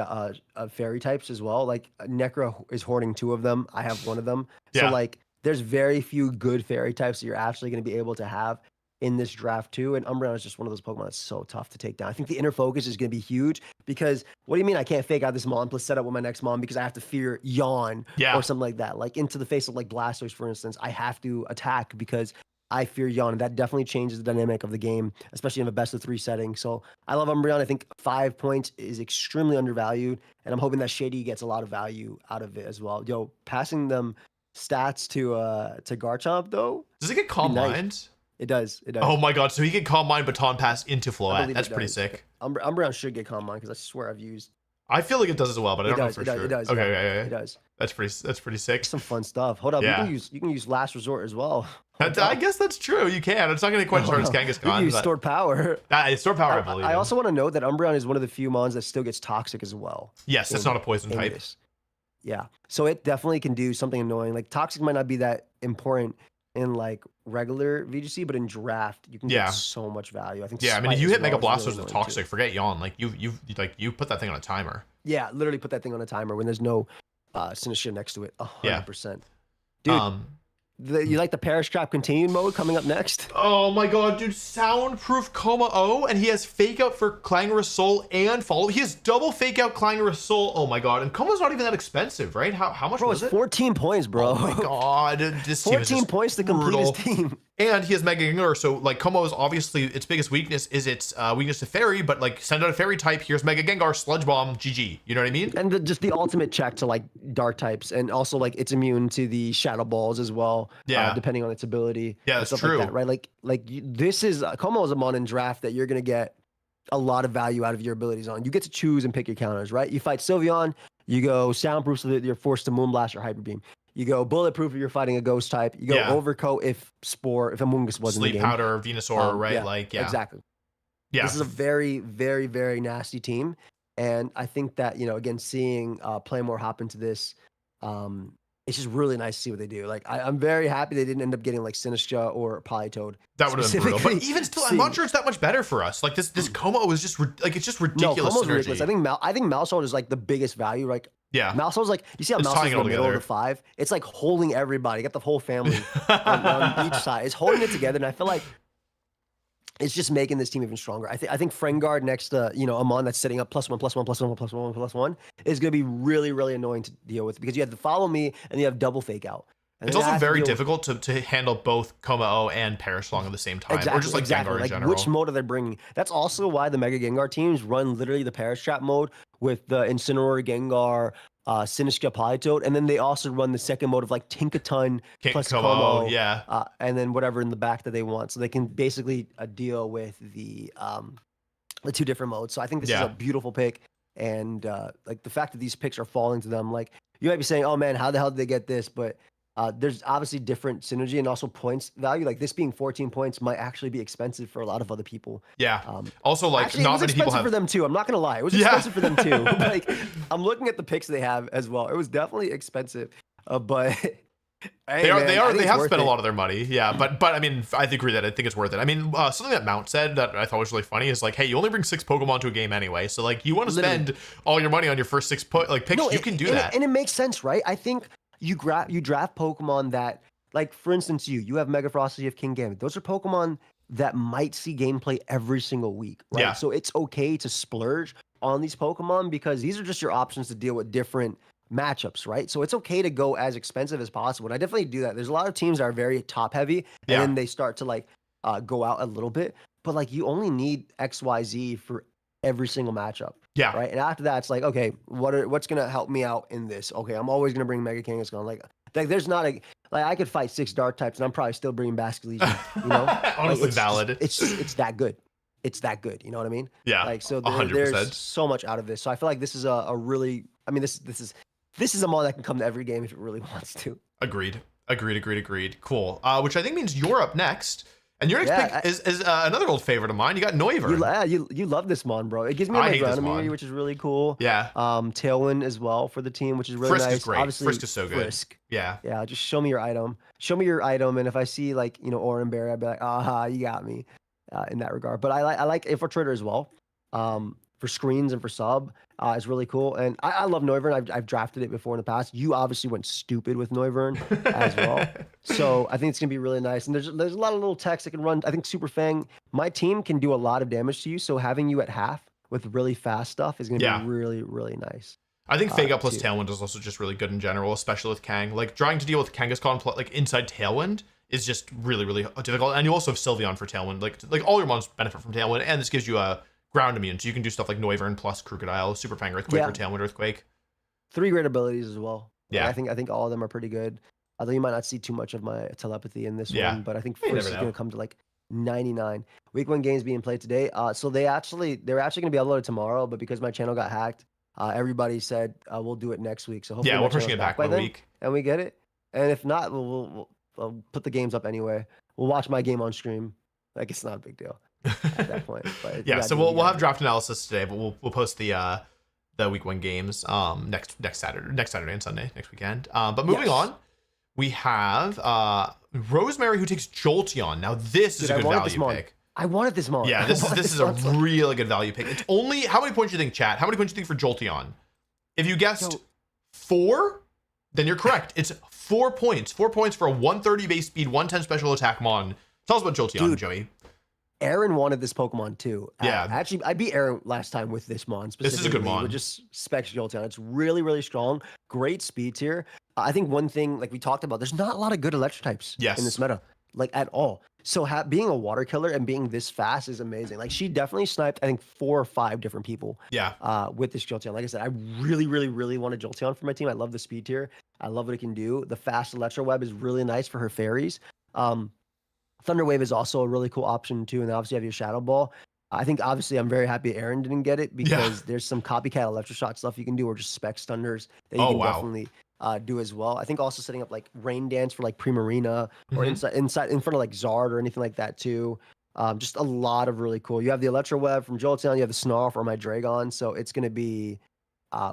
fairy types as well. Like Necro is hoarding 2 of them. I have 1 of them. So Yeah. like there's very few good fairy types that you're actually going to be able to have in this draft too. And Umbreon is just one of those Pokemon that's so tough to take down. I think the inner focus is going to be huge because what do you mean I can't fake out this Mon plus set up with my next Mon because I have to fear Yawn or something like that? Like into the face of like Blastoise, for instance, I have to attack because I fear Yawn. And that definitely changes the dynamic of the game, especially in a best of 3 setting. So I love Umbreon. I think 5 points is extremely undervalued, and I'm hoping that Shady gets a lot of value out of it as well. Yo, passing them stats to Garchomp though. Does it get Calm Mind? It does. It does. Oh my god! So he can Calm Mind, Baton Pass into Floette. That's pretty sick. Umbreon should get Calm Mind because I swear I've used. I feel like it does as well, but I don't know for sure. It does. Okay, yeah. It does. That's pretty sick. Some fun stuff. Hold up. Yeah. You can use Last Resort as well. I guess that's true. You can. It's not going to quite as hard as Kangaskhan. You can use Stored Power. Stored Power, I believe. I also want to note that Umbreon is one of the few Mons that still gets Toxic as well. Yes, it's not a poison type. This. Yeah. So it definitely can do something annoying. Like Toxic might not be that important in like regular VGC, but in draft you can get so much value. I think. Yeah, I mean, if you hit Mega Blasters really with Toxic, forget Yawn. Like you put that thing on a timer. Yeah, literally put that thing on a timer when there's no Sinistcha next to it. 100%. Dude. You like the Perish Trap Continued mode coming up next? Oh my god, dude. Soundproof Coma O, and he has Fake Out for Clangorous Soul and Follow. He has double Fake Out Clangorous Soul. Oh my god. And Coma's not even that expensive, right? How much was it? 14 points, bro. Oh my god. This team is 14 points to complete his team. And he has Mega Gengar, so like Como is obviously its biggest weakness is its weakness to Fairy, but like send out a Fairy type, here's Mega Gengar, Sludge Bomb, GG. You know what I mean? And just the ultimate check to like Dark types, and also like it's immune to the Shadow Balls as well. Yeah. Depending on its ability. Yeah, that's true. Like that, right? This is Como is a Mon in draft that you're gonna get a lot of value out of your abilities on. You get to choose and pick your counters, right? You fight Sylveon, you go Soundproof so that you're forced to Moonblast or Hyper Beam. You go Bulletproof if you're fighting a Ghost type. You go Overcoat if Amoonguss wasn't in the game. Sleep Powder, Venusaur, right? Exactly. Yeah. This is a very, very, very nasty team. And I think that, again, seeing Playmore hop into this, it's just really nice to see what they do. Like, I'm very happy they didn't end up getting like Sinistcha or Politoed. That would have been brutal. But even still, I'm not sure it's that much better for us. Like this Como is just it's just ridiculous. No, Como's ridiculous. I think Maushold is like the biggest value. Like, yeah, Maushold's like, you see how Maushold's in the middle of the 5? It's like holding everybody. You got the whole family on each side. It's holding it together, and I feel like it's just making this team even stronger. I think Frengard next to a Mon that's setting up +1/+1/+1/+1/+1 is going to be really, really annoying to deal with because you have to follow me and you have double Fake Out. And it's also very difficult to handle both Coma O and Perish Long at the same time, or just like Gengar in general. Which mode are they bringing? That's also why the Mega Gengar teams run literally the Perish Trap mode with the Incineroar, Gengar, Sinistcha, Politoed, and then they also run the second mode of like Tinkaton plus Como, and then whatever in the back that they want, so they can basically deal with the 2 different modes. So I think this is a beautiful pick, and like the fact that these picks are falling to them, like you might be saying, "Oh man, how the hell did they get this?" But there's obviously different synergy and also points value. Like this being 14 points might actually be expensive for a lot of other people. Yeah. Also, like actually, not many people have. It was expensive for them too. I'm not gonna lie. It was expensive for them too. Like I'm looking at the picks they have as well. It was definitely expensive, but. Hey, they have spent a lot of their money. Yeah, but I mean, I agree that I think it's worth it. I mean, something that Mount said that I thought was really funny is like, hey, you only bring 6 Pokemon to a game anyway, so like you want to spend all your money on your first 6 picks, you can do that. And it makes sense, right? I think you draft Pokemon that, like for instance, you have Mega Frosty, you have King Gambit. Those are Pokemon that might see gameplay every single week, right? Yeah. So it's okay to splurge on these Pokemon because these are just your options to deal with different matchups, right? So it's okay to go as expensive as possible. And I definitely do that. There's a lot of teams that are very top heavy and then they start to like go out a little bit, but like you only need XYZ for every single matchup. Yeah. Right. And after that, it's like, okay, what's gonna help me out in this? Okay, I'm always gonna bring Mega Kangaskhan. Like there's not I could fight 6 Dark types and I'm probably still bringing Basket Legion. Honestly, valid. It's that good. It's that good. You know what I mean? Yeah. Like so, 100%. There's so much out of this. So I feel like this is a really. I mean, this is a Mon that can come to every game if it really wants to. Agreed. Cool. Which I think means you're up next. And your next pick is another old favorite of mine. You got Noivern. You love this mon, bro. It gives me my ground immunity, which is really cool. Yeah. Tailwind as well for the team, which is really nice. Frisk is great. Obviously, Frisk is so good. Frisk. Yeah. Yeah, just show me your item. Show me your item, and if I see like Oran Berry, I'd be like, aha, you got me, in that regard. But I like Infiltrator as well. For screens and for sub, is really cool. And I love Noivern. I've drafted it before in the past. You obviously went stupid with Noivern as well. So I think it's gonna be really nice. And there's a lot of little techs that can run. I think Super Fang, my team can do a lot of damage to you. So having you at half with really fast stuff is gonna be really, really nice. I think Fake Up plus Tailwind is also just really good in general, especially with Kang. Like trying to deal with Kangaskhan like inside Tailwind is just really, really difficult. And you also have Sylveon for Tailwind. Like all your mons benefit from Tailwind, and this gives you a ground immune, so you can do stuff like Noivern plus Crocodile, Super Fang Earthquake, or Tailwind Earthquake. 3 great abilities as well. Yeah, I think all of them are pretty good. Although you might not see too much of my telepathy in this one, but I think first is going to come to like 99. Week 1 games being played today. So they're actually going to be uploaded tomorrow, but because my channel got hacked, everybody said we'll do it next week. So hopefully we're pushing it back by a week, and we get it. And if not, we'll put the games up anyway. We'll watch my game on stream. Like it's not a big deal at that point. But yeah, so we'll have draft analysis today, but we'll post the week 1 games next Saturday and Sunday next weekend. But moving on, we have Rosemary, who takes Jolteon. Now this is a good value pick. I wanted this mon. Yeah, this is a really good value pick. It's only, how many points do you think, chat? How many points do you think for Jolteon? If you guessed 4, then you're correct. It's 4 points. 4 points for a 130 base speed, 110 special attack mon. Tell us about Jolteon, Joey. Aaron wanted this Pokemon too. Yeah. Actually, I beat Aaron last time with this mon. This is a good mon. With just Specs Jolteon. It's really, really strong. Great speed tier. I think one thing, like we talked about, there's not a lot of good electric types in this meta, like at all. So being a water killer and being this fast is amazing. Like she definitely sniped, I think 4 or 5 different people. With this Jolteon. Like I said, I really, really, really want a Jolteon for my team. I love the speed tier. I love what it can do. The fast Electro Web is really nice for her fairies. Thunder Wave is also a really cool option too, and obviously you have your Shadow Ball. I think obviously I'm very happy Aaron didn't get it because there's some copycat Electroshot stuff you can do, or just Spec Stunners that you can definitely do as well. I think also setting up like Rain Dance for like Primarina or inside in front of like Zard or anything like that too. Just a lot of really cool. You have the Electro Web from Jolteon, you have the Snarf or my Dragon, so it's going to be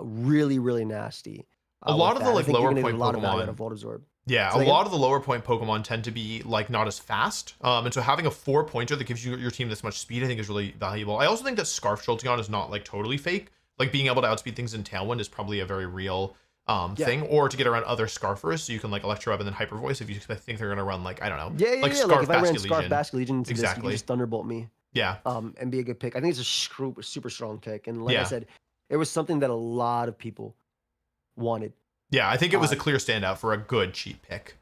really, really nasty. A lot of the like lower point Pokemon. Voltazorb. Yeah, a lot of the lower point Pokemon tend to be like not as fast. And so having a 4-pointer that gives your team this much speed, I think is really valuable. I also think that Scarf Jolteon is not like totally fake. Like being able to outspeed things in Tailwind is probably a very real thing, or to get around other Scarfers, so you can like Electro Web and then Hyper Voice if you think they're gonna run like, I don't know. Like Scarf, like if I ran Scarf Basket Legion to this, you can just Thunderbolt me. Yeah. And be a good pick. I think it's a super strong pick. And like I said, it was something that a lot of people wanted. Yeah, I think it was a clear standout for a good cheap pick.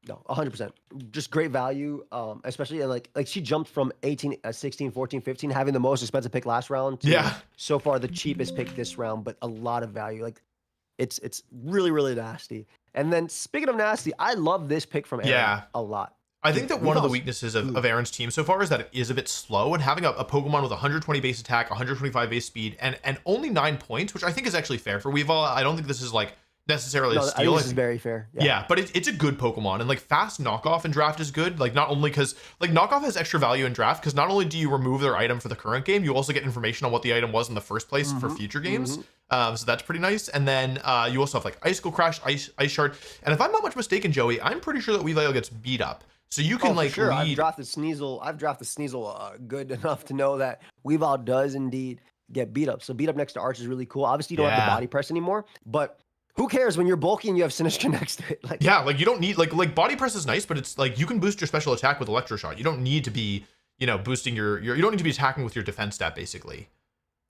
No, 100%. Just great value, especially like she jumped from 18, 16, 14, 15, having the most expensive pick last round to so far the cheapest pick this round, but a lot of value. Like it's really, really nasty. And then speaking of nasty, I love this pick from Aaron a lot. I think that one of the weaknesses of Aaron's team so far is that it is a bit slow, and having a Pokemon with 120 base attack, 125 base speed, and only 9 points, which I think is actually fair for Weavile. I don't think this is like necessarily a steal. I think this is very fair. Yeah, but it's a good Pokemon, and like fast knockoff in draft is good. Like not only because like knockoff has extra value in draft, because not only do you remove their item for the current game, you also get information on what the item was in the first place for future games. So that's pretty nice. And then you also have like Icicle Crash, Ice Shard, and if I'm not much mistaken, Joey, I'm pretty sure that Weavile gets beat up. So you can like sure. I've drafted Sneasel good enough to know that Weavile does indeed get beat up. So beat up next to Arch is really cool. Obviously you don't have the body press anymore, but who cares when you're bulky and you have Sinistcha next to it? Like like you don't need like body press is nice, but it's like you can boost your special attack with Electroshot. You don't need to be, boosting your you don't need to be attacking with your defense stat basically.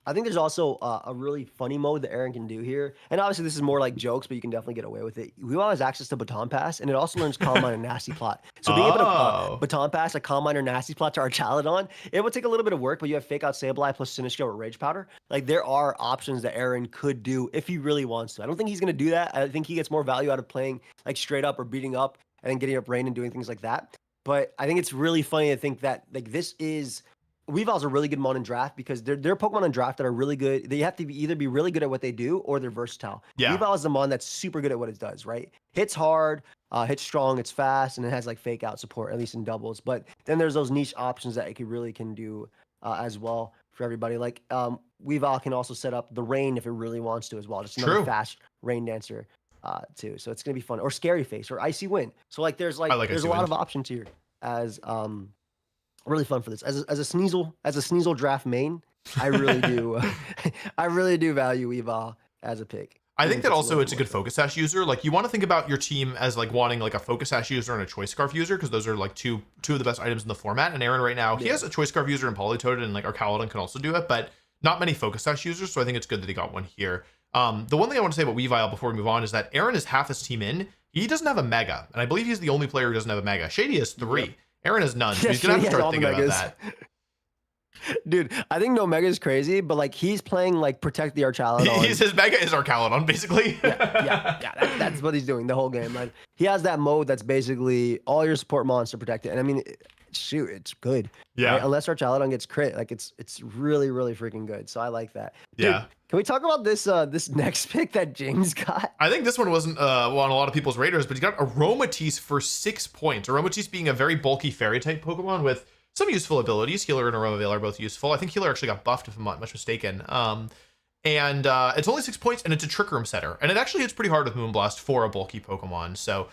I think there's also a really funny mode that Aaron can do here. And obviously this is more like jokes, but you can definitely get away with it. We all have access to Baton Pass, and it also learns Calm Mind and Nasty Plot. So being able to Baton Pass a Calm Mind or Nasty Plot to our Chaladon, it would take a little bit of work, but you have Fake Out Sableye plus Sinistcha or Rage Powder. Like there are options that Aaron could do if he really wants to. I don't think he's going to do that. I think he gets more value out of playing like straight up or beating up and then getting up rain and doing things like that. But I think it's really funny to think that like this is... Weavile's a really good mon in draft because they're Pokemon in draft that are really good. They have to either be really good at what they do or they're versatile. Weavile is a mon that's super good at what it does, right? Hits hard, Hits strong, it's fast, and it has like fake out support, at least in doubles. But then there's those niche options that it can do as well for everybody. Like Weavile can also set up the rain if it really wants to as well. Just another fast rain dancer too. So it's gonna be fun. Or Scary Face or Icy Wind. So like there's a lot of options here as really fun for this. As a Sneasel draft main, I really do I really do value Weavile as a pick. I think that also it's a good Focus Sash user. Like you want to think about your team as like wanting like a Focus Sash user and a Choice Scarf user, because those are like two of the best items in the format. And Aaron right now, he has a Choice Scarf user and Polytoad, and like our Caledon can also do it, but not many Focus Sash users. So I think it's good that he got one here. The one thing I want to say about Weavile before we move on is that Aaron is half his team in. He doesn't have a Mega, and I believe he's the only player who doesn't have a Mega. Shady has 3. Yep. Aaron has none. So he's gonna have to start thinking about that. Dude, I think no Mega is crazy, but like he's playing like Protect the Archaludon. His Mega is Archaludon, basically. That's what he's doing the whole game. Like he has that mode that's basically all your support monster protected, and I mean, shoot, it's good. Yeah. Right? Unless Archaludon gets crit, like it's really freaking good. So I like that. Dude, yeah. Can we talk about this next pick that James got? I think this one wasn't on a lot of people's radars, but he got Aromatisse for 6 points. Aromatisse being a very bulky fairy type Pokemon with some useful abilities. Healer and Aromavale are both useful. I think Healer actually got buffed, if I'm not much mistaken. And it's only 6 points, and it's a Trick Room setter. And it actually hits pretty hard with Moonblast for a bulky Pokemon. So,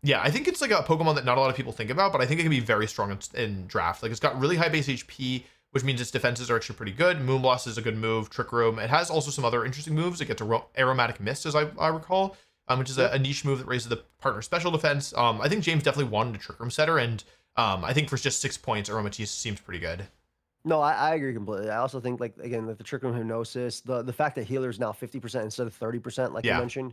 yeah, I think it's like a Pokemon that not a lot of people think about, but I think it can be very strong in draft. Like, it's got really high base HP, which means its defenses are actually pretty good. Moonblast is a good move. Trick Room. It has also some other interesting moves. It gets Aromatic Mist, as I recall, which is a niche move that raises the partner special defense. I think James definitely wanted a Trick Room setter, and I think for just 6 points, Aromatisse seems pretty good. No, I agree completely. I also think, like, again, like the Trick Room Hypnosis, the fact that Healer is now 50% instead of 30%, like you mentioned,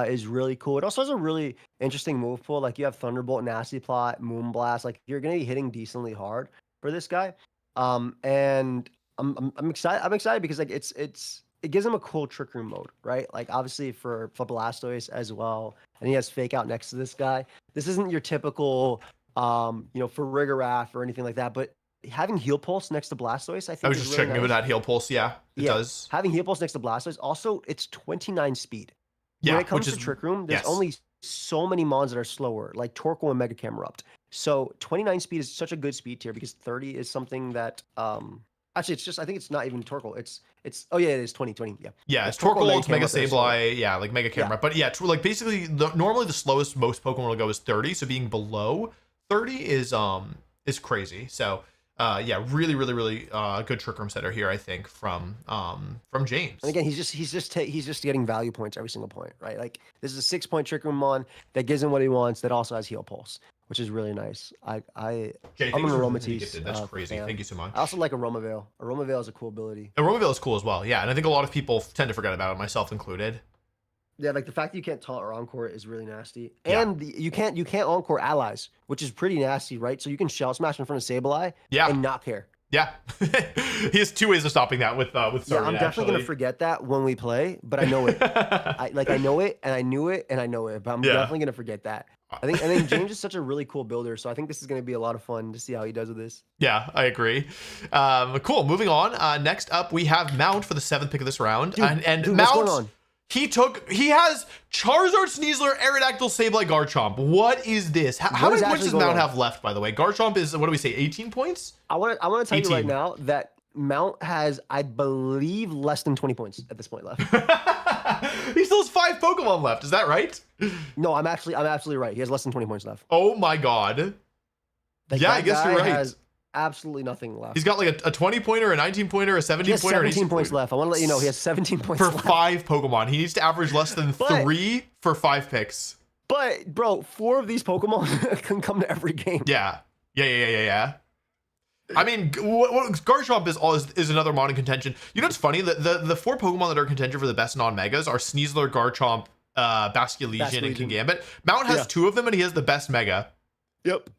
is really cool. It also has a really interesting move pool. Like you have Thunderbolt, Nasty Plot, Moonblast. Like you're gonna be hitting decently hard for this guy. And I'm excited. I'm excited because like it gives him a cool Trick Room mode, right? Like obviously for Blastoise as well, and he has Fake Out next to this guy. This isn't your typical for Rigorath or anything like that, but having Heal Pulse next to Blastoise, I think. I was just checking if it had Heal Pulse. Yeah, it does. Having Heal Pulse next to Blastoise, also it's 29 speed. Yeah, when it comes to Trick Room, there's only so many mons that are slower, like Torkoal and Mega Camerupt. So 29 speed is such a good speed tier because 30 is something that actually it's just, I think it's not even Torkoal. It's oh yeah, it is 20. Yeah, it's Torkoal, it's Mega Sableye, like Mega Camerupt. But yeah, like basically normally the slowest most Pokemon will go is 30. So being below 30 is crazy. So yeah, really good Trick Room setter here, I think, from James. And again, he's just getting value points every single point, right? Like this is a 6-point Trick Room mon that gives him what he wants, that also has Heal Pulse, which is really nice. I'm an Aromatisse. That's crazy. Thank you so much. I also like Aromavale. Aromavale is a cool ability. Aromavale is cool as well, yeah. And I think a lot of people tend to forget about it, myself included. Yeah, like the fact that you can't taunt or encore is really nasty, and you can't encore allies, which is pretty nasty, right? So you can Shell Smash in front of Sableye, and not care. Yeah, he has 2 ways of stopping that with Sardian. Yeah, I'm definitely gonna forget that when we play, but I know it. I know it, and I knew it, and I know it, but I'm definitely gonna forget that. I think James is such a really cool builder, so I think this is gonna be a lot of fun to see how he does with this. Yeah, I agree. Cool. Moving on. Next up, we have Mount for the 7th pick of this round, and Mount. What's going on? He has Charizard, Sneasler, Aerodactyl, Sableye, Garchomp. What is this? How many points does Mount have left, by the way? Garchomp is, what do we say, 18 points? I want to tell you right now that Mount has, I believe, less than 20 points at this point left. He still has 5 Pokemon left. Is that right? No, I'm absolutely right. He has less than 20 points left. Oh my god. I guess you're right. Has absolutely nothing left. He's got like a 20-pointer, a 19-pointer, a 17-pointer. He has 17 points left. I want to let you know he has 17 points left. For 5 Pokemon. He needs to average less than 3 for 5 picks. But, bro, 4 of these Pokemon can come to every game. Yeah. I mean, Garchomp is another mon in contention. You know what's funny? The 4 Pokemon that are in contention for the best non-megas are Sneasler, Garchomp, Basculesian, and Kingambit. Mount has 2 of them, and he has the best mega. Yep.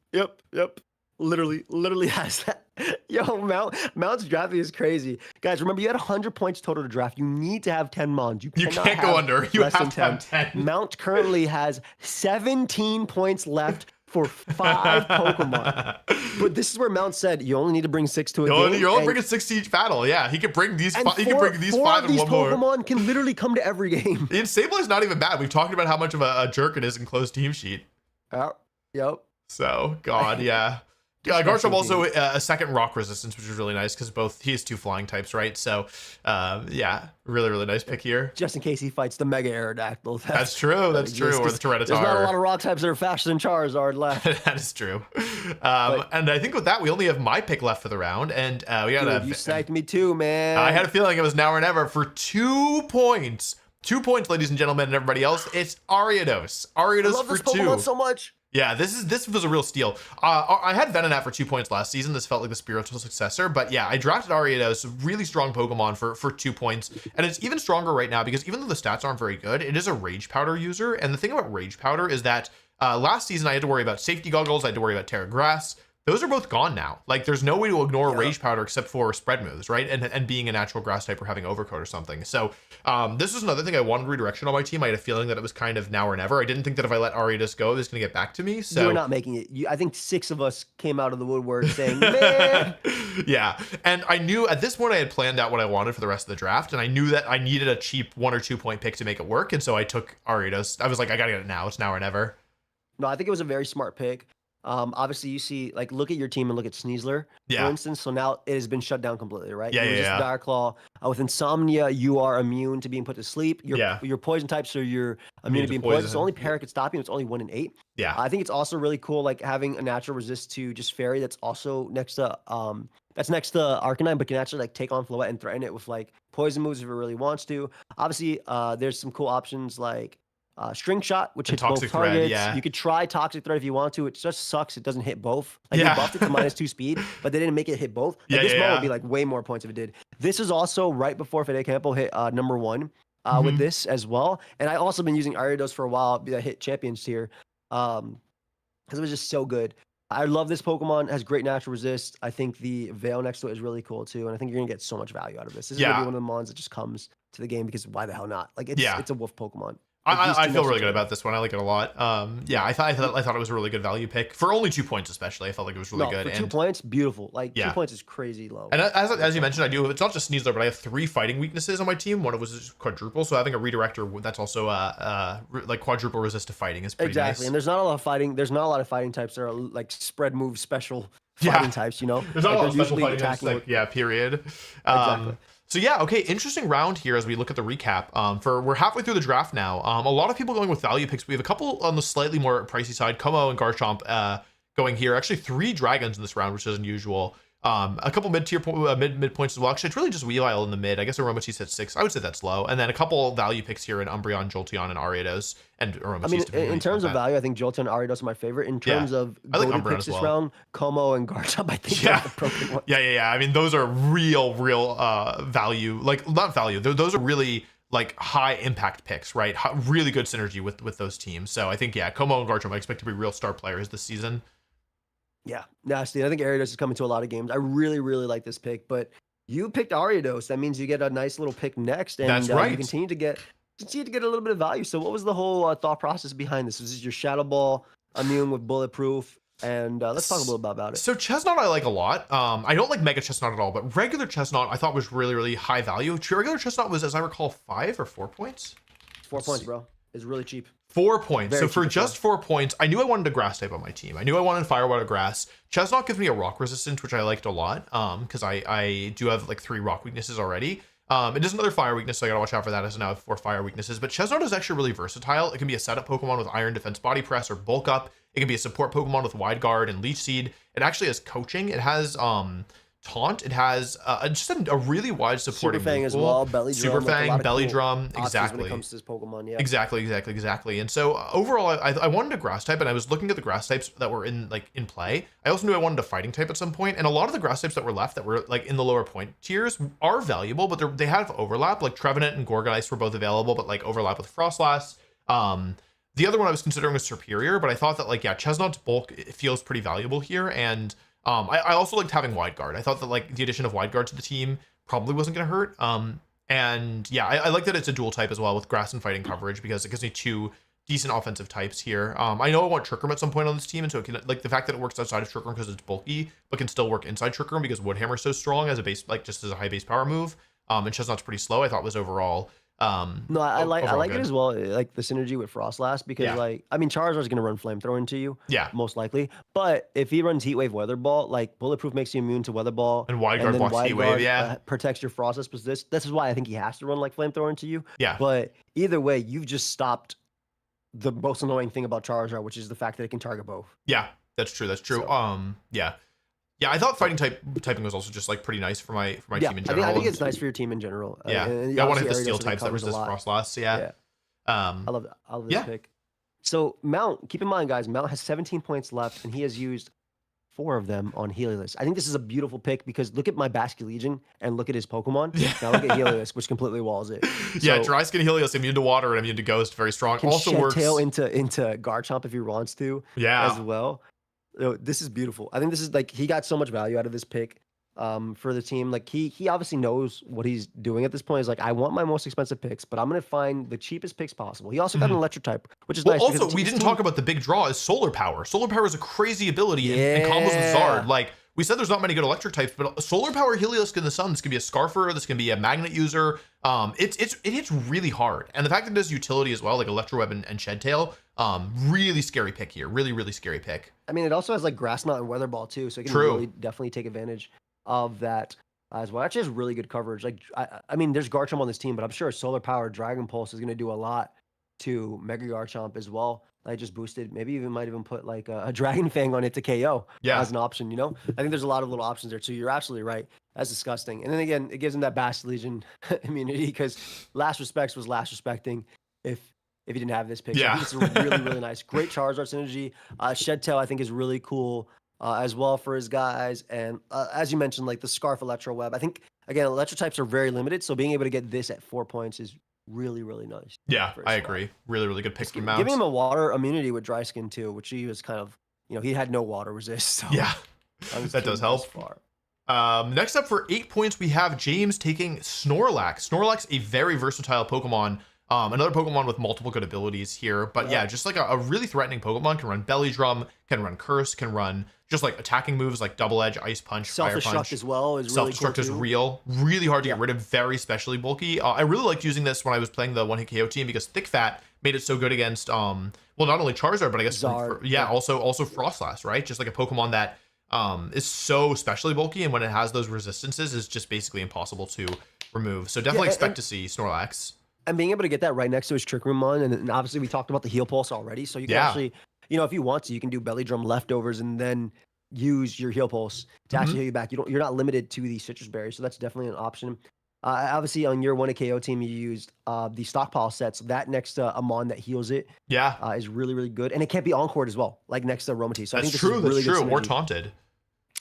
Literally has that. Yo, Mount's drafting is crazy. Guys, remember, you had 100 points total to draft. You need to have 10 mons. You can't go under. You have to have 10. Mount currently has 17 points left for 5 Pokemon. But this is where Mount said you only need to bring 6 to a game. You're only bringing 6 to each battle. Yeah, he could bring these. He could bring these 5 and one more. Pokemon can literally come to every game. And Sablei's not even bad. We've talked about how much of a jerk it is in closed team sheet. Yep. So God, yeah. Garchomp also a second rock resistance, which is really nice because he has 2 flying types, right? So, yeah, really nice pick here. Just in case he fights the Mega Aerodactyl. That's true. That's true. Or the Tyranitar. There's not a lot of rock types that are faster than Charizard left. That is true. And I think with that, we only have my pick left for the round, and we got you sniped me too, man. I had a feeling it was now or never for 2 points. 2 points, ladies and gentlemen, and everybody else. It's Ariados. Ariados I love for this Pokemon so much. Yeah, this was a real steal. I had Venonat for 2 points last season. This felt like the spiritual successor, but yeah, I drafted Ariados, really strong Pokemon for 2 points, and it's even stronger right now because even though the stats aren't very good, it is a Rage Powder user, and the thing about Rage Powder is that last season I had to worry about safety goggles, I had to worry about Terra Grass. Those are both gone now. Like, there's no way to ignore Rage Powder except for spread moves, right? And being a natural grass type or having Overcoat or something. So this was another thing I wanted redirection on my team. I had a feeling that it was kind of now or never. I didn't think that if I let Ariados go, it was going to get back to me. So you were not making it. I think 6 of us came out of the woodwork saying, man. Yeah. And I knew at this point I had planned out what I wanted for the rest of the draft. And I knew that I needed a cheap 1 or 2 point pick to make it work. And so I took Ariados. I was like, I got to get it now. It's now or never. No, I think it was a very smart pick. Obviously you see, like, look at your team and look at Sneasler, for instance. So now it has been shut down completely, right? Yeah. Dire Claw. With Insomnia, you are immune to being put to sleep. Your poison types, so you're immune to being poisoned. So only Parrot could stop you. It's only 1 in 8. Yeah. I think it's also really cool, like, having a natural resist to just Fairy that's also next to Arcanine, but can actually, like, take on Floette and threaten it with, like, poison moves if it really wants to. Obviously, there's some cool options like String Shot, which hits both targets. You could try Toxic Thread if you want to. It just sucks it doesn't hit both. Like, they buffed it to -2 speed, but they didn't make it hit both. Like, this one would be like way more points if it did. This is also right before Fede Campo hit number 1 with this as well. And I also been using Ariados for a while that hit Champions tier because it was just so good. I love this Pokemon. It has great natural resist. I think the Veil next to it is really cool too. And I think you're gonna get so much value out of this. This is gonna be one of the mons that just comes to the game because why the hell not? Like, it's a wolf Pokemon. I feel really good about this one. I like it a lot. Yeah, I thought it was a really good value pick for only 2 points, especially. I felt like it was really good. For 2 points, beautiful. Like 2 points is crazy low. And as you mentioned, it's not just Sneasler, but I have 3 fighting weaknesses on my team. One of which is quadruple, so having a redirector that's also like quadruple resist to fighting is pretty nice. And there's not a lot of fighting. There's not a lot of fighting types that are like spread move special fighting types. You know, there's not a lot of special fighting types. Like, period. Exactly. So yeah, okay, interesting round here as we look at the recap. We're halfway through the draft now. A lot of people going with value picks. We have a couple on the slightly more pricey side, Como and Garchomp going here. Actually, 3 dragons in this round, which is unusual. A couple mid-tier mid points as well. Actually, it's really just Weavile in the mid. I guess Aromatisse at 6. I would say that's low. And then a couple value picks here in Umbreon, Jolteon, and Ariados. And Aromatisse. I mean, in terms of value, I think Jolteon and Ariados are my favorite. In terms of golden picks this round, Como and Garchomp, I think are the broken ones. Yeah. I mean, those are real value. Like, not value. Those are really like high impact picks, right? Really good synergy with those teams. So I think, Como and Garchomp I expect to be real star players this season. Yeah, nasty. I think Ariados is coming to a lot of games. I really like this pick, but you picked Ariados. That means you get a nice little pick next, and that's right. You continue to get a little bit of value. So what was the whole thought process behind this? Was this your Shadow Ball immune with Bulletproof? And let's talk a little bit about it. So Chestnut I like a lot. I don't like Mega Chestnut at all, but regular Chestnut I thought was really high value. Regular Chestnut was, as I recall, 5 or 4 points. 4 points, bro. It's really cheap. 4 points. So for just 4 points, I knew I wanted a grass type on my team. I knew I wanted Fire, Water, Grass. Chestnut gives me a rock resistance, which I liked a lot. Because I do have like 3 rock weaknesses already. It is another fire weakness, so I gotta watch out for that, as I now have 4 fire weaknesses. But Chestnut is actually really versatile. It can be a setup Pokemon with Iron Defense Body Press or Bulk Up. It can be a support Pokemon with Wide Guard and Leech Seed. It actually has coaching. It has Taunt. It has just a really wide supporting Super Fang as well. Belly Drum. Super Fang, Belly Drum. Exactly. When it comes to this Pokemon, yeah. Exactly. And so overall, I wanted a grass type, and I was looking at the grass types that were in play. I also knew I wanted a fighting type at some point, and a lot of the grass types that were left that were like in the lower point tiers are valuable, but they have overlap. Like Trevenant and Gorgeist were both available, but like overlap with Frostlass. The other one I was considering was Serperior, but I thought that Chestnut's bulk feels pretty valuable here, and I also liked having Wide Guard. I thought that like the addition of Wide Guard to the team probably wasn't going to hurt. And yeah, I like that it's a dual type as well with grass and fighting coverage, because it gives me 2 decent offensive types here. I know I want Trick Room at some point on this team, and so it can, like, the fact that it works outside of Trick Room because it's bulky, but can still work inside Trick Room because Woodhammer is so strong as a base, like just as a high base power move. And Chestnut's pretty slow, I thought was overall. No, I like good. it as well. Like the synergy with Frostlass because like I mean Charizard's gonna run Flamethrower into you, most likely. But if he runs Heat Wave Weather Ball, like Bulletproof makes you immune to Weather Ball, and Wide Guard blocks Heat Wave, protects your Frostlass. But this is why I think he has to run like Flamethrower into you. Yeah. But either way, you've just stopped the most annoying thing about Charizard, which is the fact that it can target both. Yeah, that's true. That's true. So, yeah, I thought fighting typing was also just like pretty nice for my team in general. I think it's nice for your team in general. Yeah, I want to hit the steel types that resist Frostlass. Yeah. I love that. I love this pick. So Mount, keep in mind, guys, Mount has 17 points left, and he has used 4 of them on Helios. I think this is a beautiful pick because look at my Basque Legion and look at his Pokemon. Now look at Helios, which completely walls it. So, Dry Skin Helios, immune to water and immune to ghost, very strong. Can also works tail into Garchomp if he wants to. As well. So this is beautiful. I think this is like he got so much value out of this pick for the team. Like he obviously knows what he's doing at this point. He's like, I want my most expensive picks, but I'm gonna find the cheapest picks possible. He also got an electric type, which is nice. Also, we didn't talk about the big draw is Solar Power. Solar Power is a crazy ability and combos with Zard. Like we said, there's not many good electric types, but Solar Power Helios in the Sun. This can be a Scarfer. This can be a Magnet user. It hits really hard, and the fact that it does utility as well, like Electro Web and Shed Tail. Really scary pick here. Really scary pick. I mean, it also has like Grass Knot and Weather Ball too, so it can really definitely take advantage of that as well. Actually has really good coverage. Like I mean, there's Garchomp on this team, but I'm sure Solar Power Dragon Pulse is going to do a lot to Mega Garchomp as well. I just boosted. Maybe might even put like a Dragon Fang on it to KO as an option. You know, I think there's a lot of little options there too. You're absolutely right. That's disgusting. And then again, it gives him that Basque Legion immunity because Last Respects was last respecting if you didn't have this pick. So I think it's really nice. Great Charizard synergy. Shed Tail I think is really cool as well for his guys. And as you mentioned, like the Scarf Electro Web. I think again, electro types are very limited, so being able to get this at 4 points is really nice. Yeah, I agree. Really good pick from Mount. Giving him a water immunity with Dry Skin too, which he was kind of, he had no water resist. So that does help. Next up for 8 points, we have James taking Snorlax. Snorlax, a very versatile Pokemon. Another Pokemon with multiple good abilities here, but just like a really threatening Pokemon. Can run Belly Drum, can run Curse, can run just like attacking moves like Double Edge, Ice Punch, Fire Punch. Self-Destruct as well is really cool. Self-Destruct is real, really hard to get rid of, very specially bulky. I really liked using this when I was playing the one-hit KO team because Thick Fat made it so good against well, not only Charizard, but I guess also Frostlass, right? Just like a Pokemon that is so specially bulky, and when it has those resistances, is just basically impossible to remove. So definitely expect to see Snorlax. And being able to get that right next to his Trick Room Mon, and obviously we talked about the Heal Pulse already, so you can actually, if you want to, you can do Belly Drum leftovers and then use your Heal Pulse to actually heal you back. You're not limited to the Citrus Berries, so that's definitely an option. Obviously, on your 1 KO team, you used the Stockpile sets. So that next to a Mon that heals it is really good. And it can't be Encored as well, like next to Aromatisse. So I think this is really good synergy. Or Taunted.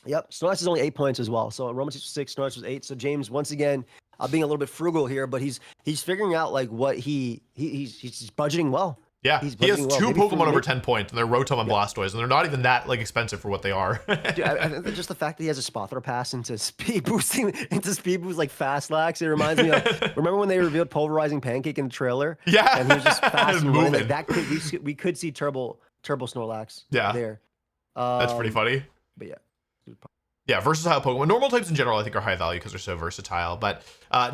Yep, Snorlax is only 8 points as well. So Aromatisse was 6, Snorlax was 8. So James, once again, being a little bit frugal here, but he's figuring out like what he's budgeting well. Yeah, he has 2 Pokemon over 10 points, and they're Rotom and Blastoise, and they're not even that like expensive for what they are. Dude, I think just the fact that he has a Spot Throw pass into speed boosting like Fastlax. It reminds me of remember when they revealed Pulverizing Pancake in the trailer? Yeah, and he was just fast and moving. Like, that we could see Turbo Snorlax. There. That's pretty funny. But yeah, versatile Pokemon. Normal types in general, I think, are high value because they're so versatile. But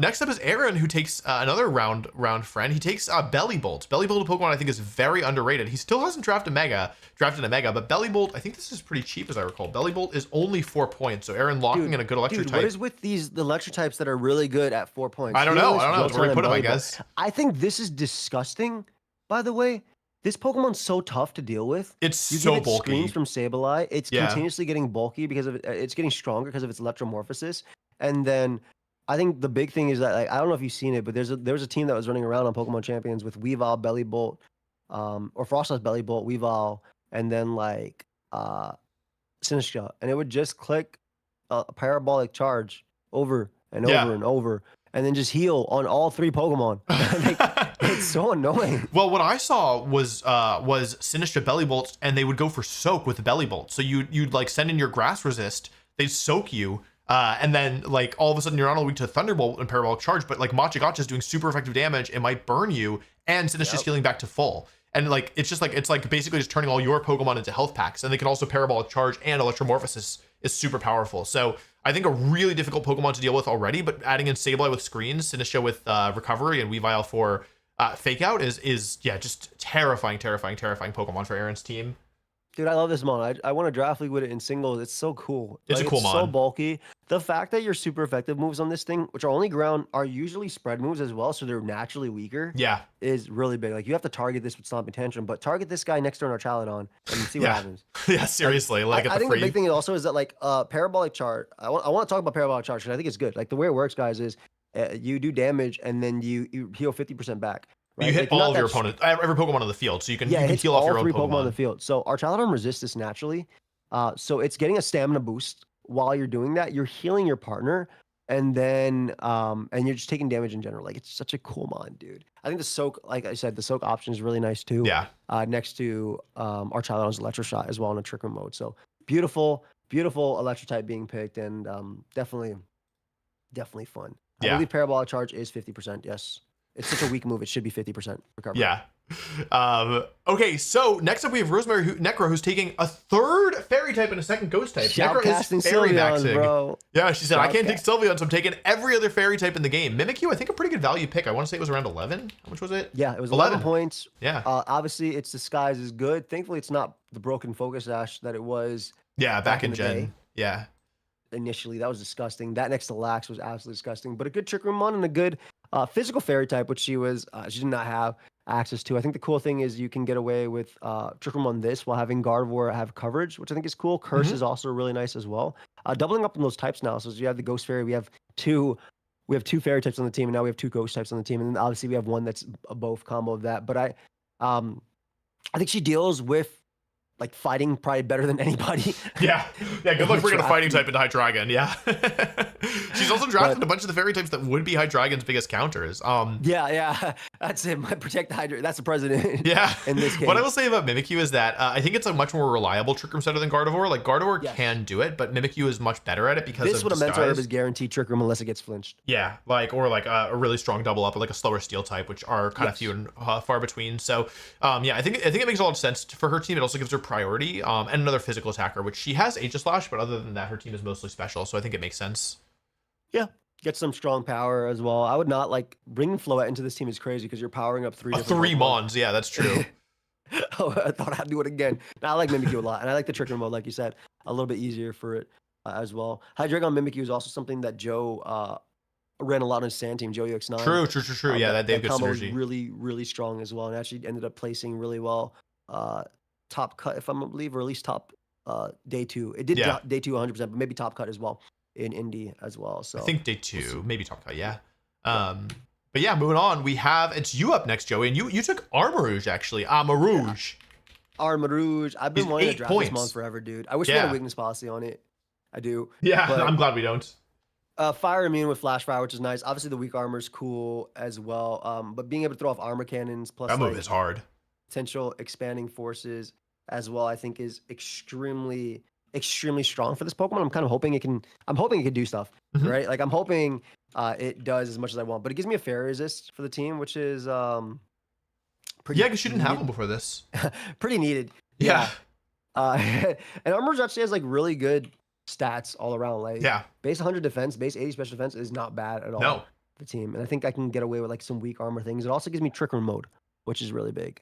next up is Aaron, who takes another round friend. He takes Bellybolt. Bellybolt, a Pokemon I think is very underrated. He still hasn't drafted a Mega, but Bellybolt, I think this is pretty cheap as I recall. Bellybolt is only 4 points, so Aaron locking in a good electric type. What is with the electric types that are really good at 4 points? I don't know. That's where we put him, I guess. I think this is disgusting, by the way. This Pokemon's so tough to deal with. It's so bulky. Screams from Sableye. It's continuously getting bulky because of it's getting stronger because of its electromorphosis. And then I think the big thing is that, like, I don't know if you've seen it, but there was a team that was running around on Pokemon Champions with Weavile, Bellybolt, or Frostlass, Bellybolt, Weavile, and then like Sinistcha, and it would just click a parabolic charge over and over and over, and then just heal on all 3 Pokemon. It's so annoying. Well, what I saw was Sinistcha Bellybolts, and they would go for Soak with the Bellybolt. So you'd like send in your Grass Resist, they'd soak you, and then like all of a sudden you're not only weak to Thunderbolt and Parabolic Charge, but like Machigotcha is doing super effective damage. It might burn you, and Sinistcha's healing back to full. And like it's like basically just turning all your Pokemon into health packs. And they can also Parabolic Charge, and Electromorphosis is super powerful. So I think a really difficult Pokemon to deal with already, but adding in Sableye with screens, Sinistcha with recovery, and Weavile for fake out is yeah, just terrifying Pokemon for Aaron's team. Dude, I love this mon. I want to draft league with it in singles. It's so cool. It's like, a cool it's mon. so bulky. The fact that your super effective moves on this thing, which are only ground, are usually spread moves as well, so they're naturally weaker. Yeah, is really big. Like you have to target this with Stomping Tantrum, but target this guy next turn or Chaladon and see what happens. Yeah, seriously. Like I think the big thing also is that like Parabolic Charge. I want to talk about Parabolic Charge because I think it's good. Like the way it works, guys, is you do damage and then you heal 50% back. Right? You hit like, all of your opponents, every Pokemon on the field, so you can heal off your own Pokemon on the field. So our Chaladon resists this naturally, so it's getting a stamina boost while you're doing that. You're healing your partner, and then and you're just taking damage in general. Like it's such a cool mon, dude. I think the soak, like I said, the soak option is really nice too. Yeah. Next to our Chaladon's Electro Shot as well in a Trick Room mode. So beautiful Electro type being picked, and definitely fun. I believe Parabolic Charge is 50%. Yes. It's such a weak move. It should be 50% recovery. Yeah. Okay, so next up we have Rosemary Necro, who's taking a third fairy type and a second ghost type. Shoutcasting Sylveon, bro. Yeah, she said, I can't take Sylveon, so I'm taking every other fairy type in the game. Mimikyu, I think a pretty good value pick. I want to say it was around 11. How much was it? Yeah, it was 11 points. Yeah. Obviously, its disguise is good. Thankfully, it's not the broken Focus Ash that it was. Yeah, back in Gen. Day. Yeah. Initially, that was disgusting. That next to Lax was absolutely disgusting. But a good Trick Room mon and a good physical fairy type, which she did not have access to. I think the cool thing is you can get away with Trick Room on this while having Gardevoir have coverage, which I think is cool. Curse is also really nice as well. Doubling up on those types now. So you have the Ghost Fairy. We have two fairy types on the team, and now we have two ghost types on the team. And then obviously we have one that's a both combo of that. But I think she deals with like fighting probably better than anybody. Yeah. Good luck bringing a fighting type into Hydreigon. Yeah. She's also drafted a bunch of the fairy types that would be Hydreigon's biggest counters. Yeah. That's it. Protect the Hydra. That's the president. Yeah. In this case. What I will say about Mimikyu is that I think it's a much more reliable Trick Room setter than Gardevoir. Like Gardevoir can do it, but Mimikyu is much better at it because this of a mental herb is guaranteed Trick Room unless it gets flinched. Yeah, or a really strong double up, or like a slower steel type, which are kind of few and far between. So I think it makes a lot of sense for her team. It also gives her priority. And another physical attacker, which she has Aegislash, but other than that, her team is mostly special. So I think it makes sense. Yeah, get some strong power as well. I would not like bringing Floette into this team is crazy because you're powering up three mons. Yeah, that's true. Oh, I thought I'd do it again. Now, I like Mimikyu a lot, and I like the Trick Room mode, like you said, a little bit easier for it as well. Hydreigon Mimikyu is also something that Joe ran a lot on his Sand team, Joe UX9. True. Yeah, they have good combo synergy. Was really strong as well, and actually ended up placing really well. Top cut, if I'm gonna believe, or at least top day 2. It did day 2 100%, but maybe top cut as well in Indy as well. So I think day 2, maybe top cut, yeah. But yeah, moving on, it's you up next, Joey, and you took Armarouge actually. Armarouge. I've been wanting to draft this mon forever, dude. I wish we had a weakness policy on it. I do. Yeah, but I'm glad we don't. Fire immune with Flash Fire, which is nice. Obviously, the weak armor is cool as well. But being able to throw off armor cannons plus that move is hard. Potential expanding forces as well, I think is extremely strong for this Pokemon. I'm kind of hoping it can do stuff, right? Like I'm hoping it does as much as I want, but it gives me a fair resist for the team, which is pretty because you didn't have one before this. Pretty needed. Yeah. And Armarouge actually has like really good stats all around. Like base 100 defense, base 80 special defense is not bad at all. No. The team, and I think I can get away with like some weak armor things. It also gives me Trick Room mode, which is really big.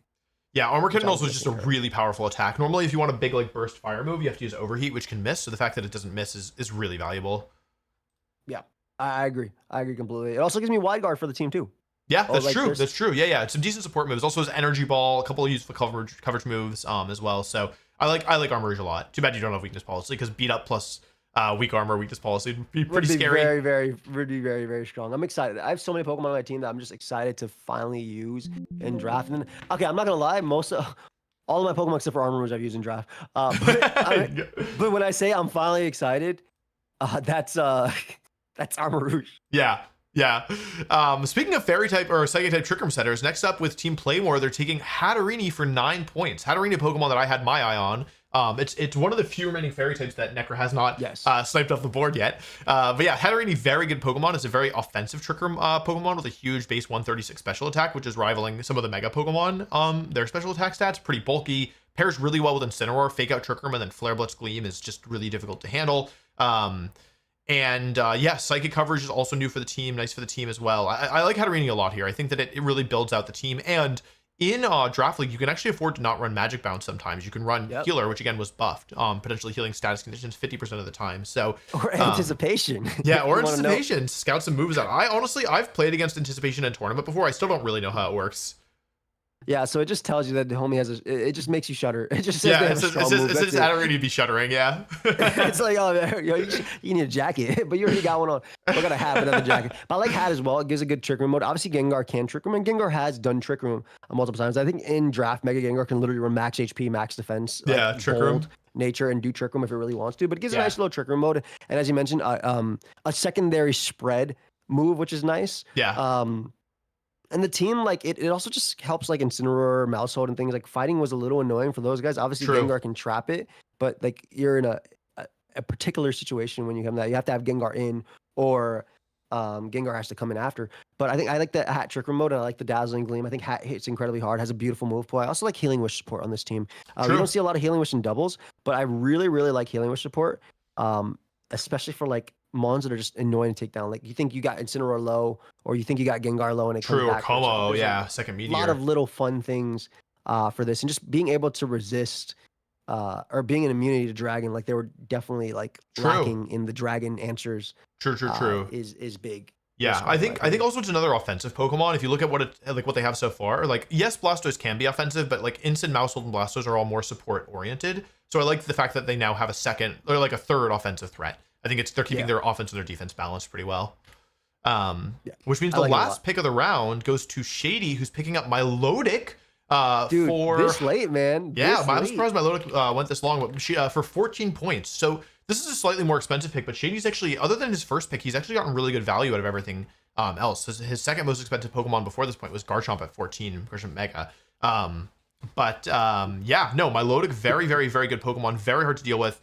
Yeah, Armor Cannon also is just a really powerful attack. Normally, if you want a big like burst fire move, you have to use Overheat, which can miss. So the fact that it doesn't miss is really valuable. Yeah, I agree. I agree completely. It also gives me Wide Guard for the team too. Yeah, that's true. That's true. Yeah. It's some decent support moves. Also has Energy Ball, a couple of useful coverage moves as well. So I like Armarouge a lot. Too bad you don't have weakness policy because beat up plus weak armor weakness policy would be pretty scary. Very strong. I'm excited. I have so many Pokemon on my team that I'm just excited to finally use in draft. And okay, I'm not gonna lie, all of my Pokemon except for Armarouge I've used in draft. But when I say I'm finally excited, that's Armarouge. Yeah. Speaking of fairy type or psychic type Trick Room setters, next up with Team Playmore, they're taking Hatterene for 9 points. Hatterene, a Pokemon that I had my eye on. It's one of the few remaining fairy types that Necro has not Yes. sniped off the board yet. But yeah, Hatterini, very good Pokemon. It's a very offensive Trick Room Pokemon with a huge base 136 special attack, which is rivaling some of the Mega Pokemon. Their special attack stats, pretty bulky, pairs really well with Incineroar, Fake Out Trick Room, and then Flare Blitz Gleam is just really difficult to handle. Yeah, Psychic coverage is also new for the team, nice for the team as well. I like Hatterini a lot here. I think that it really builds out the team. And in Draft League, you can actually afford to not run Magic Bounce sometimes. You can run Healer, which again was buffed, potentially healing status conditions 50% of the time. So or Anticipation. Yeah, or Anticipation. Scout some moves out. I've played against Anticipation in tournament before. I still don't really know how it works. Yeah, so it just tells you that the homie has it just makes you shudder. It just says it says Hatterini be shuddering, yeah. It's like, oh, you need a jacket, but you already got one on. We're gonna have another jacket. But I like Hat as well. It gives a good Trick Room mode. Obviously, Gengar can Trick Room, and Gengar has done Trick Room multiple times. I think in draft, Mega Gengar can literally run max HP, max defense, Trick Room nature, and do Trick Room if it really wants to. But it gives a nice little Trick Room mode. And as you mentioned, a secondary spread move, which is nice. Yeah. And the team, like, it also just helps, like, Incineroar, Mousehold, and things. Like, fighting was a little annoying for those guys. Obviously, Gengar can trap it, but, like, you're in a particular situation when you come that. You have to have Gengar in, or Gengar has to come in after. But I think I like the Hat Trick Room mode, and I like the Dazzling Gleam. I think Hat hits incredibly hard, has a beautiful move play. I also like Healing Wish support on this team. We don't see a lot of Healing Wish in doubles, but I really, really like Healing Wish support, especially for, like, Mons that are just annoying to take down. Like, you think you got Incineroar low, or you think you got Gengar low, and it comes back. Como, yeah, second Meteor. A lot of little fun things for this, and just being able to resist or being an immunity to Dragon, like they were definitely like lacking in the Dragon answers. True. Is big. Yeah, I think also it's another offensive Pokemon. If you look at what they have so far, like, yes, Blastoise can be offensive, but like Instant, Mousehold, and Blastoise are all more support oriented. So I like the fact that they now have a second or like a third offensive threat. I think they're keeping their offense and their defense balanced pretty well. Which means the last pick of the round goes to Shady, who's picking up Milotic. Dude, for this late, man. I'm surprised Milotic went this long, but for 14 points. So this is a slightly more expensive pick, but Shady's actually, other than his first pick, he's actually gotten really good value out of everything else. His second most expensive Pokemon before this point was Garchomp at 14, Garchomp Mega. Milotic, very, very, very good Pokemon, very hard to deal with.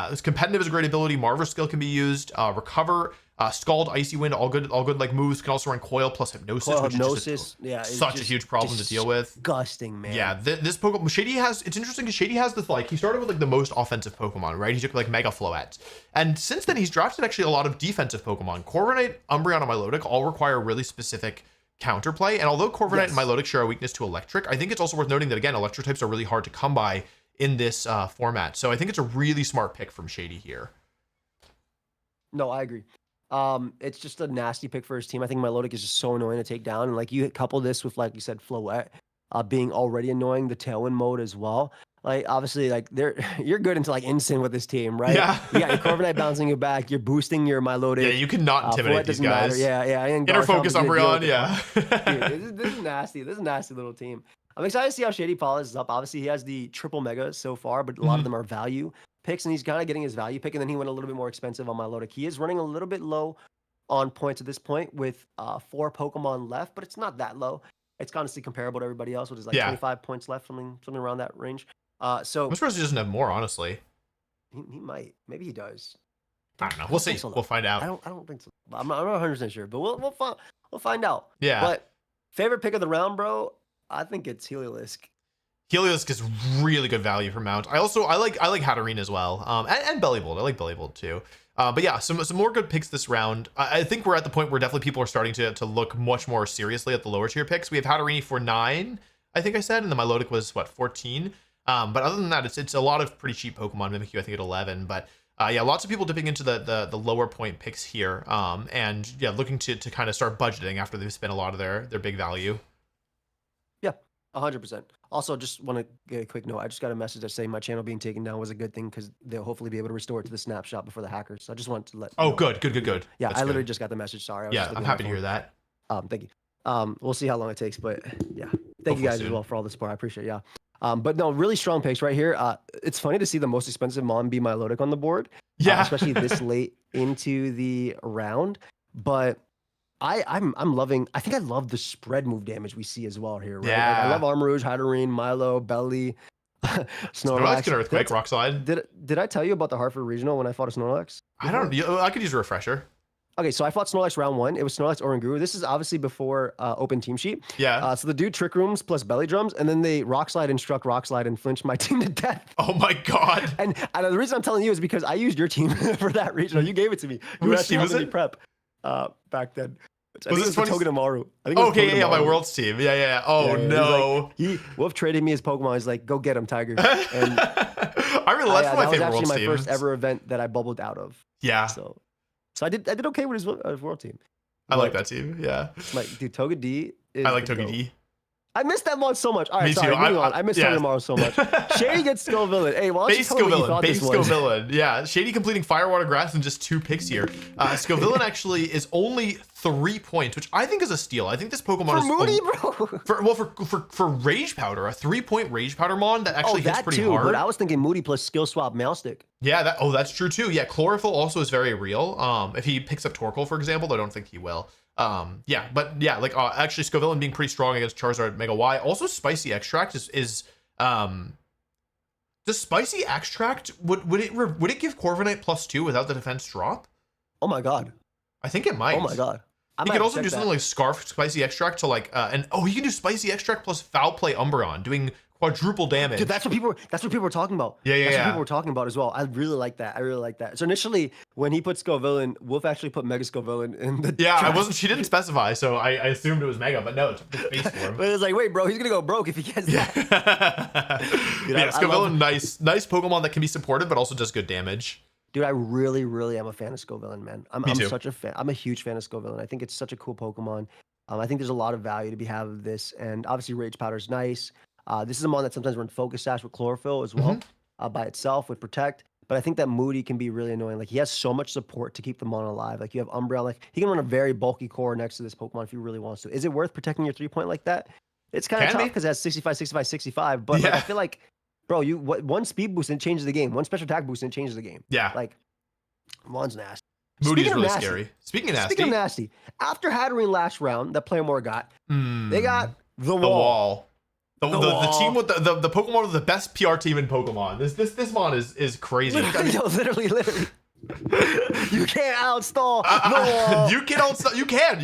This competitive is a great ability. Marver skill can be used. Recover, Scald, Icy Wind, all good like moves. Can also run Coil plus Hypnosis, which is such a huge problem to deal with. Disgusting, man. Yeah, this Pokemon, Shady has, it's interesting because Shady has this, like, he started with like the most offensive Pokemon, right? He took like Mega Floette. And since then he's drafted actually a lot of defensive Pokemon. Corviknight, Umbreon, and Milotic all require really specific counterplay. And although Corviknight and Milotic share a weakness to Electric, I think it's also worth noting that, again, Electric types are really hard to come by in this format. So I think it's a really smart pick from Shady here. No, I agree. It's just a nasty pick for his team. I think Milotic is just so annoying to take down. And like, you couple this with, like you said, Floette being already annoying, the Tailwind mode as well. Like, obviously, like, you're good into like instant with this team, right? Yeah. You got your Corviknight bouncing you back. You're boosting your Milotic. Yeah, you cannot intimidate these guys. Matter. Yeah. Inner Focus Umbreon, yeah. Dude, this is nasty. This is a nasty little team. I'm excited to see how Shady polishes up. Obviously, he has the triple Megas so far, but a lot of them are value picks, and he's kind of getting his value pick, and then he went a little bit more expensive on Milotic. He is running a little bit low on points at this point with 4 Pokemon left, but it's not that low. It's honestly comparable to everybody else, which is like 25 points left, something around that range. So I'm surprised he doesn't have more, honestly. He might. Maybe he does. I don't know. We'll see. We'll find out. I don't think so. I'm not 100% sure, but we'll find out. Yeah. But favorite pick of the round, bro? I think it's Heliolisk. Heliolisk is really good value for Mount. I like Hatterene as well. And Bellybolt. I like Bellybolt too. But yeah, some more good picks this round. I think we're at the point where definitely people are starting to look much more seriously at the lower tier picks. We have Hatterene for 9, I think I said, and the Milotic was 14. But other than that, it's a lot of pretty cheap Pokemon. Mimikyu, I think, at 11. But lots of people dipping into the lower point picks here. And yeah, looking to kind of start budgeting after they've spent a lot of their big value. 100%. Also, just want to get a quick note. I just got a message that saying my channel being taken down was a good thing because they'll hopefully be able to restore it to the snapshot before the hackers. So I just wanted to let. Oh, good. Yeah, That's I literally just got the message. Sorry. I'm happy to hear that. Thank you. We'll see how long it takes, but yeah, thank you guys as well for all the support. I appreciate it. Yeah. But no, really strong picks right here. It's funny to see the most expensive Mon be Milotic on the board. Yeah. Especially this late into the round, but. I'm loving. I think I love the spread move damage we see as well here. Right? Yeah. Like, I love Armarouge, Hatterene, Milo, Belly. Snorlax. Can Earthquake, Rock Slide. Did I tell you about the Hartford Regional when I fought a Snorlax? I don't. I could use a refresher. Okay, so I fought Snorlax round 1. It was Snorlax Oranguru. This is obviously before open team sheet. Yeah. So the dude Trick Rooms plus Belly Drums, and then they Rock Slide and struck Rock Slide and flinched my team to death. Oh my god. And the reason I'm telling you is because I used your team for that regional. You gave it to me. You Whose team was it? Prep back then. Was it Togedemaru? Okay, yeah, my world's team. Yeah. Oh no. Wolf traded me his Pokemon. He's like, go get him, Tiger. And I really that's my favorite world's team. That was actually my first ever event that I bubbled out of. Yeah. So I did okay with his world team. I like that team. Yeah. Like, dude, Toga D. I like Toga D. I missed that mod so much. All right, Me sorry, too. moving on. I missed Togedemaru so much. Shady gets Skill Villain. Hey, why don't you tell me what you thought this was? Base Skill Villain. Yeah, Shady completing Fire, Water, Grass in just 2 picks here. Skill Villain actually is only 3 points, which I think is a steal. I think this Pokemon is Moody, bro. For Rage Powder, a 3-point Rage Powder mon that actually hits pretty hard. But I was thinking Moody plus Skill Swap Meowstic. Yeah, that's true too. Yeah, Chlorophyll also is very real. If he picks up Torkoal, for example, I don't think he will. Actually Scovillain being pretty strong against Charizard Mega Y. Also Spicy Extract is does Spicy Extract would it give Corviknight +2 without the defense drop? Oh my god. I think it might. Oh my god. He could also do something like Scarf Spicy Extract to like he can do Spicy Extract plus Foul Play Umbreon, doing quadruple damage. Dude, that's what people were talking about. Yeah. That's what people were talking about as well. I really like that. So initially, when he put Scovillain, Wolf actually put Mega Scovillain in the draft. She didn't specify, so I assumed it was Mega, but no, it's base form. But it was like, wait, bro, he's gonna go broke if he gets that. Dude, Scovillain, nice Pokemon that can be supported, but also does good damage. Dude, I really, really am a fan of Scovillain, man. I'm too. such a fan. I'm a huge fan of Scovillain. I think it's such a cool Pokemon. I think there's a lot of value to be had of this, and obviously Rage Powder is nice. This is a mon that sometimes runs Focus Sash with Chlorophyll as well, by itself with Protect. But I think that Moody can be really annoying. Like, he has so much support to keep the mon alive. Like, you have Umbreon. Like, he can run a very bulky core next to this Pokemon if he really wants to. Is it worth protecting your 3-point like that? It's kind of tough because it has 65, 65, 65. But like, I feel like, bro, one speed boost and it changes the game. One special attack boost and it changes the game. Yeah. Like, mon's nasty. Moody's really scary. Speaking of nasty, after Hatterene last round that Playmore got, they got the wall. The team with the Pokemon with the best PR team in Pokemon. This mon is crazy. Literally. You can't outstall the wall. You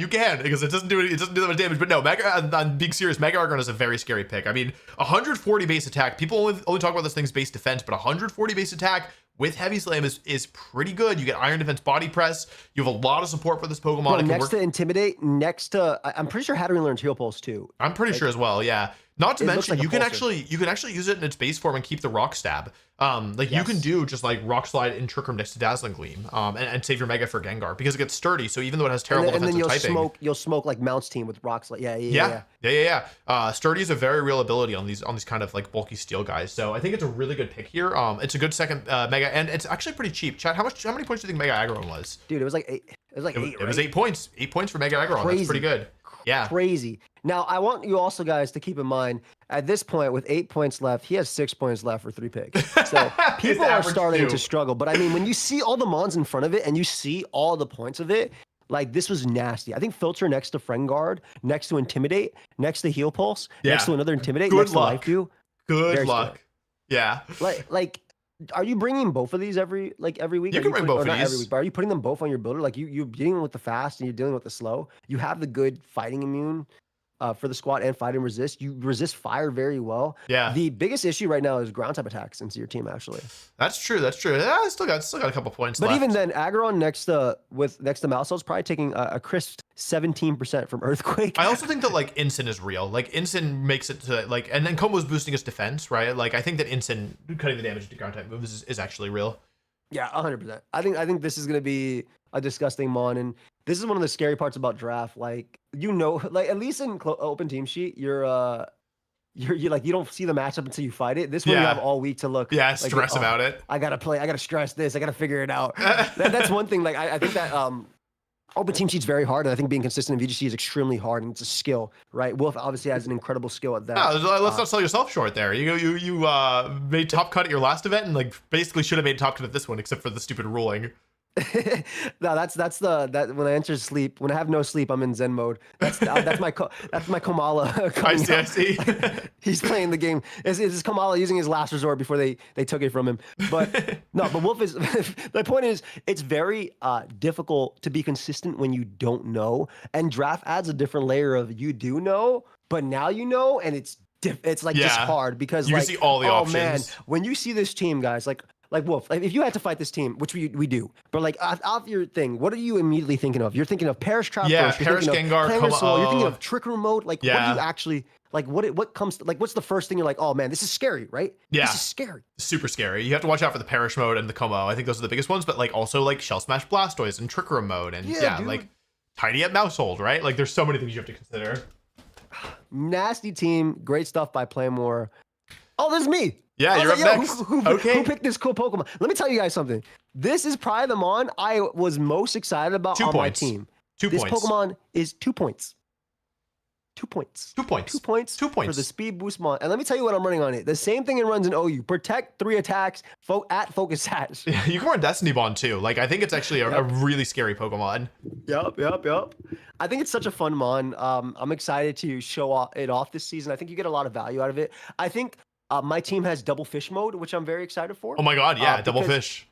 can because it doesn't do that much damage. But no, I'm being serious. Mega Argon is a very scary pick. I mean, 140 base attack. People only talk about this thing's base defense, but 140 base attack with Heavy Slam is pretty good. You get Iron Defense Body Press. You have a lot of support for this Pokemon. Bro, next to Intimidate, I'm pretty sure Hatterene learns Heal Pulse too. I'm pretty sure as well. Yeah. Not to mention, like you can actually use it in its base form and keep the Rock Stab. You can do just like Rock Slide and Trick Room next to Dazzling Gleam, and save your Mega for Gengar because it gets sturdy. So even though it has terrible defensive typing, you'll smoke like Mount's team with Rock Slide. Yeah. Sturdy is a very real ability on these kind of like bulky steel guys. So I think it's a really good pick here. It's a good second Mega, and it's actually pretty cheap. Chad, how many points do you think Mega Aggron was? Dude, it was like 8. It was 8 points. 8 points for Mega Aggron. That's pretty good. Yeah. Crazy. Now, I want you also guys to keep in mind, at this point, with 8 points left, he has 6 points left for 3 picks. So people are starting to struggle. But I mean, when you see all the mons in front of it and you see all the points of it, like, this was nasty. I think Filter next to Friend Guard, next to Intimidate, next to Heal Pulse, next to another Intimidate, next to Life Dew. Good luck. Yeah. Like, are you bringing both of these every week? You can bring both of these. Every week, but are you putting them both on your builder? Like, you're dealing with the fast and you're dealing with the slow. You have the good fighting immune for the squat and fight and resist. You resist fire very well. Yeah. The biggest issue right now is ground type attacks into your team, actually. That's true. Yeah, I still got a couple points left. But even then, Aggron next to Mousehole is probably taking a crisp 17% from Earthquake. I also think that like Incin is real. Like Incin makes it to like, and then Combo's boosting his defense, right? Like I think that Incin cutting the damage to ground type moves is actually real. Yeah, 100%. I think this is gonna be a disgusting mon, and this is one of the scary parts about draft. Like, like at least in open team sheet, you're like, you don't see the matchup until you fight it. This one you have all week to look. Yeah, stress about it. I gotta stress this. I gotta figure it out. That's one thing. Like I think that open team sheet's very hard, and I think being consistent in VGC is extremely hard, and it's a skill, right? Wolf obviously has an incredible skill at that. No, let's not sell yourself short there. You made top cut at your last event, and like basically should have made top cut at this one, except for the stupid ruling. No, that when I enter sleep, when I have no sleep, I'm in Zen mode. That's my Kamala I coming see, I up. see. He's playing the game. It's Kamala using his last resort before they took it from him. But no, but Wolf is the point is it's very difficult to be consistent when you don't know. And draft adds a different layer of you do know, but now you know, and it's like just Yeah. hard because You can like see all the oh man, options. when you see this team, guys, like Wolf, like if you had to fight this team, which we do, but like off your thing, what are you immediately thinking of? You're thinking of Perish Trap Yeah, first. You're Perish thinking Gengar, of Clamorous Soul. You're thinking of Trick Room mode. Like what do you Yeah. actually like? What comes to, like what's the first thing you're like? Oh man, this is scary, right? Yeah. This is scary. Super scary. You have to watch out for the Perish mode and the Como. I think those are the biggest ones, but like also like Shell Smash Blastoise and Trick Room mode and yeah, like Tiny at Mousehold, right? Like there's so many things you have to consider. Nasty team, great stuff by Playmore. Oh, this is me. Yeah, you're like, up next. Okay. Who picked this cool Pokemon? Let me tell you guys something. This is probably the Mon I was most excited about 2 on points. my team. 2 this points. Pokemon is 2 points. 2 points. 2 points. 2 points. 2 points for the speed boost Mon. And let me tell you what I'm running on it. The same thing it runs in OU. Protect 3 attacks. At focus hatch. You can run Destiny Bond too. Like I think it's actually a really scary Pokemon. Yep. I think it's such a fun Mon. I'm excited to show it off this season. I think you get a lot of value out of it. I think my team has double fish mode, which I'm very excited for. Oh my god, yeah, double fish.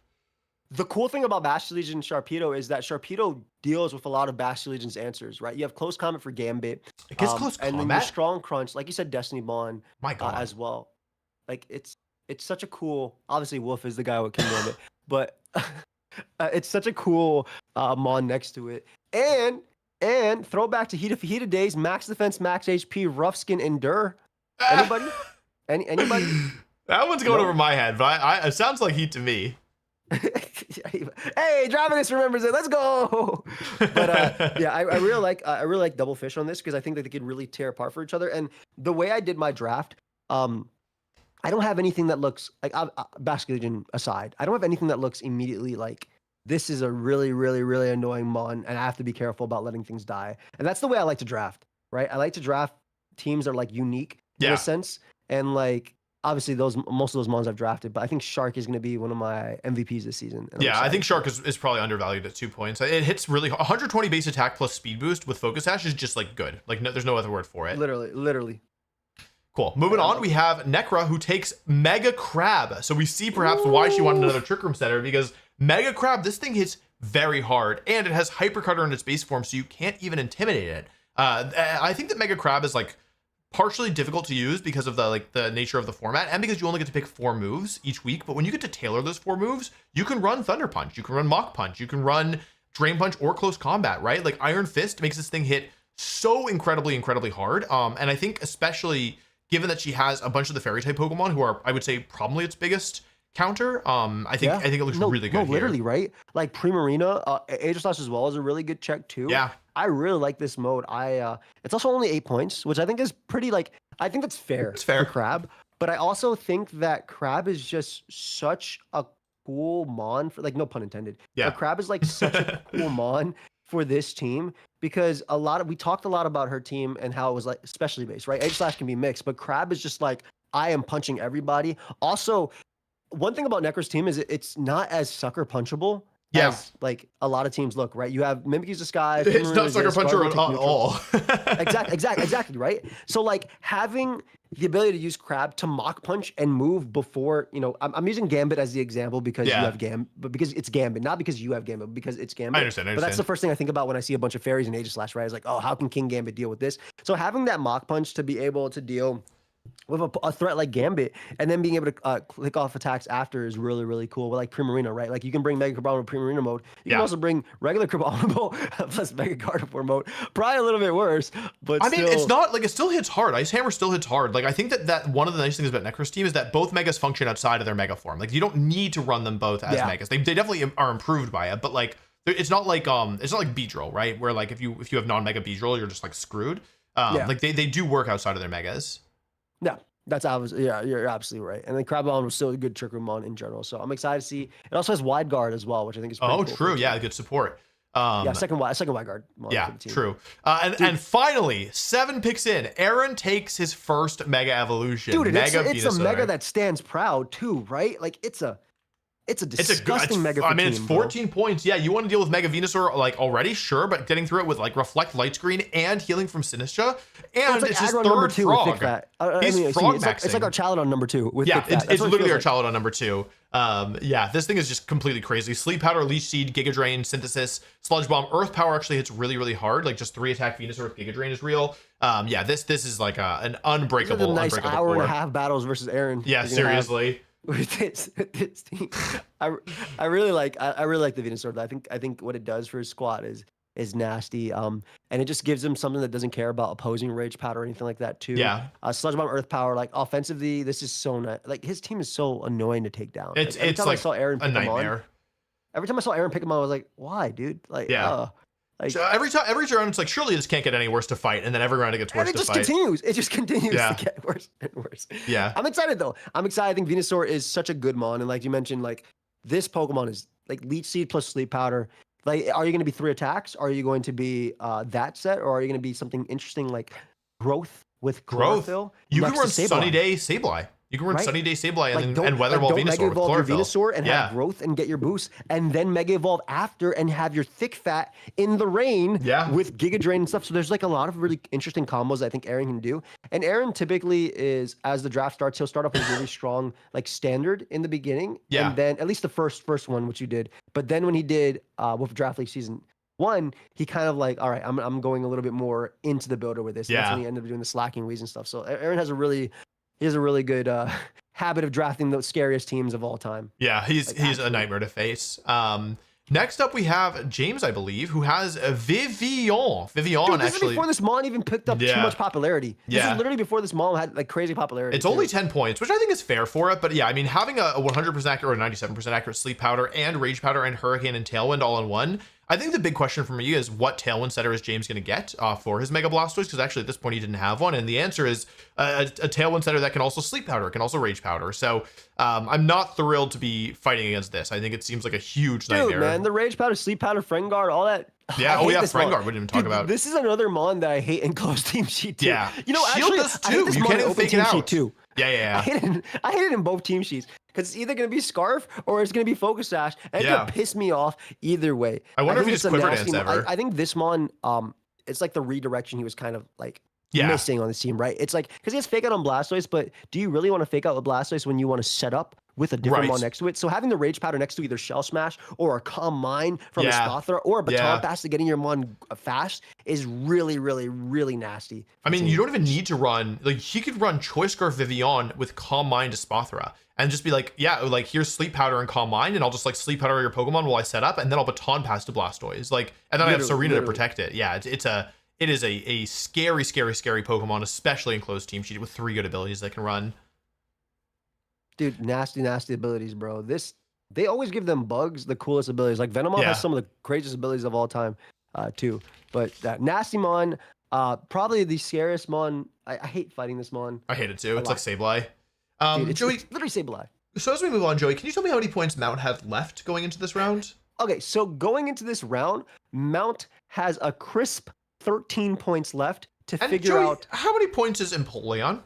The cool thing about Bastion and Sharpedo is that Sharpedo deals with a lot of Bastion Legion's answers, right? You have Close Combat for Gambit. It gets Close Combat? And then your Strong Crunch, like you said, Destiny Bond My god. as well. Like, it's such a cool... Obviously, Wolf is the guy with King Gambit, but it's such a cool Mon next to it. And throwback to Heated Days, Max Defense, Max HP, Rough Skin, Endure. Anybody? Anybody? That one's going over my head, but it sounds like Heat to me. Hey, Dravenus remembers it. Let's go. But yeah, I really like double fish on this because I think that they could really tear apart for each other. And the way I did my draft, I don't have anything that looks like Basket Legion aside. I don't have anything that looks immediately like this is a really, really, really annoying Mon, and I have to be careful about letting things die. And that's the way I like to draft, right? I like to draft teams that are like unique in a sense, and like. Obviously, most of those Mons I've drafted, but I think Shark is going to be one of my MVPs this season. Yeah, I think Shark is probably undervalued at 2 points. It hits really 120 base attack plus speed boost with Focus Sash is just like good. Like there's no other word for it. Literally. Cool. Moving on, we have Necra who takes Mega Crab. So we see perhaps why she wanted another Trick Room setter because Mega Crab, this thing hits very hard and it has Hyper Cutter in its base form, so you can't even intimidate it. I think that Mega Crab is like partially difficult to use because of the nature of the format and because you only get to pick 4 moves each week. But when you get to tailor those 4 moves, you can run Thunder Punch, you can run Mach Punch, you can run Drain Punch or Close Combat, right? Like Iron Fist makes this thing hit so incredibly hard. And I think especially given that she has a bunch of the Fairy type Pokemon who are, I would say, probably its biggest counter. I think it looks really good. Literally, right? Like Primarina, Aegislash as well is a really good check too. Yeah. I really like this mode. It's also only 8 points, which I think is pretty I think that's fair. It's fair for Crab. But I also think that Crab is just such a cool Mon for no pun intended. Yeah. But Crab is like such a cool Mon for this team because we talked a lot about her team and how it was like specialty based, right? Aegislash can be mixed, but Crab is just like I am punching everybody. Also, one thing about Necra's team is it's not as sucker punchable as like a lot of teams look, right? You have Mimikyu Disguise. It's not sucker puncher at all. Exactly, right? So like having the ability to use Crab to Mach Punch and move before, I'm using Gambit as the example because you have Gambit, but because it's Gambit, not because you have Gambit, but because it's Gambit. I understand. But that's the first thing I think about when I see a bunch of fairies in Aegislash, right? It's like, oh, how can King Gambit deal with this? So having that Mach Punch to be able to deal with a threat like Gambit and then being able to click off attacks after is really, really cool. With like Primarina, right? Like you can bring Mega Carbonal Primarina mode. You can also bring regular Carbonal plus Mega Carnivore mode. Probably a little bit worse, but I mean, it's not like it still hits hard. Ice Hammer still hits hard. Like I think that one of the nice things about Necra's team is that both Megas function outside of their Mega form. Like you don't need to run them both as Megas. They definitely are improved by it, but like it's not like Beedrill, right? Where like if you have non-Mega Beedrill, you're just like screwed. Like they do work outside of their Megas. No, that's obviously, you're absolutely right. And then Craballon was still a good Trick Room Mon in general. So I'm excited to see. It also has Wide Guard as well, which I think is pretty cool. True. Yeah, good support. Second Wide Guard Mon. Yeah, true. And finally, 7 picks in, Aaron takes his first Mega Evolution. Dude, Mega it's a Mega that stands proud too, right? Like it's a It's a disgusting Mega for I mean, team, it's 14 points. Yeah, you want to deal with Mega Venusaur like already, sure, but getting through it with like Reflect Light Screen and healing from Sinistra, and it's his third frog. He's frog maxing. It's like our Chaladon number 2 with yeah, Thick Fat. It's literally our Chaladon number 2. Yeah, this thing is just completely crazy. Sleep Powder, Leech Seed, Giga Drain, Synthesis, Sludge Bomb, Earth Power actually hits really, really hard. Like just 3 attack Venusaur with Giga Drain is real. Yeah, this is like an unbreakable, nice unbreakable hour core. and a half battles versus Aaron. Yeah, seriously. With this team, I really like the Venusaur. I think what it does for his squad is nasty. And it just gives him something that doesn't care about opposing Rage Powder or anything like that too. Yeah. Sludge Bomb, Earth Power, like offensively, this is so nice. Like his team is so annoying to take down. It's every time like I saw Aaron pick a nightmare. Every time I saw Aaron pick him on, I was like, why, dude? Like, yeah. Like, so every round it's like, surely this can't get any worse to fight, and then every round it gets worse to fight. It just continues to get worse and worse. Yeah. I'm excited though. I'm excited. I think Venusaur is such a good mon, and like you mentioned, like this Pokemon is like Leech Seed plus Sleep Powder. Like, are you going to be 3 attacks? Are you going to be that set, or are you going to be something interesting like Growth with Chlorophyll? You can run Sunny Day Sableye. You can run Sunny Day Sableye and Weather Ball Venusaur Mega with Evolve your Chlorophyll. Venusaur and have Growth and get your boost, and then Mega Evolve after and have your Thick Fat in the rain with Giga Drain and stuff. So there's like a lot of really interesting combos I think Aaron can do. And Aaron typically is, as the draft starts, he'll start off with a really strong like standard in the beginning. Yeah. And then at least the first one, which you did. But then when he did with Draft League Season 1, he kind of like, all right, I'm going a little bit more into the builder with this. And that's when he ended up doing the slacking weeds and stuff. So Aaron has a really good habit of drafting the scariest teams of all time. Yeah, he's a nightmare to face. Next up, we have James, I believe, who has a Vivillon. Vivillon, this is before this Mon even picked up too much popularity. This is literally before this Mon had like crazy popularity. It's only 10 points, which I think is fair for it. But yeah, I mean, having a 100% accurate or 97% accurate Sleep Powder and Rage Powder and Hurricane and Tailwind all in one. I think the big question for me is what Tailwind setter is James going to get for his Mega Blastoise? Because actually at this point he didn't have one. And the answer is a Tailwind setter that can also Sleep Powder, can also Rage Powder. So I'm not thrilled to be fighting against this. I think it seems like a huge nightmare. Dude, man, the Rage Powder, Sleep Powder, Frengar, all that. Yeah, Frengar we didn't even talk about. This is another Mon that I hate in closed team sheet too. Yeah, you know, Shield actually, does too. You can't even fake it out. Sheet too. Yeah. I hate it in both team sheets because it's either going to be Scarf or it's going to be Focus Sash, and it's going to piss me off either way. I wonder if he just Quiver Dance ever. I think this Mon, it's like the redirection he was kind of like missing on this team, right? It's like, because he has Fake Out on Blastoise, but do you really want to Fake Out with Blastoise when you want to set up with a different Mon next to it? So having the Rage Powder next to either Shell Smash or a Calm Mind from a Spothra or a Baton Pass to getting your Mon fast is really, really, really nasty. I mean, you don't even need to run, like, he could run Choice Scarf Vivillon with Calm Mind to Spothra and just be like, here's Sleep Powder and Calm Mind, and I'll just like Sleep Powder your Pokemon while I set up, and then I'll Baton Pass to Blastoise. Like, and then I have Serena to protect it. Yeah, it is a scary, scary, scary Pokemon, especially in closed team sheet with 3 good abilities that can run. Dude, nasty abilities, bro. They always give them bugs the coolest abilities. Like Venomoth has some of the craziest abilities of all time, too. But that nasty Mon, probably the scariest Mon. I hate fighting this Mon. I hate it too. It's like Sableye. Dude, Joey, it's literally Sableye. So as we move on, Joey, can you tell me how many points Mount have left going into this round? Okay, so going into this round, Mount has a crisp 13 points left to figure out. How many points is Empoleon?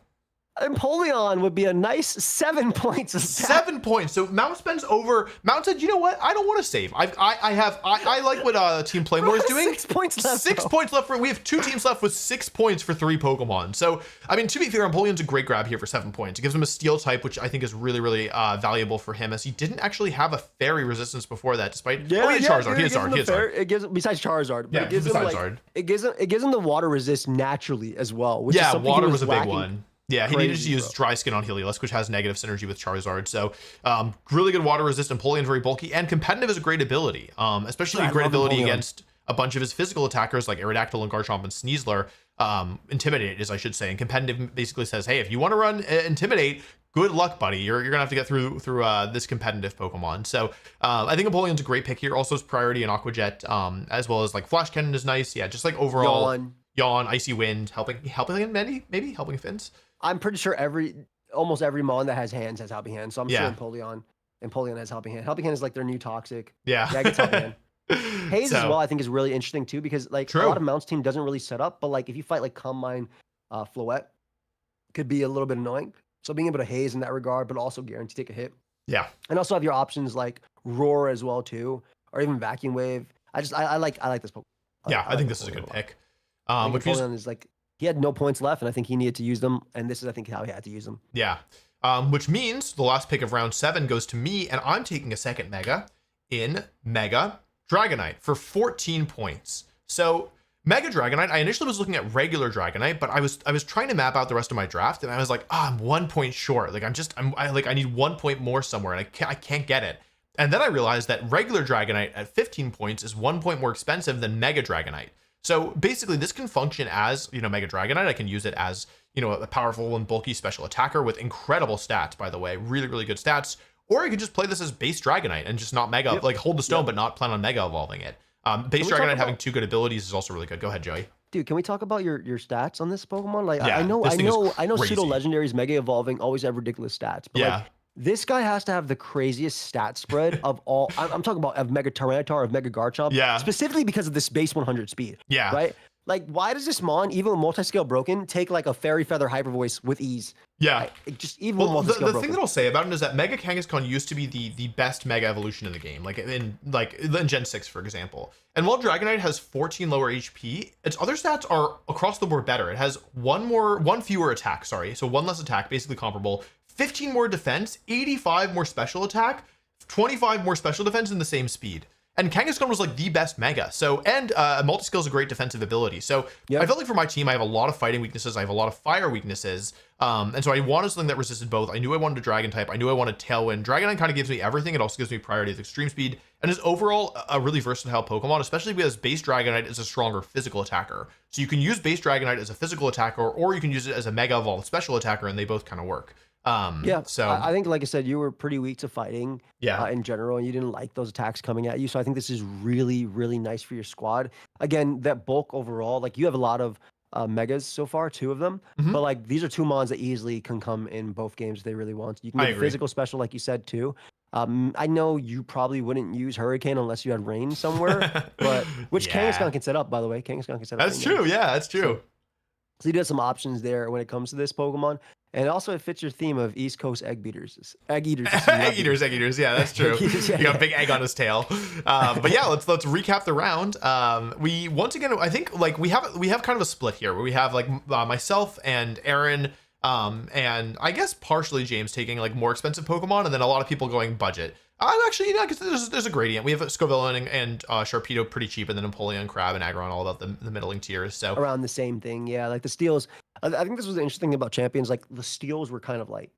Empoleon would be a nice 7 points. 7 points. So Mount spends over. Mount said, "You know what? I don't want to save. I like what Team Playmore is doing. 6 points left. 6 points left. We have 2 teams left with 6 points for 3 Pokemon. So I mean, to be fair, Empoleon's a great grab here for 7 points. It gives him a Steel type, which I think is really, really valuable for him, as he didn't actually have a Fairy resistance before that. Despite he had Charizard. He had Charizard. It gives besides Charizard. Yeah, it gives him Charizard. It gives him the water resist naturally as well. Which is something water was a big one. Yeah, he needed to use bro. Dry Skin on Heliolisk, which has negative synergy with Charizard. So, really good water resist. Empoleon very bulky, and competitive is a great ability. Especially a great ability against a bunch of his physical attackers like Aerodactyl and Garchomp and Sneasler. Intimidate is, I should say. And competitive basically says, hey, if you want to run Intimidate, good luck, buddy. You're gonna have to get through this competitive Pokemon. So, I think Empoleon's a great pick here. Also, his priority in Aqua Jet, as well as like Flash Cannon is nice. Yeah, just like overall. Yawn, Icy Wind, helping maybe helping Fins. I'm pretty sure almost every Mon that has hands has Helping Hand. So I'm sure Empoleon has Helping Hand. Helping Hand is like their new Toxic. Yeah. It gets Helping Hand. Haze as well, I think, is really interesting too, because like a lot of Mount's team doesn't really set up, but like if you fight like Calm Mind, Floette, could be a little bit annoying. So being able to haze in that regard, but also guarantee take a hit. Yeah. And also have your options like Roar as well too, or even Vacuum Wave. I like this Pokemon. Yeah, I like think this is a good pick. Which means is like he had no points left, and I think he needed to use them. And this is, I think, how he had to use them. Yeah. Which means the last pick of round 7 goes to me, and I'm taking a second Mega in Mega Dragonite for 14 points. So Mega Dragonite, I initially was looking at regular Dragonite, but I was trying to map out the rest of my draft, and I was like, I'm 1 point short. Like I need 1 point more somewhere, and I can't get it. And then I realized that regular Dragonite at 15 points is 1 point more expensive than Mega Dragonite. So basically, this can function as, Mega Dragonite. I can use it as, a powerful and bulky special attacker with incredible stats, by the way, really, really good stats. Or you could just play this as base Dragonite and just not Mega, like hold the stone, but not plan on Mega evolving it. Base Dragonite having 2 good abilities is also really good. Go ahead, Joey. Dude, can we talk about your stats on this Pokemon? Like, yeah, I know pseudo legendaries Mega Evolving always have ridiculous stats, but like, this guy has to have the craziest stat spread of all. I'm talking about of Mega Tyranitar, of Mega Garchomp, specifically because of this base 100 speed. Yeah. Right? Like, why does this Mon, even with multi-scale broken, take like a Fairy Feather Hyper Voice with ease? Yeah. Just even with multi-scale broken. The thing that I'll say about it is that Mega Kangaskhan used to be the best Mega evolution in the game, like in Gen 6, for example. And while Dragonite has 14 lower HP, its other stats are across the board better. It has one fewer attack, so 1 less attack, basically comparable. 15 more defense, 85 more special attack, 25 more special defense, and the same speed. And Kangaskhan was like the best Mega. So, and multi-skill is a great defensive ability. So I felt like for my team, I have a lot of fighting weaknesses. I have a lot of fire weaknesses. And so I wanted something that resisted both. I knew I wanted a Dragon type. I knew I wanted Tailwind. Dragonite kind of gives me everything. It also gives me priority of extreme speed and is overall a really versatile Pokemon, especially because base Dragonite is a stronger physical attacker. So you can use base Dragonite as a physical attacker, or you can use it as a Mega Evolved special attacker, and they both kind of work. So I think, like I said, you were pretty weak to fighting in general, and you didn't like those attacks coming at you. So I think this is really, really nice for your squad. Again, that bulk overall, like you have a lot of Megas so far, 2 of them, but like these are 2 Mons that easily can come in both games if they really want. You can get physical special, like you said, too. I know you probably wouldn't use Hurricane unless you had rain somewhere, but which Kangaskhan can set up, by the way. Kangaskhan can set up. That's true. Yeah, that's true. So you do have some options there when it comes to this Pokemon. And also, it fits your theme of East Coast egg eaters. Egg eaters. Yeah, that's true. He got a big egg on his tail. But yeah, let's recap the round. We once again, I think like we have kind of a split here where we have like myself and Aaron, and I guess partially James taking like more expensive Pokemon, and then a lot of people going budget. Actually, I guess there's a gradient. We have Scovillain and Sharpedo pretty cheap, and then Empoleon, Crab, and Aggron all about the middling tiers. So around the same thing, yeah. Like the steals, I think this was the interesting thing about Champions. Like the steals were kind of like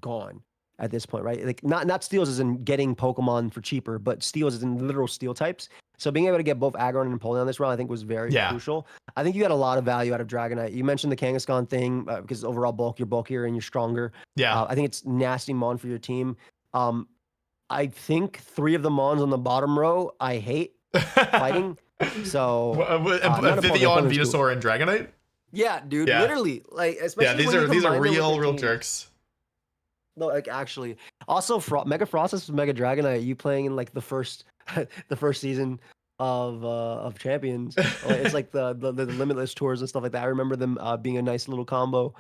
gone at this point, right? Like not steals as in getting Pokemon for cheaper, but steals as in literal steel types. So being able to get both Aggron and Empoleon on this round, I think was very crucial. I think you got a lot of value out of Dragonite. You mentioned the Kangaskhan thing because overall bulk, you're bulkier and you're stronger. Yeah, I think it's nasty Mon for your team. I think 3 of the Mons on the bottom row I hate fighting. So Vivian, Venusaur, and Dragonite. Yeah, dude, literally, like especially these are real jerks. No, like actually, also Mega Frostus, Mega Dragonite. You playing in like the first season of Champions. It's like the Limitless tours and stuff like that. I remember them being a nice little combo.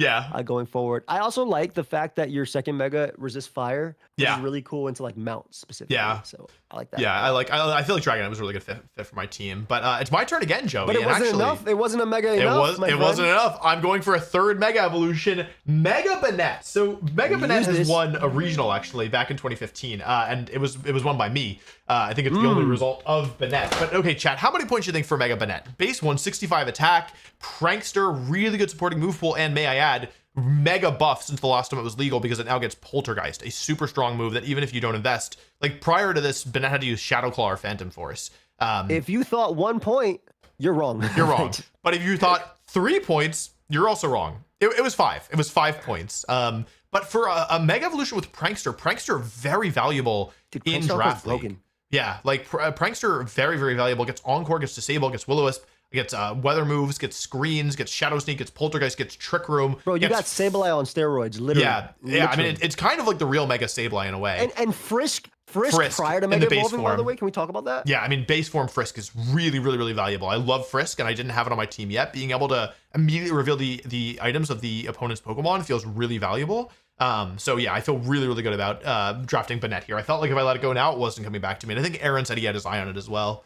Going forward. I also like the fact that your second Mega resists fire. Which is really cool into like mounts specifically. So I like that. I feel like Dragonite was a really good fit for my team. But it's my turn again, Joey. But it wasn't enough. It wasn't a Mega enough. It wasn't enough. I'm going for a 3rd Mega evolution, Mega Banette. So Mega Banette has won a regional actually back in 2015, and it was won by me. I think it's the only result of Banette. But okay, chat, how many points do you think for Mega Banette? Base 165 attack, Prankster, really good supporting move pool, and may I add, mega buff since the last time it was legal because it now gets Poltergeist, a super strong move that even if you don't invest, like prior to this, Banette had to use Shadow Claw or Phantom Force. If you thought 1 point, you're wrong. You're wrong. But if you thought 3 points, you're also wrong. It was 5. It was 5 points. But for a Mega Evolution with Prankster very valuable in Draft League. Yeah, like Prankster, very, very valuable. Gets Encore, gets Disable, gets Will-O-Wisp, gets weather moves, gets screens, gets Shadow Sneak, gets Poltergeist, gets Trick Room. Bro, you got Sableye on steroids, literally. Yeah. I mean, it's kind of like the real Mega Sableye in a way. And Frisk prior to Mega Evolving, by the way, can we talk about that? Yeah, I mean, base form Frisk is really, really, really valuable. I love Frisk, and I didn't have it on my team yet. Being able to immediately reveal the items of the opponent's Pokemon feels really valuable. So yeah, I feel really, really good about drafting Bennett here. I felt like if I let it go now, it wasn't coming back to me. And I think Aaron said he had his eye on it as well.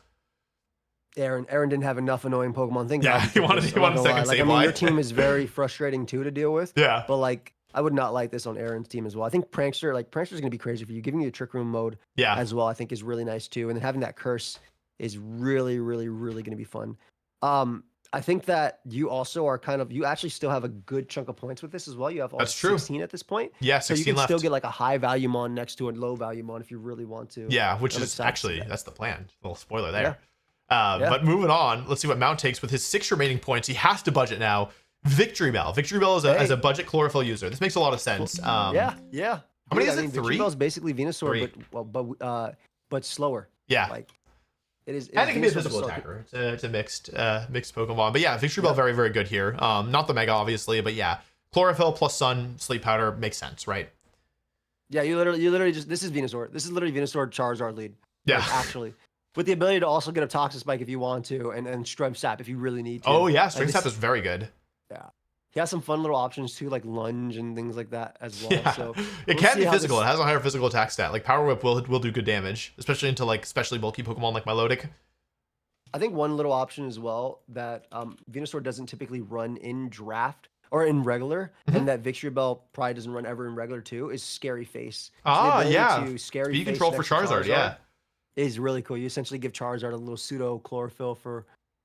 Aaron didn't have enough annoying Pokemon. Thank Yeah, God he wanted second like, I mean, your team is very frustrating too to deal with. Yeah. But like, I would not like this on Aaron's team as well. I think Prankster's gonna be crazy for you. Giving you a Trick Room mode as well, I think is really nice too. And then having that curse is really, really, really gonna be fun. I think that you also are you actually still have a good chunk of points with this as well. You have all 16 at this point. Yeah, 16 so you can left. still get like a high value mon next to a low value mon if you really want to. Yeah, which is actually, that's the plan. A little spoiler there. Yeah. But moving on, let's see what Mount takes with his 6 remaining points. He has to budget now. Victory Bell. Victory Bell is as a budget chlorophyll user. This makes a lot of sense. Yeah. How many is it? 3? Victory Bell is basically Venusaur, but slower. Yeah. Like, it is. And it can be a physical attacker. It's a mixed Pokemon. But yeah, Victory Bell very, very good here. Not the Mega, obviously, but yeah. Chlorophyll plus Sun, Sleep Powder makes sense, right? Yeah, you literally just, this is Venusaur. This is literally Venusaur Charizard lead. Yeah. Like, actually. With the ability to also get a Toxic Spike if you want to, and Strength Sap if you really need to. Oh yeah, Strength Sap is very good. Yeah. He has some fun little options too, like Lunge and things like that as well. Yeah. So it can be physical. It has a higher physical attack stat. Like Power Whip will do good damage, especially into like especially bulky Pokemon like Milotic. I think one little option as well that Venusaur doesn't typically run in draft or in regular, and that Victory Bell probably doesn't run ever in regular too, is Scary Face. Yeah. Scary Speed control for Charizard, yeah. Is really cool. You essentially give Charizard a little pseudo chlorophyll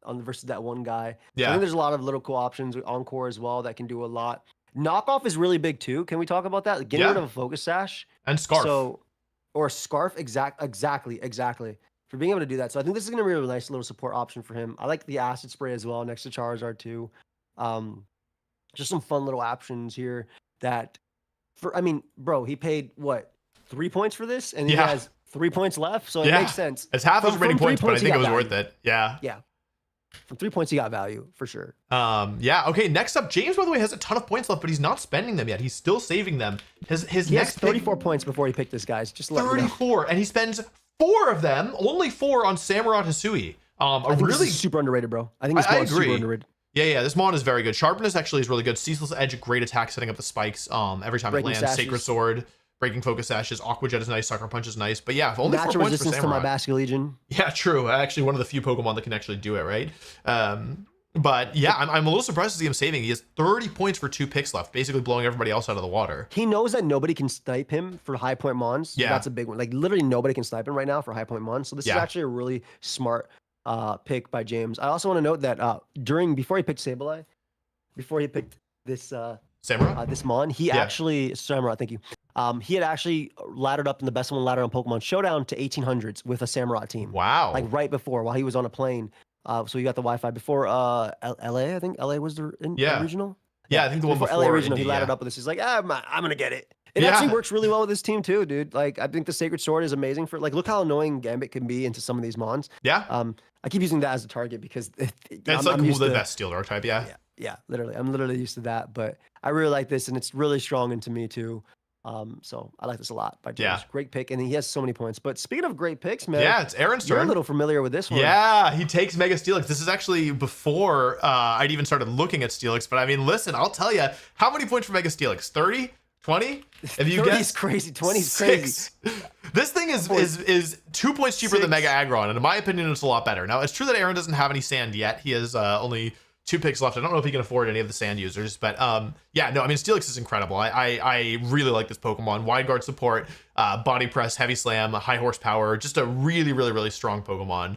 versus that one guy. Yeah. So I think there's a lot of little cool options. Encore as well that can do a lot. Knockoff is really big too. Can we talk about that? Like getting rid of a Focus Sash and Scarf. Or Scarf. Exactly. For being able to do that. So I think this is gonna be a really nice little support option for him. I like the Acid Spray as well next to Charizard too. Just some fun little options here that bro, he paid what, 3 points for this, and he has 3 points left, so it makes sense. It's half as many points, but I think it was worth it. Yeah. Yeah. From 3 points, he got value for sure. Yeah. Okay. Next up, James, by the way, has a ton of points left, but he's not spending them yet. He's still saving them. His next 34 points before he picked this, guys. Just 34, and he spends 4 of them, only 4 on Samurott Hisui. I think this is super underrated, bro. I think this mon is super underrated. Yeah, this mon is very good. Sharpness actually is really good. Ceaseless Edge, great attack, setting up the spikes. Every time it lands. Sashes. Sacred Sword, breaking Focus Sashes. Aqua Jet is nice. Sucker Punch is nice. But yeah, only 4 points for Samurott. Natural resistance to my Basket Legion. Yeah, true. Actually, one of the few Pokemon that can actually do it, right? But yeah, I'm a little surprised to see him saving. He has 30 points for 2 picks left, basically blowing everybody else out of the water. He knows that nobody can snipe him for high point mons. Yeah, that's a big one. Like literally nobody can snipe him right now for high point mons. So this is actually a really smart pick by James. I also want to note that before he picked Sableye, before he picked this Samurott, this mon, he actually Samurott. Thank you. He had actually laddered up in the best one ladder on Pokemon Showdown to 1800s with a Samurott team. Wow! Like right before, while he was on a plane. So he got the Wi-Fi before LA. I think LA was the regional. Yeah, I think the one before LA regional. He laddered up with this. He's like, I'm gonna get it. It actually works really well with this team too, dude. Like I think the Sacred Sword is amazing for look how annoying Gambit can be into some of these mons. Yeah. I keep using that as a target because it's like the best Steel archetype. Yeah, literally. I'm literally used to that, but I really like this, and it's really strong into me too. So I like this a lot by James. Yeah. Great pick, and he has so many points. But speaking of great picks, man. Yeah, it's Aaron's turn. You're a little familiar with this one. Yeah, he takes Mega Steelix. This is actually before I'd even started looking at Steelix. But I mean, listen, I'll tell you, how many points for Mega Steelix? 30? 20? If you guess, crazy. 20 is crazy. This thing is 2 points cheaper than Mega Aggron, and in my opinion, it's a lot better. Now, it's true that Aaron doesn't have any sand yet. He has only 2 picks left. I don't know if he can afford any of the sand users, but yeah, no, I mean, Steelix is incredible. I really like this Pokemon. Wide guard support, body press, heavy slam, high horsepower, just a really, really, really strong Pokemon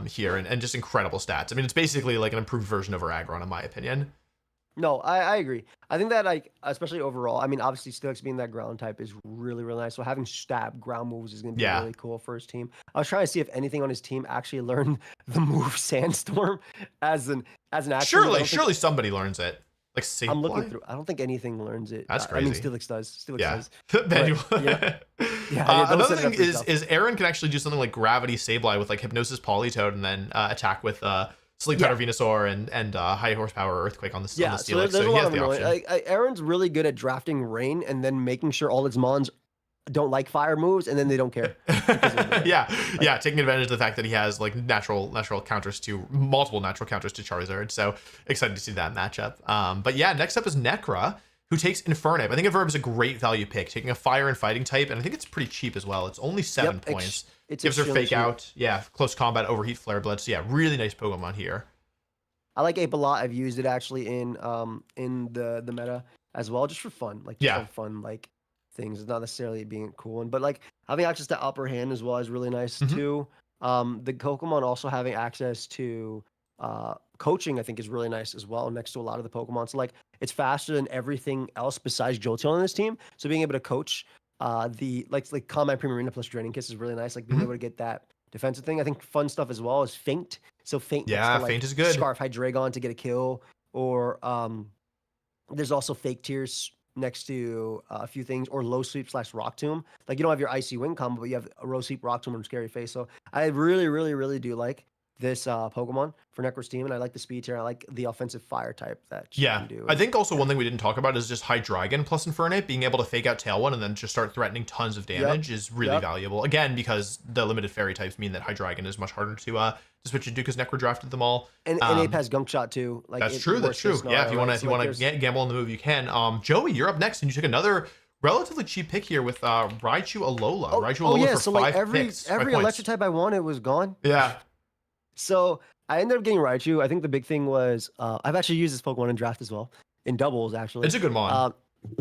here, and just incredible stats. I mean, it's basically like an improved version of Aggron, in my opinion. No, I agree. I think that especially overall, I mean, obviously Steelix being that ground type is really, really nice. So having stab ground moves is going to be really cool for his team. I was trying to see if anything on his team actually learned the move Sandstorm as an action. Surely somebody learns it. Like Sableye? I'm looking through. I don't think anything learns it. That's crazy. I mean, Steelix does. Does. Another thing is Aaron can actually do something like Gravity Sableye with like Hypnosis Politoed and then attack with Sleep Powder Venusaur and high horsepower Earthquake on the Steelix. So there's a lot of annoying. Aaron's really good at drafting Rain and then making sure all his mons don't like fire moves, and then they don't care. Taking advantage of the fact that he has like multiple natural counters to Charizard. So excited to see that matchup. But yeah, next up is Necra, who takes Infernape. I think Infernape is a great value pick, taking a fire and fighting type, and I think it's pretty cheap as well. It's only 7 points. It's gives her fake out. Yeah, close combat, overheat, flare blood. So yeah, really nice Pokemon here. I like Ape a lot. I've used it actually in the meta as well, just for fun, like just fun like things. It's not necessarily being cool, but like having access to upper hand as well is really nice too. The Pokemon also having access to coaching, I think, is really nice as well, next to a lot of the Pokemon. So like it's faster than everything else besides Jolteon in this team. So being able to coach the like Combat Primarina plus Draining Kiss is really nice. Like being able to get that defensive thing. I think fun stuff as well is Feint. So Feint, yeah, to, like, Feint is good. Scarf Hydreigon to get a kill, or there's also Fake Tears next to a few things, or Low Sweep / Rock Tomb. Like you don't have your Icy Wind combo, but you have a Low Sweep, Rock Tomb, and Scary Face. So I really do like this Pokemon for Necro's team, and I like the speed tier. I like the offensive fire type that she can do. I think also one thing we didn't talk about is just Hydreigon plus Infernape. Being able to fake out Tail One and then just start threatening tons of damage is really valuable. Again, because the limited fairy types mean that Hydreigon is much harder to switch into because Necro drafted them all. And Ape has Gunk Shot too. Like that's true. That's true. Yeah, if you want to gamble on the move, you can. Joey, you're up next, and you took another relatively cheap pick here with Raichu Alola. Raichu Alola for so 5 like every picks, electric type I wanted was gone. Yeah. So I ended up getting Raichu. I think the big thing was I've actually used this Pokemon in draft as well, in doubles actually. It's a good mon.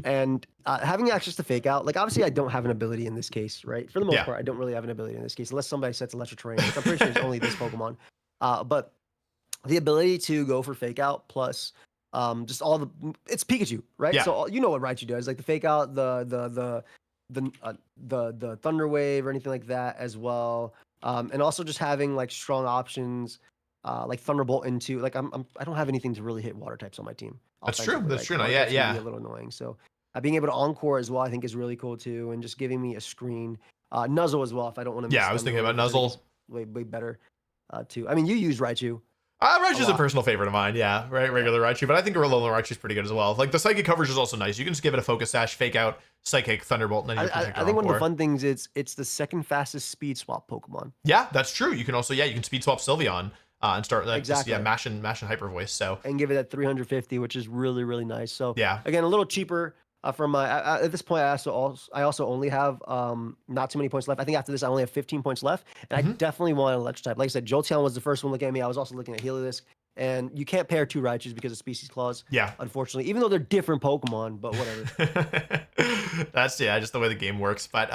And having access to fake out, like obviously I don't have an ability in this case, right? For the most part, I don't really have an ability in this case, unless somebody sets electric terrain, which I'm pretty sure it's only this Pokemon. But the ability to go for fake out plus just all it's Pikachu, right? Yeah. So you know what Raichu does, like the fake out, the Thunder Wave or anything like that as well. And also just having like strong options, like Thunderbolt into like I don't have anything to really hit water types on my team. That's true. That's true. Yeah. A little annoying. So being able to Encore as well, I think is really cool too, and just giving me a screen. Nuzzle as well, if I don't want to. Yeah, I was thinking about Nuzzle. Way better, too. I mean, you use Raichu. Raichu's a personal favorite of mine. Yeah, right, regular Raichu, but I think Alola Raichu's pretty good as well. Like the Psychic coverage is also nice. You can just give it a Focus Sash, fake out Psychic, Thunderbolt, and then you I think one of the fun things is it's the second fastest speed swap Pokemon. Yeah, that's true. You can also you can speed swap Sylveon and start like just mashing Hyper Voice. So and give it that 350, which is really nice. So yeah, again, a little cheaper. From my at this point, I also only have not too many points left. I think after this, I only have 15 points left, and I definitely want an electric type. Like I said, Jolteon was the first one looking at me. I was also looking at Heliolisk, and you can't pair 2 Raichus because of species clause. Yeah, unfortunately, even though they're different Pokemon, but whatever. That's just the way the game works. But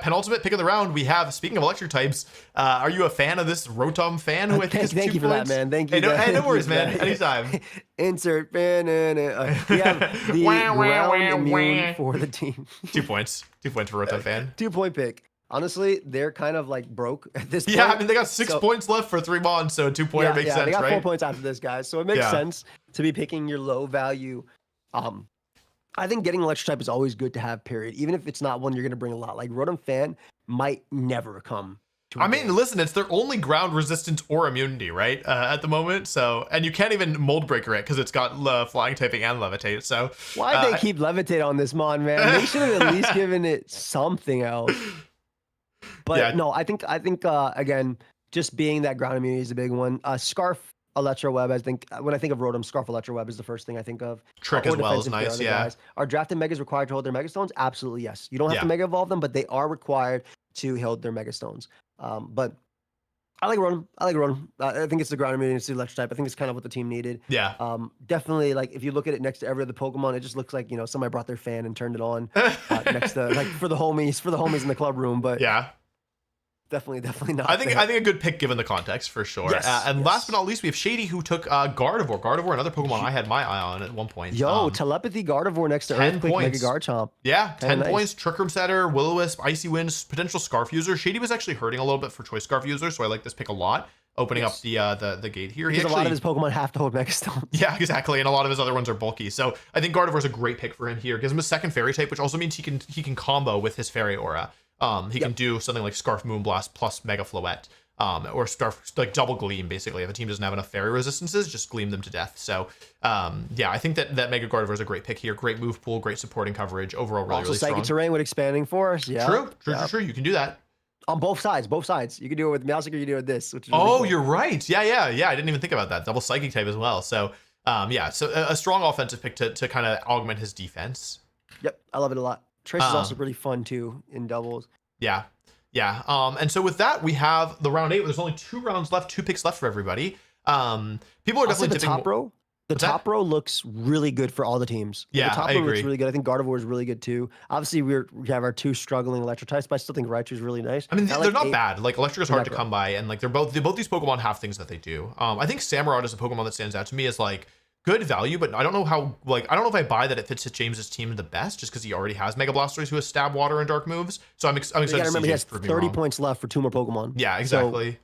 penultimate pick of the round. We have, speaking of electric types, are you a fan of this Rotom fan? Who I think thank you for that, man. Thank you. Hey, no worries, man. Anytime. Insert fan in it. We have the ground immune for the team. 2 points. 2 points for Rotom fan. 2-point pick. Honestly, they're kind of like broke at this point. Yeah, I mean, they got 6 points left for 3 bonds, so 2-pointer makes sense, they got right? 4 points after this, guys. So it makes sense to be picking your low value. I think getting electric type is always good to have, period. Even if it's not one you're going to bring a lot. Like Rotom fan might never come. I mean, listen, it's their only ground resistance or immunity, right? At the moment. So, and you can't even mold breaker it because it's got flying typing and levitate. So why they keep levitate on this mon, man? They should have at least given it something else. But no, I think again, just being that ground immunity is a big one. Scarf Electro Web, I think when I think of Rotom, Scarf Electro Web is the first thing I think of. Trick as well is nice, yeah. Guys. Are drafted Megas required to hold their Mega Stones? Absolutely yes. You don't have to Mega Evolve them, but they are required to hold their Mega Stones. But I like Rotom. I think it's the ground immunity, it's the electric type. I think it's kind of what the team needed. Yeah. Definitely, like if you look at it next to every other Pokemon, it just looks like somebody brought their fan and turned it on next to like for the homies in the club room. But yeah. Definitely not. I think a good pick given the context for sure. Yes, and last but not least, we have Shady who took Gardevoir. Gardevoir, another Pokemon I had my eye on at one point. Telepathy Gardevoir next to 10 Earthquake points. Mega Garchomp. Yeah, 10 points. Trick Room Setter, Will-O-Wisp, Icy Wind, potential Scarf user. Shady was actually hurting a little bit for Choice Scarf user, so I like this pick a lot. Opening up the gate here. Because a lot of his Pokemon have to hold Mega Stones. Yeah, exactly, and a lot of his other ones are bulky. So I think Gardevoir is a great pick for him here. Gives him a second Fairy type, which also means he can combo with his Fairy Aura. He can do something like Scarf Moonblast plus Mega Floette, or Scarf like double Gleam basically. If a team doesn't have enough Fairy resistances, just Gleam them to death. So I think that Mega Gardevoir is a great pick here. Great move pool, great supporting coverage. Overall, really strong. Psychic Terrain with Expanding Force. Yeah. True. You can do that. On both sides. You can do it with Meowstic or you can do it with this. Which is really cool. You're right. Yeah. I didn't even think about that. Double Psychic type as well. So Yeah, so a strong offensive pick to kind of augment his defense. Yep, I love it a lot. Trace is also really fun too in doubles. Yeah. Yeah. And so with that, we have the round 8. There's only 2 rounds left, 2 picks left for everybody. People are definitely the top row. The top row looks really good for all the teams. Yeah, the top I row agree. looks really good. I think Gardevoir is really good too. Obviously, we have our 2 struggling electric types, but I still think Raichu is really nice. I mean, they're not bad. Like electric is hard to come by, and like both these Pokemon have things that they do. I think Samurott is a Pokemon that stands out to me as like good value, but I don't know how, like, I don't know if I buy that it fits James's team the best, just because he already has Mega Blastoise who has Stab, Water, and Dark moves. So I'm excited to remember, see he has 30 points left for 2 more Pokemon. Yeah, exactly. So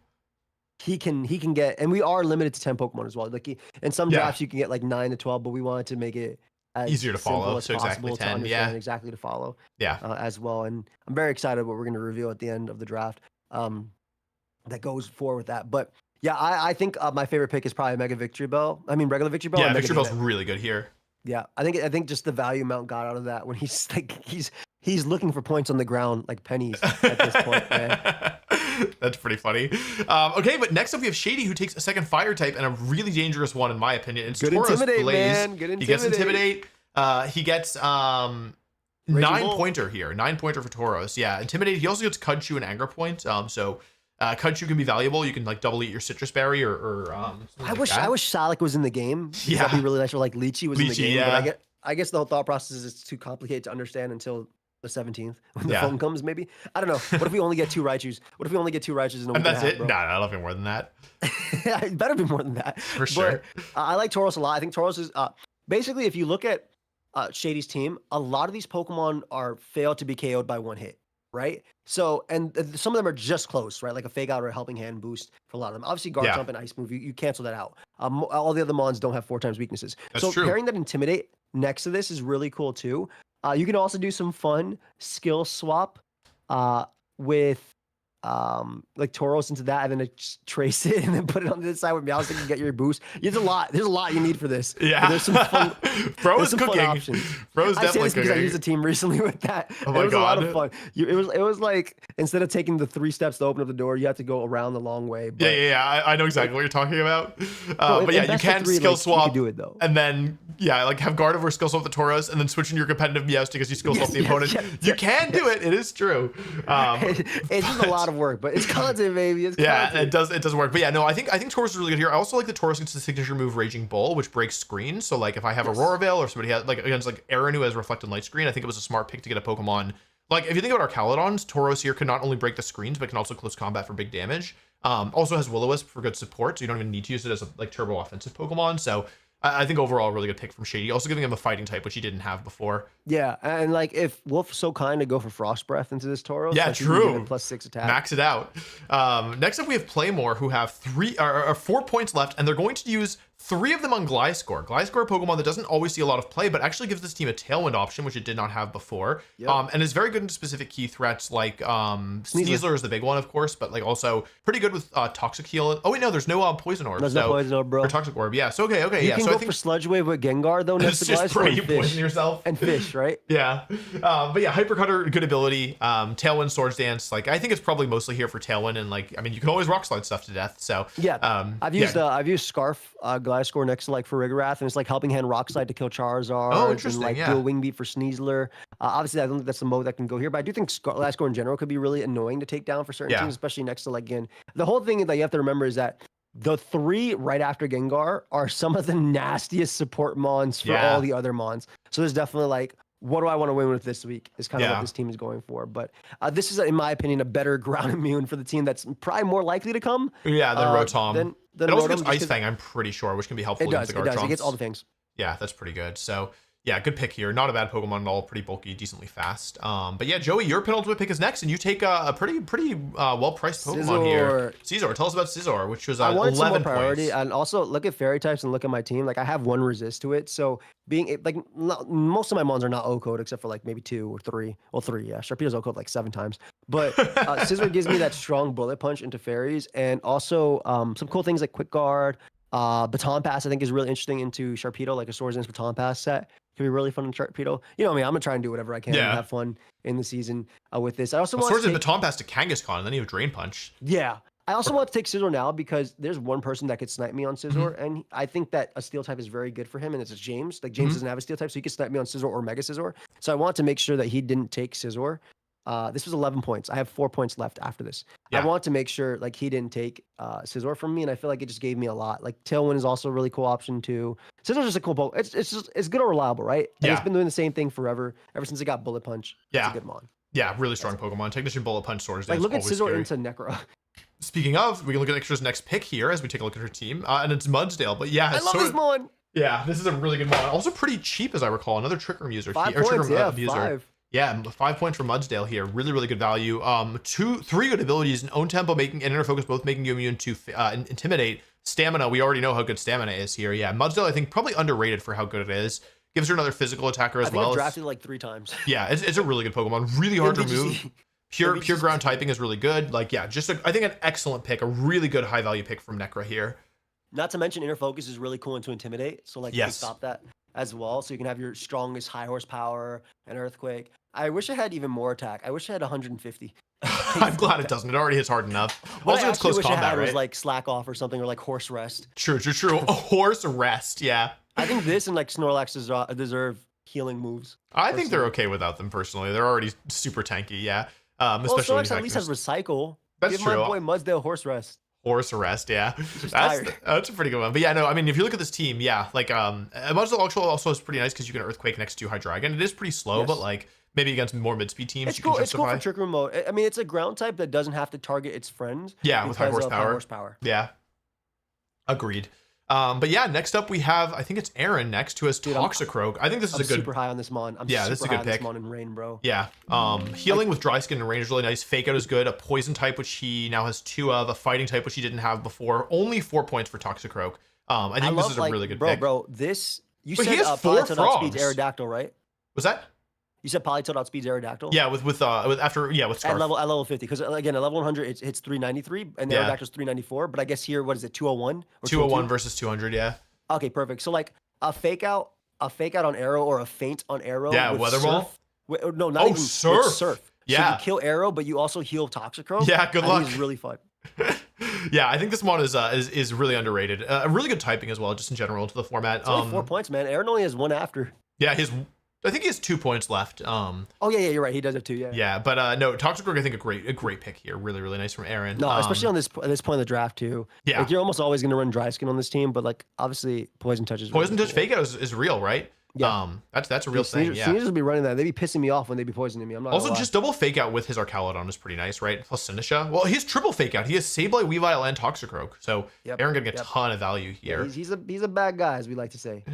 he can get, and we are limited to 10 Pokemon as well. Like in some drafts you can get like 9 to 12, but we wanted to make it as easier to follow, as so exactly 10. Yeah, exactly to follow. Yeah, as well. And I'm very excited what we're going to reveal at the end of the draft. That goes forward with that, but. Yeah, I think my favorite pick is probably Mega Victory Bell. I mean, regular Victory Bell. Yeah, Victory Bell's really good here. Yeah, I think just the value amount got out of that when he's like he's looking for points on the ground like pennies at this point, man. That's pretty funny. Okay, but next up we have Shady, who takes a second fire type and a really dangerous one in my opinion. It's Good Tauros Intimidate, Blaze. man. Good Intimidate. He gets Intimidate. He gets 9-pointer here. 9-pointer for Tauros. Yeah, Intimidate. He also gets Cudchew and Anger Point. So Cudchew can be valuable. You can like double eat your Citrus Berry or I wish Salic was in the game. Yeah, that'd be really nice. Or like Lychee was in the game. Yeah. But I guess the whole thought process is it's too complicated to understand until the 17th when the phone comes. Maybe I don't know. What if we only get 2 Raichus? What if we only get 2 Raichus in a week? And that's and a half, it? bro? Nah, nothing more than that. It better be more than that. For sure. But, I like Tauros a lot. I think Tauros is basically, if you look at Shady's team, a lot of these Pokemon are failed to be KO'd by 1 hit. Right? So, and some of them are just close, right? Like a Fake Out or a Helping Hand boost for a lot of them. Obviously, Guard Jump and Ice Move, you cancel that out. All the other Mons don't have 4 times weaknesses. That's true. Pairing that Intimidate next to this is really cool too. You can also do some fun skill swap with like Tauros into that, and then just trace it and then put it on the side with Meowstic and get your boost. There's a lot you need for this. Yeah, but there's some fun. Bro is cooking. Fun options. Bro is definitely cooking. Because I used a team recently with that. Oh my it was God. a lot of fun. It was like instead of taking the 3 steps to open up the door, you have to go around the long way. But, yeah. I know exactly what you're talking about. But yeah, you can skill swap. You can do it though. And then like have Gardevoir skill swap the Tauros, and then switch in your competitive Meowstic as you skill swap the opponent. You can do it. It is true. It's just a lot of work, but it's content, baby. It's content. it does work. But yeah, no, I think Tauros is really good here. I also like the Tauros gets the signature move Raging Bull, which breaks screens. So like if I have Aurora Veil or somebody has like against like Aaron who has Reflected Light Screen, I think it was a smart pick to get a Pokemon. Like if you think about our Caledons, Tauros here can not only break the screens, but can also close combat for big damage. Also has Will-O-Wisp for good support, so you don't even need to use it as a like turbo offensive Pokemon. So I think overall a really good pick from Shady. Also giving him a fighting type, which he didn't have before. Yeah, and like if Wolf's so kind to go for Frost Breath into this Tauros, yeah, true. +6 attack. Max it out. Next up we have Playmore, who have 4 points left, and they're going to use 3 of them on Gliscor. Gliscor, a Pokemon that doesn't always see a lot of play, but actually gives this team a Tailwind option, which it did not have before. Yep. And is very good into specific key threats like Sneasler is the big one, of course, but like also pretty good with Toxic Heal. Oh wait, no, there's no Poison Orb. There's no Poison Orb, bro. Or Toxic Orb, yeah. So okay, you yeah. can So go I think for Sludge Wave with Gengar though next to Gliscor and poison yourself and Fish, right? Yeah. But yeah, Hyper Cutter, good ability. Tailwind, Swords Dance. Like I think it's probably mostly here for Tailwind, and like I mean you can always Rock Slide stuff to death. So yeah, I've used Scarf Gliscor next to like for Rigorath, and it's like Helping Hand Rock Slide to kill Charizard. Oh, interesting. And like do a Wing Beat for Sneasler. Obviously, I don't think that's the mode that can go here, but I do think Gliscor in general could be really annoying to take down for certain teams, especially next to like Gen. The whole thing that you have to remember is that the 3 right after Gengar are some of the nastiest support mons for all the other mons. So there's definitely like, what do I want to win with this week is kind of what this team is going for. But this is, in my opinion, a better ground immune for the team that's probably more likely to come. Yeah, than Rotom. It also gets Ice Fang, I'm pretty sure, which can be helpful against the Garchomps. It gets all the things. Yeah, that's pretty good. So yeah, good pick here. Not a bad Pokemon at all. Pretty bulky, decently fast. But yeah, Joey, your penultimate pick is next, and you take a pretty well-priced Pokemon here. Scizor. Tell us about Scizor, which was 11 priority. points. And also look at Fairy types and look at my team. Like I have 1 resist to it, so being like most of my mons are not O-code except for like maybe 2 or 3. Well, 3, yeah. Sharpedo's O-code like 7 times. But Scizor gives me that strong bullet punch into fairies, and also some cool things like Quick Guard. Baton Pass I think is really interesting into Sharpedo, like a Swords Dance Baton Pass set. Can be really fun in Sharpedo. You know what I mean? I'm gonna try and do whatever I can and have fun in the season with this. I also want Swords and Baton Pass to Kangaskhan, and then you have Drain Punch. Yeah. I also want to take Scizor now because there's one person that could snipe me on Scizor, and I think that a steel type is very good for him, and it's James. Like James doesn't have a steel type, so he can snipe me on Scizor or Mega Scizor. So I want to make sure that he didn't take Scizor. This was 11 points. I have 4 points left after this. Yeah. I want to make sure like he didn't take Scizor from me, and I feel like it just gave me a lot. Like Tailwind is also a really cool option too. Scizor's just a cool Pokemon. It's good or reliable, right? And it's been doing the same thing forever, ever since it got Bullet Punch. Yeah. It's a good mon. Yeah, really strong Pokemon. Technician, Bullet Punch, Swords Dance. Like look at Scizor scary. into Necro. Speaking of, we can look at Extra's next pick here as we take a look at her team, and it's Mudsdale. But yeah, I love this mon. Yeah, this is a really good mon. Also pretty cheap, as I recall. Another Trick Room user. 5 points, yeah, abuser. 5. Yeah, 5 points from Mudsdale here. Really, really good value. 3 good abilities: an own tempo, making and inner focus, both making you immune to intimidate. Stamina, we already know how good stamina is here. Yeah, Mudsdale, I think probably underrated for how good it is. Gives her another physical attacker as well. I've drafted it like 3 times. Yeah, it's a really good Pokemon. Really hard to remove. Pure ground typing is really good. Like, yeah, just I think an excellent pick, a really good high value pick from Necra here. Not to mention inner focus is really cool into intimidate. So like you can stop that as well. So you can have your strongest high horsepower and earthquake. I wish I had even more attack. I wish I had 150. I'm glad it doesn't. It already hits hard enough. Also, it's close combat, right? Was like slack off or something, or like horse rest. True. A horse rest, yeah. I think this and like Snorlax deserve healing moves. I think they're okay without them personally. They're already super tanky, yeah. Especially Snorlax at least has recycle. That's Give true. my boy Mudsdale horse rest. Horse arrest, yeah. That's a pretty good one. But yeah, no, I mean, if you look at this team, yeah, like Mudsdale also is pretty nice because you can Earthquake next to Hydreigon. It is pretty slow, but like maybe against more mid-speed teams, it's cool. It's cool for Trick Room mode. I mean, it's a ground type that doesn't have to target its friends. Yeah, with high horsepower. Yeah, agreed. But yeah, next up we have, I think it's Aaron next, who has Toxicroak. I think this is a good. Super high on this mon. This is a good pick. This mon in Rain, bro. Yeah. Healing with Dry Skin and Rain is really nice. Fake Out is good. A Poison type, which he now has 2 of. A Fighting type, which he didn't have before. Only 4 points for Toxicroak. I think this is a really good pick. Bro, this you but said he has 4 Politoed frogs. Outspeeds Aerodactyl, right? Was that? You said Politoed outspeeds Aerodactyl? Yeah, with Scarf. At level 50, because again, at level 100, it hits 393, and the Aerodactyl's 394. But I guess here, what is it, 201? 201 versus 200, yeah. Okay, perfect. So like a fake out on arrow or a feint on arrow. Yeah, Weather Ball. No, not even surf. Surf. Yeah, so you kill arrow, but you also heal Toxicroak. Yeah, good luck. It's really fun. Yeah, I think this mod is really underrated. A really good typing as well, just in general to the format. It's only 4 points, man. Aaron only has 1 after. Yeah, I think he has 2 points left. Oh yeah, you're right. He does have 2. Yeah. Yeah, but no, Toxicroak, I think a great pick here. Really, really nice from Aaron. No, especially on this point of the draft too. Yeah, like you're almost always gonna run Dry Skin on this team, but like obviously Poison Touch is Poison Touch Fake Out is real, right? Yeah. That's a real thing. Yeah. Sneezers will be running that. They'd be pissing me off when they'd be poisoning me. I'm not. Also, just double Fake Out with his Arcalodon is pretty nice, right? Plus Sinisha. Well, he has triple Fake Out. He has Sableye, Weavile, and Toxicroak. So Aaron getting a ton of value here. Yeah, he's a bad guy, as we like to say.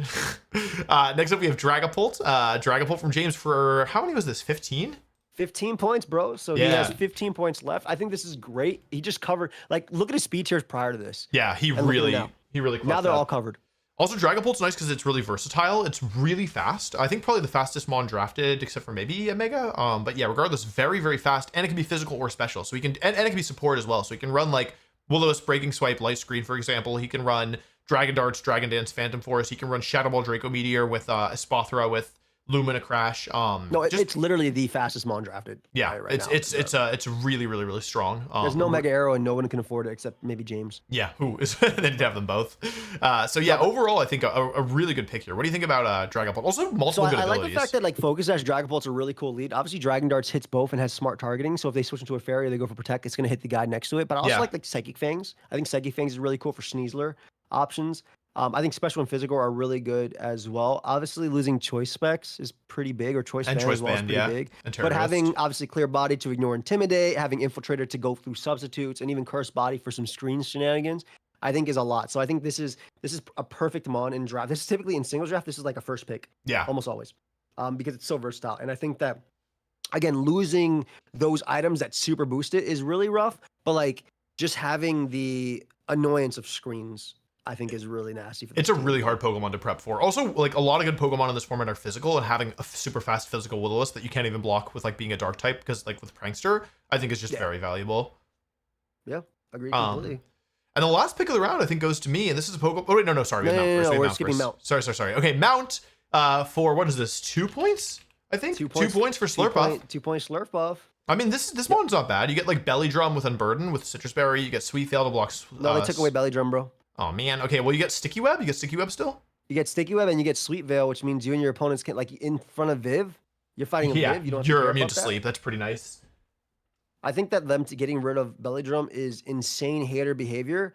Next up, we have Dragapult. Dragapult from James for how many was this? 15. 15 points, bro. So he has 15 points left. I think this is great. He just covered. Like, look at his speed tiers prior to this. Yeah, he really. Now they're all covered. Also, Dragapult's nice because it's really versatile. It's really fast. I think probably the fastest mon drafted, except for maybe a Mega. But yeah, regardless, very, very fast, and it can be physical or special. So he can, and it can be support as well. So he can run like Will-O-Wisp, Breaking Swipe, Light Screen, for example. He can run Dragon Darts, Dragon Dance, Phantom Force. He can run Shadow Ball, Draco Meteor with Espathra with Lumina Crash. No, it's literally the fastest mon drafted. Yeah, it's really, really, really strong. There's no Mega Arrow, and no one can afford it except maybe James. Yeah, who is they need to have them both. So yeah, overall, I think a really good pick here. What do you think about Dragapult? Also, multiple good abilities. I like the fact that like Focus Sash Dragapult's a really cool lead. Obviously, Dragon Darts hits both and has smart targeting. So if they switch into a fairy or they go for Protect, it's gonna hit the guy next to it. But I also like Psychic Fangs. I think Psychic Fangs is really cool for Sneasler options. I think Special and Physical are really good as well. Obviously, losing Choice Specs is pretty big, or Choice Band as well is pretty big. But having, obviously, Clear Body to ignore Intimidate, having Infiltrator to go through substitutes, and even Cursed Body for some screen shenanigans, I think is a lot. So I think this is a perfect mon in draft. This is typically in singles draft, this is like a first pick. Yeah. Almost always. Because it's so versatile. And I think that, again, losing those items that super boost it is really rough. But like, just having the annoyance of screens, I think is really nasty. It's a really hard Pokemon to prep for. Also, like a lot of good Pokemon in this format are physical, and having a super fast physical Will-O-Wisp that you can't even block with like being a dark type, because like with Prankster, I think is just very valuable. Yeah, agreed completely. And the last pick of the round, I think, goes to me, and this is a Pokemon. Oh wait, no, sorry, we're skipping Mount. Sorry. Okay, Mount. For what is this? 2 points? I think 2 points for Slurpuff. 2 point Slurpuff. I mean, this one's not bad. You get like Belly Drum with Unburden with Citrus Berry. You get Sweet Fail to block. No, they took away Belly Drum, bro. Oh man. Okay, well you get Sticky Web. You get Sticky Web still. You get Sticky Web and you get Sweet Veil, which means you and your opponents can, like, in front of Viv, you're fighting a Viv. You don't. You're immune to sleep. That's pretty nice. I think that them getting rid of Belly Drum is insane hater behavior.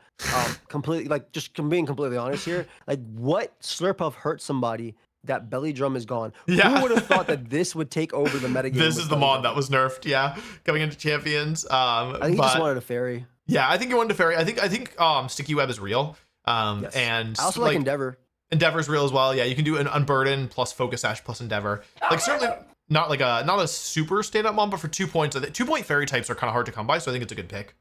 Completely, like, just being completely honest here. Like, what Slurpuff hurt somebody that Belly Drum is gone? Yeah. Who would have thought that this would take over the metagame? This is the mod that was nerfed. Yeah, coming into champions. I think he just wanted a fairy. Yeah, I think he wanted a fairy. I think Sticky Web is real. Yes. And I also like Endeavor. Endeavor's real as well. Yeah, you can do an Unburden plus Focus Sash plus Endeavor. Like certainly not like not a super stand-up mod, but for 2 points, 2-point fairy types are kind of hard to come by, so I think it's a good pick.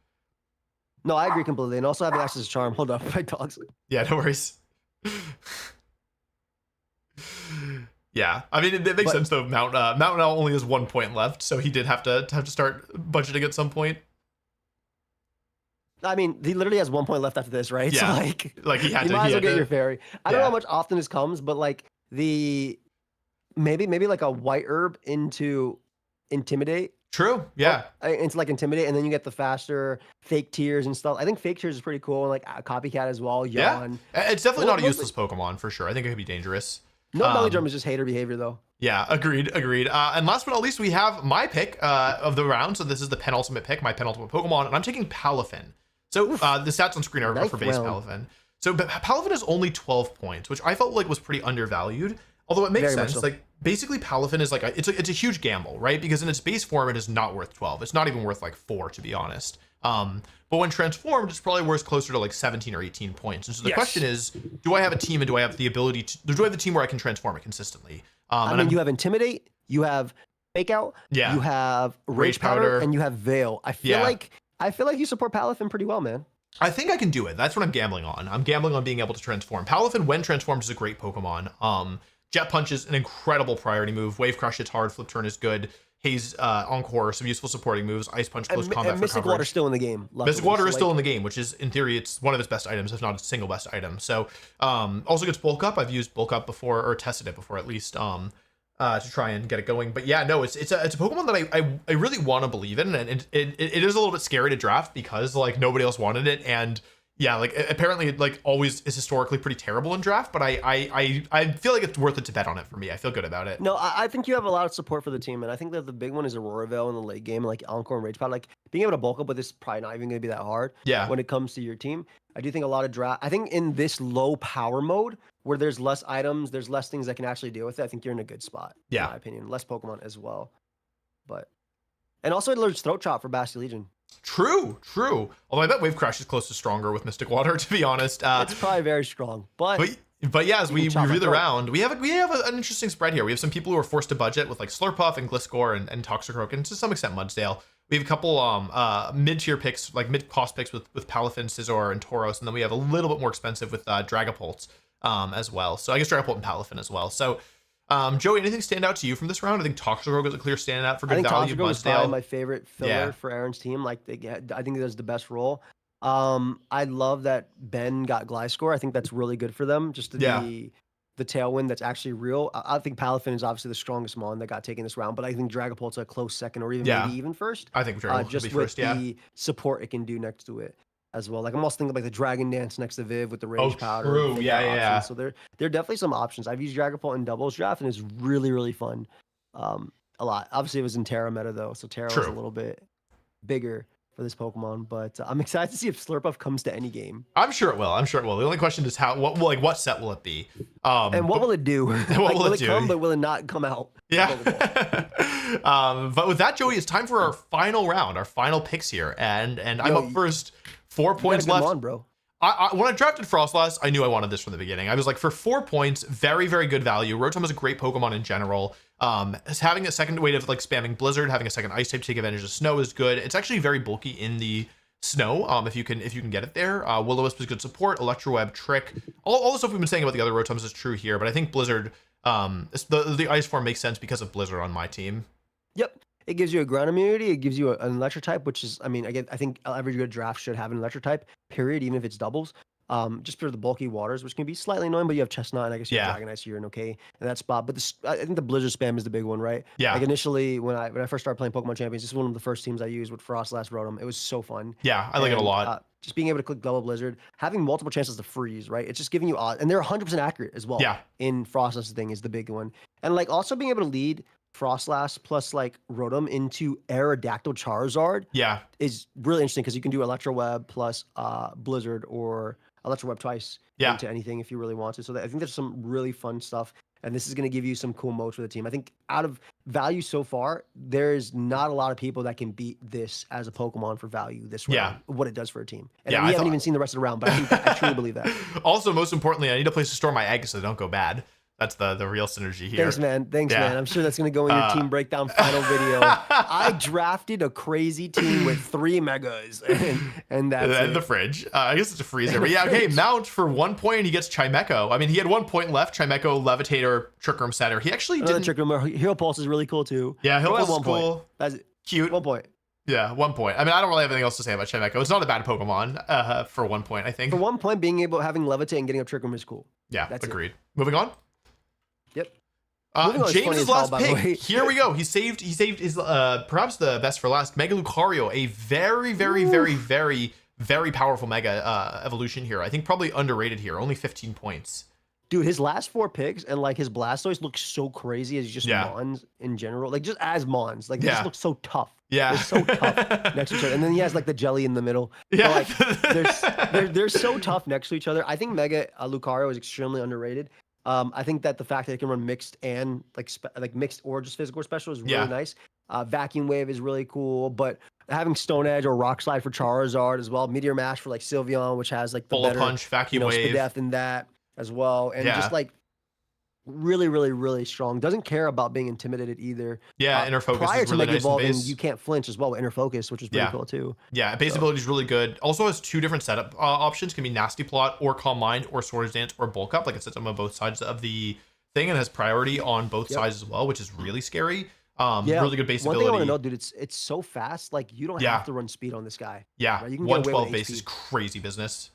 No, I agree completely. And also having access to Charm. Hold up, my dogs. Yeah, no worries. Yeah, I mean it makes sense though. Mountain Owl only has 1 point left, so he did have to start budgeting at some point. I mean, he literally has 1 point left after this, right? Yeah. So like he had you to. might as well get your fairy. I don't know how much often this comes, but like maybe like a white herb into Intimidate. True. Yeah. Into like Intimidate, and then you get the faster fake tears and stuff. I think fake tears is pretty cool, and like a Copycat as well. Yawn. Yeah. It's definitely not a useless Pokemon for sure. I think it could be dangerous. No, Belly Drum is just hater behavior though. Yeah, agreed. And last but not least, we have my pick of the round. So this is the penultimate pick, my penultimate Pokemon, and I'm taking Palafin. So the stats on screen are for base Palafin. So Palafin is only 12 points, which I felt like was pretty undervalued. Although it makes sense. So. Like basically Palafin is like it's a huge gamble, right? Because in its base form, it is not worth 12. It's not even worth like 4, to be honest. But when transformed, it's probably worth closer to like 17 or 18 points. And so the question is, do I have a team and do I have the ability to, do I have a team where I can transform it consistently? I mean, you have Intimidate, you have Fake Out, you have Rage Powder, and you have Veil. I feel like you support Palafin pretty well, man. I think I can do it. That's what I'm gambling on. I'm gambling on being able to transform. Palafin, when transformed, is a great Pokemon. Jet Punch is an incredible priority move. Wave Crush hits hard. Flip Turn is good. Haze, Encore, some useful supporting moves. Ice Punch, close combat and for Mystic coverage. Water's still in the game. Mystic Water is still in the game, which is, in theory, it's one of its best items, if not its single best item. So, also gets Bulk Up. I've used Bulk Up before, or tested it before at least, to try and get it going. But yeah, no, it's a Pokemon that I really want to believe in, and it is a little bit scary to draft because like nobody else wanted it, and yeah, like apparently it like always is historically pretty terrible in draft, but I feel like it's worth it to bet on it for me. I feel good about it. No, I think you have a lot of support for the team, and I think that the big one is Aurora Veil in the late game, like Encore and Rage Powder. Like being able to bulk up with this is probably not even going to be that hard. Yeah. When it comes to your team, I do think a lot of draft. I think in this low power mode where there's less items, there's less things that can actually deal with it. I think you're in a good spot. Yeah. In my opinion, less Pokemon as well, and also it learns Throat Chop for Bastion Legion. True. Although I bet Wave Crash is close to stronger with Mystic Water, to be honest. It's probably very strong, but yeah, as we review the round, we have an interesting spread here. We have some people who are forced to budget with like Slurpuff and Gliscor and Toxicroak, and to some extent Mudsdale. We have a couple mid-tier picks, like mid-cost picks with Palafin, Scizor, and Tauros, and then we have a little bit more expensive with Dragapult as well. So I guess Dragapult and Palafin as well. So Joey, anything stand out to you from this round? I think Toxicroak is a clear standout for good value. I think Toxicroak is probably my favorite filler for Aaron's team. Like I think he does the best role. I love that Ben got Gliscor. I think that's really good for them. Just to be the tailwind that's actually real. I think Palafin is obviously the strongest mon that got taken this round, but I think Dragapult's a close second or even maybe even first. I think Dragapult just be with first, the support it can do next to it as well. Like I'm also thinking like the Dragon Dance next to Viv with the Rage Powder. True. Yeah. So there are definitely some options. I've used Dragapult in doubles draft and it's really, really fun. A lot. Obviously it was in Terra meta though, so Terra was a little bit bigger for this Pokemon, but I'm excited to see if Slurpuff comes to any game. I'm sure it will. The only question is what set will it be? And what will it do? Will it come, but will it not come out? Yeah. But with that, Joey, it's time for our final round, our final picks here, and I'm up first. 4 points left. On, bro. When I drafted Frostlass, I knew I wanted this from the beginning. I was like, for 4 points, very, very good value. Rotom is a great Pokemon in general. Having a second way of like spamming Blizzard, having a second Ice type to take advantage of Snow is good. It's actually very bulky in the Snow. If you can get it there. Will-O-Wisp is good support. Electroweb, Trick, all the stuff we've been saying about the other Rotoms is true here. But I think Blizzard, the Ice form makes sense because of Blizzard on my team. Yep. It gives you a ground immunity. It gives you an electric type, which is, I mean, again, I think every good draft should have an electric type, period, even if it's doubles. just for the bulky waters, which can be slightly annoying, but you have Chestnut, and I guess you have Dragonite, so you're in okay in that spot. But I think the Blizzard spam is the big one, right? Yeah. Like initially, when I first started playing Pokemon Champions, this is one of the first teams I used with Froslass Rotom. It was so fun. Yeah, I like it a lot. Just being able to click double Blizzard, having multiple chances to freeze, right? It's just giving you odds, and they're 100% accurate as well. Yeah. In Froslass thing is the big one, and like also being able to lead Froslass plus like Rotom into Aerodactyl Charizard. Yeah. Is really interesting because you can do Electro Web plus Blizzard or Electro Web twice into anything if you really want to. So I think there's some really fun stuff, and this is going to give you some cool modes for the team. I think out of value so far, there's not a lot of people that can beat this as a Pokemon for value this round. What it does for a team. And we haven't even seen the rest of the round, but I truly believe that. Also, most importantly, I need a place to store my eggs so they don't go bad. That's the real synergy here. Thanks, man. Man. I'm sure that's going to go in your team breakdown final video. I drafted a crazy team with 3 megas, and that's and the fridge. I guess it's a freezer. But yeah, okay, Mount for 1 point, he gets Chimecho. I mean, he had 1 point left. Chimecho, Levitator, Trick Room Center. He actually didn't... Trick Room. Hero Pulse is really cool, too. Yeah, Hero Pulse is cool. That's it. Cute. 1 point. Yeah, 1 point. I mean, I don't really have anything else to say about Chimecho. It's not a bad Pokemon for 1 point, I think. For 1 point, having Levitate and getting up Trick Room is cool. Yeah, agreed. Moving on. Yep. James's last pick. Here we go. He saved his perhaps the best for last. Mega Lucario, a very, very, very, very, very powerful Mega evolution here. I think probably underrated here. Only 15 points. Dude, his last 4 picks and like his Blastoise looks so crazy as just Mons in general. Like just as Mons. Like they just look so tough. Yeah. They're so tough next to each other. And then he has like the jelly in the middle. Yeah. But, like they're so tough next to each other. I think Mega Lucario is extremely underrated. I think that the fact that it can run mixed and like mixed or just physical or special is really nice. Vacuum Wave is really cool, but having Stone Edge or Rock Slide for Charizard as well, Meteor Mash for like Sylveon, which has like the Bullet Punch, Vacuum Wave, Spadef in that as well, and just like really, really, really strong. Doesn't care about being intimidated either. Yeah, Inner Focus prior is really to Mega nice Evolving, you can't flinch as well with Inner Focus, which is pretty cool too. Yeah, base ability is really good. Also has 2 different setup options. Can be Nasty Plot or Calm Mind or Swords Dance or Bulk Up. Like it sets them on both sides of the thing and has priority on both sides as well, which is really scary. Really good base ability. One thing I want to know, dude, it's so fast. Like you don't have to run speed on this guy. Yeah, right? You can 112 base is crazy business.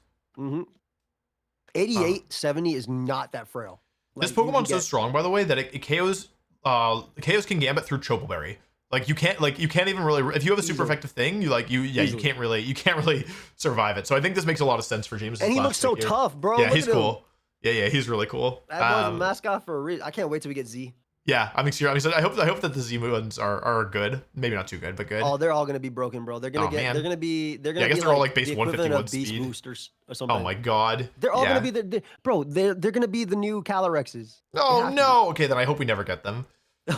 88, 70 is not that frail. Like, this Pokemon's so strong, by the way, that it KOs can Gambit through Chople Berry. Like you can't even really, if you have a super effective thing, you can't really survive it. So I think this makes a lot of sense for James. And he looks so tough, bro. Yeah, he's cool. Yeah, he's really cool. That boy's a mascot for a reason. I can't wait till we get Z. Yeah, I'm excited. I hope that the Z ones are good. Maybe not too good, but good. Oh, they're all gonna be broken, bro. They're gonna I guess they're all like base 151 beast speed boosters or something. Oh my god. They're all gonna be they're gonna be the new Calorexes. Oh no. Okay, then I hope we never get them.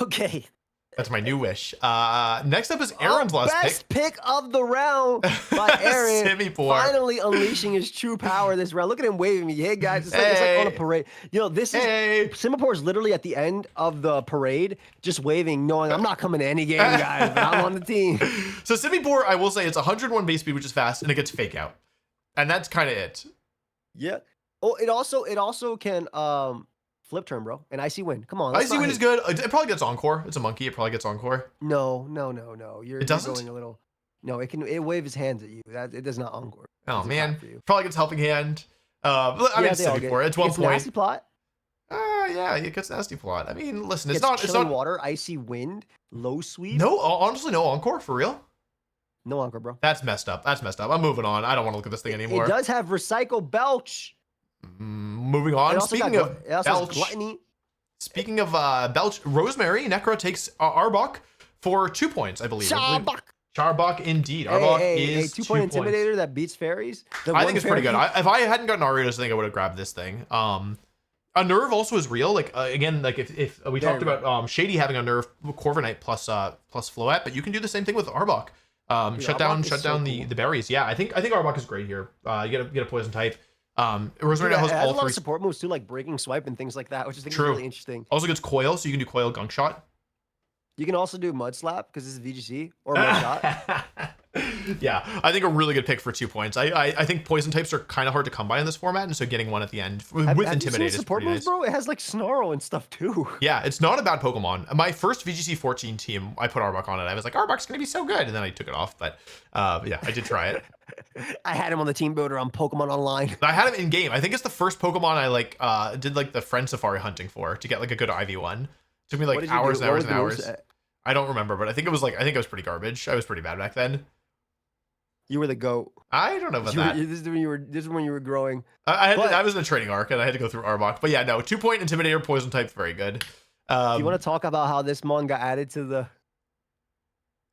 Okay. That's my new wish. Next up is Aaron's last best pick of the round by Aaron. Finally unleashing his true power this round. Look at him waving me. Hey guys, it's like on a parade. This is Simipour is literally at the end of the parade, just waving, knowing I'm not coming to any game, guys, but I'm on the team. So Simipour, I will say, it's 101 base speed, which is fast, and it gets Fake Out, and that's kind of it. Yeah. Oh, it also can Flip Turn, bro. And Icy Wind. Come on. Icy Wind is good. It probably gets Encore. It's a monkey. It probably gets Encore. No. It doesn't? Going a little. No, it wave his hands at you. It does not Encore. Oh, man. Probably gets Helping Hand. I mean, Simipour. It's 1 point. Nasty Plot. Yeah, it gets Nasty Plot. I mean, listen, it's not water, Icy Wind, low sweep. No, honestly, no Encore for real. No Encore, bro. That's messed up. I'm moving on. I don't want to look at this thing anymore. It does have Recycle Belch. Moving on. Speaking of Belch, Rosemary Necro takes Arbok for 2 points, I believe. Charbok indeed. Arbok is 2 point intimidator that beats fairies. I think it's pretty good. If I hadn't gotten Ariados, I think I would have grabbed this thing. A nerve also is real. Like again, like if we talked about Shady having a nerve Corviknight plus Floette, but you can do the same thing with Arbok. Shut down the berries. Yeah, I think Arbok is great here. You get a poison type. Rosemary has all 3 support moves too, like breaking swipe and things like that, which I think is really interesting. Also gets Coil, so you can do Coil Gunk Shot. You can also do Mud Slap because this is VGC or Mud Shot. Yeah, I think a really good pick for 2 points. I think poison types are kind of hard to come by in this format, and so getting one at the end with Intimidate is pretty nice. Bro, it has like Snarl and stuff too. Yeah, it's not a bad Pokemon. My first VGC 14 team, I put Arbok on it. I was like, Arbok's gonna be so good, and then I took it off. But yeah, I did try it. I had him on the team builder on Pokemon Online. I had him in game. I think it's the first Pokemon I like did like the friend safari hunting for to get like a good Ivy one. Took me like hours and hours and hours. I don't remember, but I think it was pretty garbage. I was pretty bad back then. You were the GOAT. I don't know about that. This is when you were growing. I was in a training arc and I had to go through Arbok. But yeah, no, 2-point Intimidator, Poison type, very good. Do you want to talk about how this mon got added to the?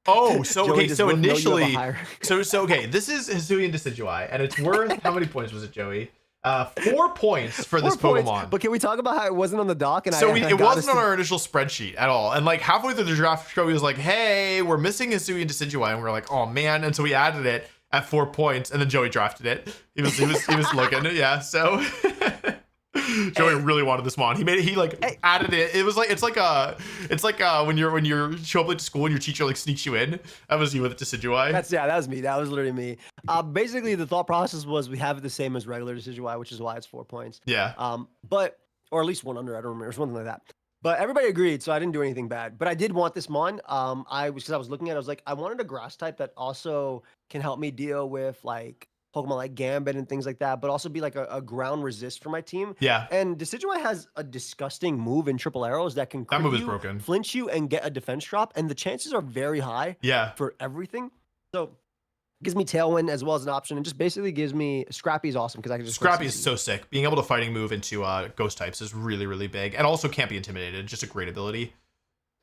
Oh, so okay, so initially, okay, this is Hisuian Decidueye, and it's worth how many points was it, Joey? 4 points for this Pokemon. But can we talk about how it wasn't on the dock? And it wasn't on our initial spreadsheet at all. And like halfway through the draft, Joey was like, "Hey, we're missing Hisuian Decidueye," and we were like, "Oh man!" And so we added it at 4 points, and then Joey drafted it. He was looking, yeah. So Joey really wanted this mon. He made it. He added it. It was like it's like when you show up late to school and your teacher like sneaks you in. That was you with Decidueye. That was me. That was literally me. Basically the thought process was we have it the same as regular Decidueye, which is why it's 4 points. Yeah. Or at least one under. I don't remember. It was something like that. But everybody agreed, so I didn't do anything bad. But I did want this mon. Because I was looking at it, I was like, I wanted a grass type that also can help me deal with like Pokemon like Gambit and things like that, but also be like a ground resist for my team. Yeah. And Decidueye has a disgusting move in triple arrows that can that move is broken, flinch you, and get a defense drop, and the chances are very high. Yeah. For everything. So it gives me Tailwind as well as an option, and just basically gives me Scrappy is awesome because I can just Scrappy is so sick. Being able to fighting move into ghost types is really, really big, and also can't be intimidated. Just a great ability.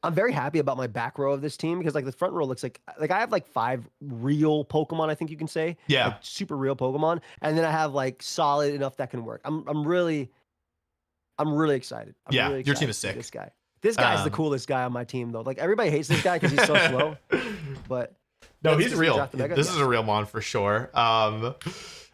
I'm very happy about my back row of this team because like the front row looks like I have like 5 real Pokemon, I think you can say. Yeah. Like, super real Pokemon. And then I have like solid enough that can work. I'm really excited. Your team is sick. This guy. This guy's the coolest guy on my team though. Like everybody hates this guy because he's so slow. But no, he's real. This is a real mon for sure.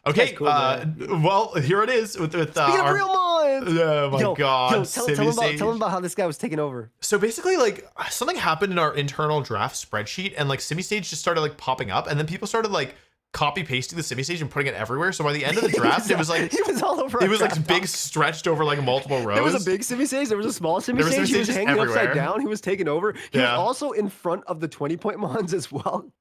Okay, cool, well, here it is with Speaking of real mons! Oh my god. Tell him about how this guy was taking over. So basically, like, something happened in our internal draft spreadsheet, and like Simisage just started like popping up, and then people started like copy pasting the Simisage and putting it everywhere. So by the end of the draft, it was like he was all over. It was like big, stretched over like multiple rows. There was a big Simisage, there was a small Simisage. He was hanging everywhere. Upside down. He was taking over. He was also in front of the 20-point mons as well.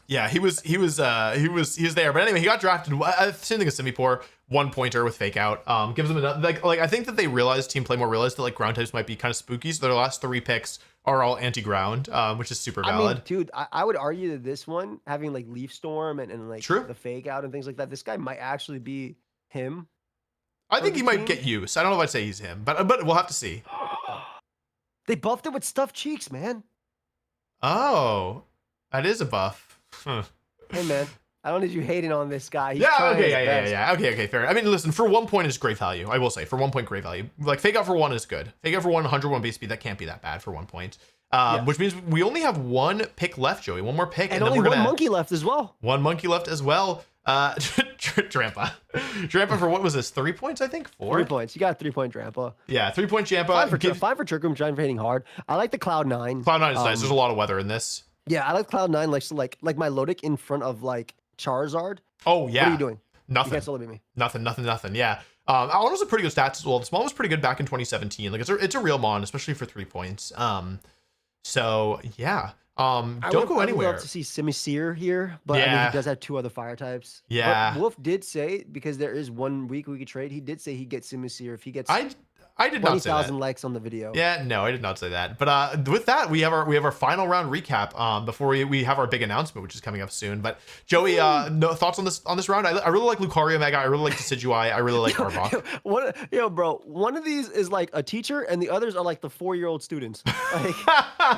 Yeah, he was there. But anyway, he got drafted. Same thing as Simipour, 1-pointer with Fake Out. Gives them another, like I think that they realized, Team Playmore realized that like ground types might be kind of spooky. So their last 3 picks are all anti-ground, which is super valid. I mean, dude, I would argue that this one, having like Leaf Storm and like the Fake Out and things like that, this guy might actually be him. I think he might get use. I don't know if I'd say he's him, but we'll have to see. They buffed it with stuffed cheeks, man. Oh, that is a buff. Hey man, I don't need you hating on this guy. He's yeah. Okay, fair. I mean, listen, for 1 point is great value. I will say, for 1 point, great value. Like Fake Out for 1 is good. Fake Out for 1, 101 base speed. That can't be that bad for 1 point. Which means we only have 1 pick left, Joey. 1 more pick, and only then 1 monkey left as well. 1 monkey left as well. Drampa for what was this? 3 points, I think. 4. 3 points. You got a 3-point Drampa. Yeah, 3-point Drampa. 5 for Trick Room, trying for hitting hard. I like the Cloud9. Cloud9 is nice. There's a lot of weather in this. Yeah, I like Cloud9 like my Lodic in front of like Charizard. Oh yeah. What are you doing? Nothing. You can't still beat me. Nothing. Yeah. Almost a pretty good stats as well. The small was pretty good back in 2017. Like it's a real mon, especially for 3 points. So yeah. Don't go anywhere. I would love to see Simisear here, but I mean, he does have 2 other fire types. Yeah. But Wolf did say, because there is 1 week we could trade, he did say he'd get Simisear if he gets I did not say that. 20,000 likes on the video. Yeah, no, I did not say that. But with that, we have our final round recap before we have our big announcement, which is coming up soon. But Joey, no thoughts on this round? I really like Lucario Mega. I really like Decidueye. I really like Arbok. Bro, one of these is like a teacher, and the others are like the 4-year-old students. Like,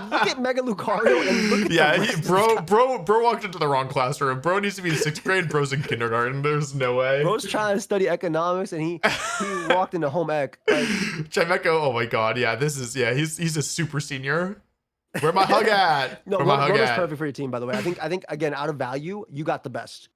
look at Mega Lucario and look at bro walked into the wrong classroom. Bro needs to be in 6th grade. Bro's in kindergarten. There's no way. Bro's trying to study economics, and he walked into home ec. Like, Chimeco, oh my god, yeah, he's a super senior. Where my hug at? No, Rona's perfect for your team, by the way. I think again, out of value, you got the best.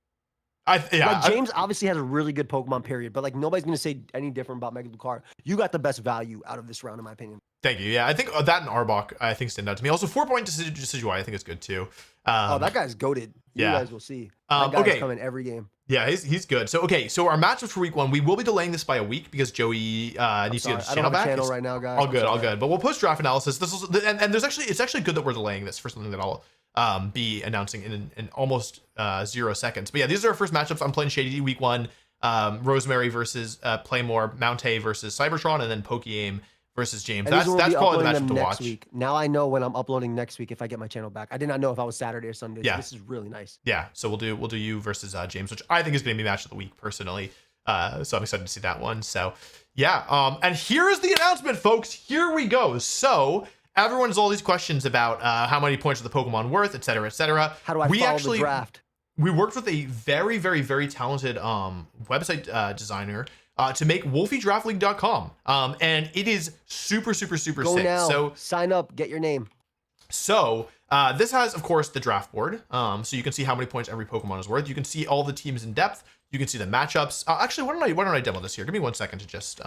James obviously has a really good Pokemon period, but like nobody's gonna say any different about Mega Lucario. You got the best value out of this round, in my opinion. Thank you. Yeah, I think that and Arbok, I think, stand out to me. Also, 4-point decision I think is good too. Oh, that guy's goated. You guys will see. That guy's coming every game. Yeah, he's good. So so our matchups for week 1, we will be delaying this by a week because Joey needs to get his channel back. Channel right now, guys. All good. But we'll post draft analysis. This is and it's actually good that we're delaying this for something that I'll be announcing in almost 0 seconds. But yeah, these are our first matchups. I'm playing Shady week 1. Rosemary versus Playmore, Mountay versus Cybertron, and then Pokey-Aim versus James. That's probably the matchup to watch. Week. Now I know when I'm uploading next week if I get my channel back. I did not know if I was Saturday or Sunday. Yeah. So this is really nice. Yeah. So we'll do you versus James, which I think is going to be match of the week personally. So I'm excited to see that one. So yeah. And here is the announcement, folks. Here we go. So everyone has all these questions about how many points are the Pokemon worth, et cetera, et cetera. How do I follow the draft? We worked with a very, very, very talented website designer to make wolfeydraftleague.com. And it is super, super, super Go sick. now. So sign up, get your name. So this has, of course, the draft board. So you can see how many points every Pokemon is worth. You can see all the teams in depth. You can see the matchups. Actually, why don't I demo this here? Give me 1 second to just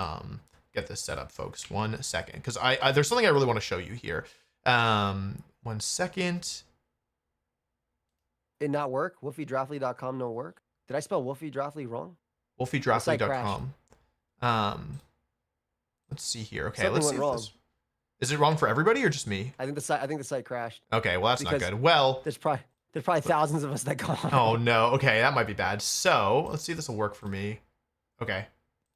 get this set up, folks. 1 second, because I there's something I really want to show you here. 1 second. It not work? WolfeyDraftLeague.com no work? Did I spell WolfeyDraftLeague wrong? WolfeyDraftLeague.com. Let's see here. Okay, let's see. Is it wrong for everybody or just me? I think the site crashed. Okay, well that's not good. Well, there's probably thousands of us that go on. Oh no. Okay, that might be bad. So let's see if this will work for me. Okay.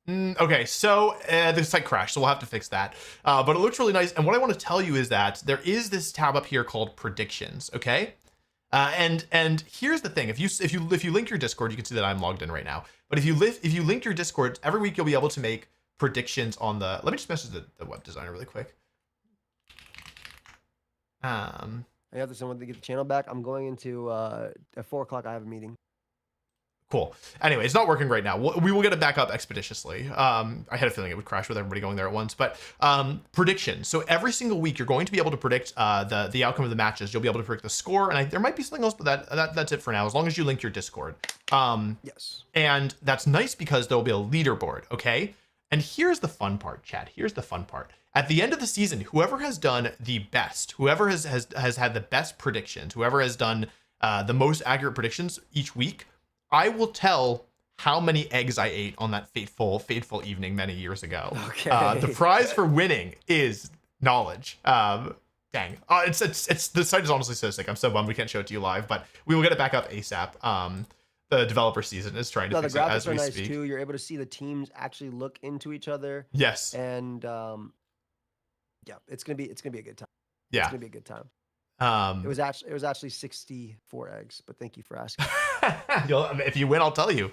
Okay, so the site crashed, so we'll have to fix that. But it looks really nice. And what I want to tell you is that there is this tab up here called predictions. Okay. And here's the thing: if you link your Discord, you can see that I'm logged in right now. But if you link your Discord, every week you'll be able to make predictions on the. Let me just message the web designer really quick. I have to send to get the channel back. I'm going into at 4 o'clock. I have a meeting. Cool. Anyway, it's not working right now. We will get it back up expeditiously. I had a feeling it would crash with everybody going there at once. But predictions. So every single week, you're going to be able to predict the outcome of the matches. You'll be able to predict the score, and there might be something else, but that's it for now. As long as you link your Discord. Yes. And that's nice because there will be a leaderboard. Okay. And here's the fun part, chat. Here's the fun part. At the end of the season, whoever has done the best, whoever has had the best predictions, whoever has done the most accurate predictions each week, I will tell how many eggs I ate on that fateful evening many years ago. Okay. The prize for winning is knowledge. Dang. It's the site is honestly so sick. I'm so bummed we can't show it to you live, but we will get it back up ASAP. The developer season is trying to fix it as we speak. The graphics are nice too. You're able to see the teams actually look into each other. Yes. And yeah, it's gonna be a good time. Yeah. It's gonna be a good time. It was actually 64 eggs, but thank you for asking. If you win, I'll tell you.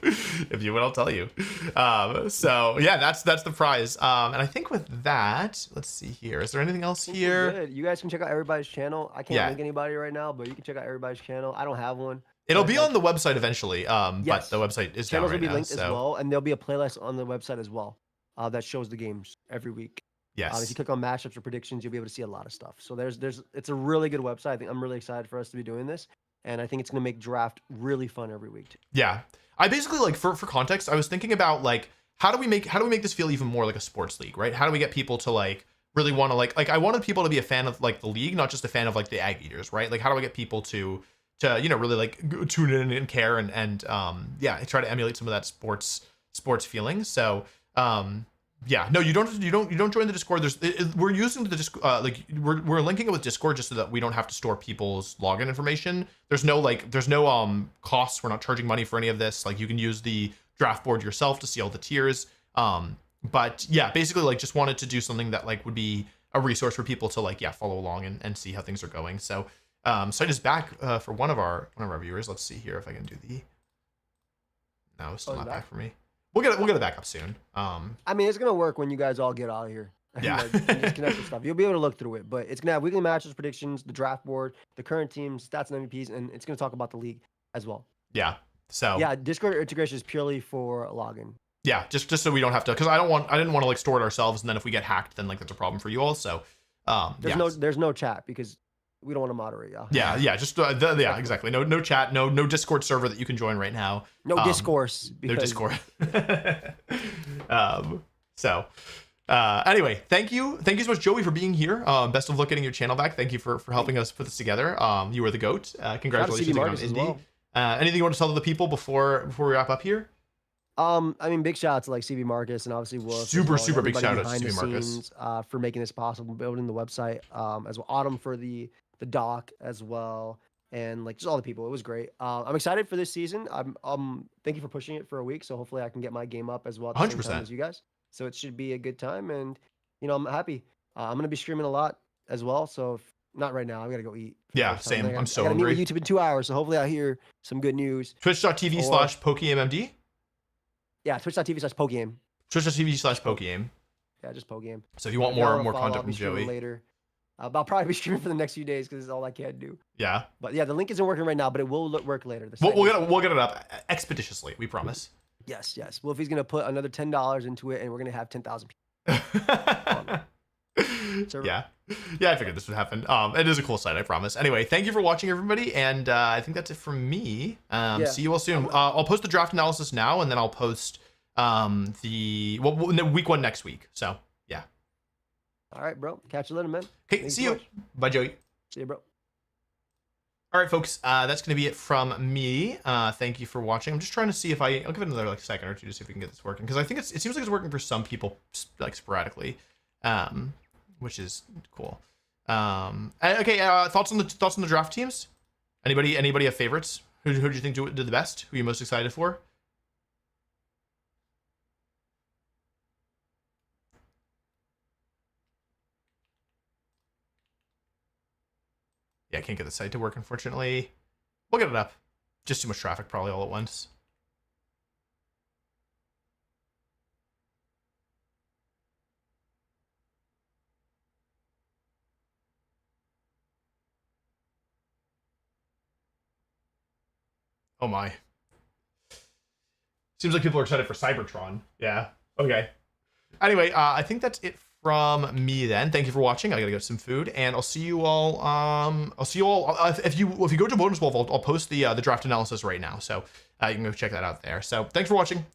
So yeah, that's the prize. And I think with that, let's see here. Is there anything else here? Good. You guys can check out everybody's channel. I can't link anybody right now, but you can check out everybody's channel. I don't have one. It'll be on the website eventually. But the website is down right now. Channels will be linked as well, and there'll be a playlist on the website as well that shows the games every week. Yes. If you click on matchups or predictions, you'll be able to see a lot of stuff. So it's a really good website. I think I'm really excited for us to be doing this, and I think it's going to make draft really fun every week too. Yeah. I basically, like, for context, I was thinking about, like, how do we make this feel even more like a sports league, right? How do we get people to, like, really want to, like I wanted people to be a fan of, like, the league, not just a fan of, like, the Ag Eaters, right? Like, how do I get people to really, like, tune in and care and try to emulate some of that sports feeling. So yeah, no, you don't join the Discord. We're using the Discord, we're linking it with Discord just so that we don't have to store people's login information. There's no costs. We're not charging money for any of this. Like, you can use the draft board yourself to see all the tiers. But yeah, basically, like, just wanted to do something that, like, would be a resource for people to, like, follow along and see how things are going. So site is back for one of our viewers. Let's see here if I can do the. No, it's still not back for me. We'll get it back up soon. I mean, it's gonna work when you guys all get out of here. Yeah. And disconnect and stuff. You'll be able to look through it, but it's gonna have weekly matches, predictions, the draft board, the current teams, stats and MVPs, and it's gonna talk about the league as well. Yeah. So yeah, Discord integration is purely for login. Yeah, just so we don't have to, because I didn't want to, like, store it ourselves, and then if we get hacked, then, like, that's a problem for you all. So there's no chat because we don't want to moderate y'all. Yeah, just exactly. No chat, no Discord server that you can join right now. No discourse. No Discord. So Anyway, thank you so much, Joey, for being here. Best of luck getting your channel back. Thank you for helping us put this together. You were the GOAT. Congratulations again on Indie. Well. Anything you want to tell to the people before we wrap up here? I mean, big shout out to like CB Marcus and obviously Wolf. Super big shout out to CB Marcus for making this possible, building the website, as well. Autumn for the doc as well, and like just all the people. It was great. I'm excited for this season. Thank you for pushing it for a week, so hopefully I can get my game up as well at the 100%. same time as you guys. So it should be a good time, and I'm happy. I'm gonna be streaming a lot as well. So if not right now, I gotta go eat. Yeah, same. I'm so hungry. hungry. Meet with YouTube in 2 hours, so hopefully I hear some good news. Twitch.tv/PokeMMD. Yeah, twitch.tv/PokeGame. Twitch.tv/PokeGame. Yeah, just PokeGame. So if you want more content from Joey later, I'll probably be streaming for the next few days because it's all I can do. Yeah. But yeah, the link isn't working right now, but it will work later. We'll get it up expeditiously. We promise. Yes. Wolfie's gonna put another $10 into it, and we're gonna have 10,000 people. Yeah, I figured this would happen. It is a cool site, I promise. Anyway, thank you for watching, everybody, and I think that's it from me. See you all soon. I'll post the draft analysis now, and then I'll post the week 1 next week. So yeah. All right, bro. Catch you later, man. Okay, see you. Bye, Joey. See you, bro. All right, folks, that's going to be it from me. Thank you for watching. I'm just trying to see if I'll give it another second or two to see if we can get this working, because I think it seems like it's working for some people like sporadically, which is cool. Okay, thoughts on the draft teams? Anybody have favorites? Who do you think did the best? Who are you most excited for? Yeah, I can't get the site to work, unfortunately. We'll get it up. Just too much traffic probably all at once. Oh my. Seems like people are excited for Cybertron. Yeah. Okay. Anyway, I think that's it from me then. Thank you for watching. I gotta get some food, and I'll see you all. If you go to Bonus Wolf, I'll post the draft analysis right now, so you can go check that out there. So thanks for watching.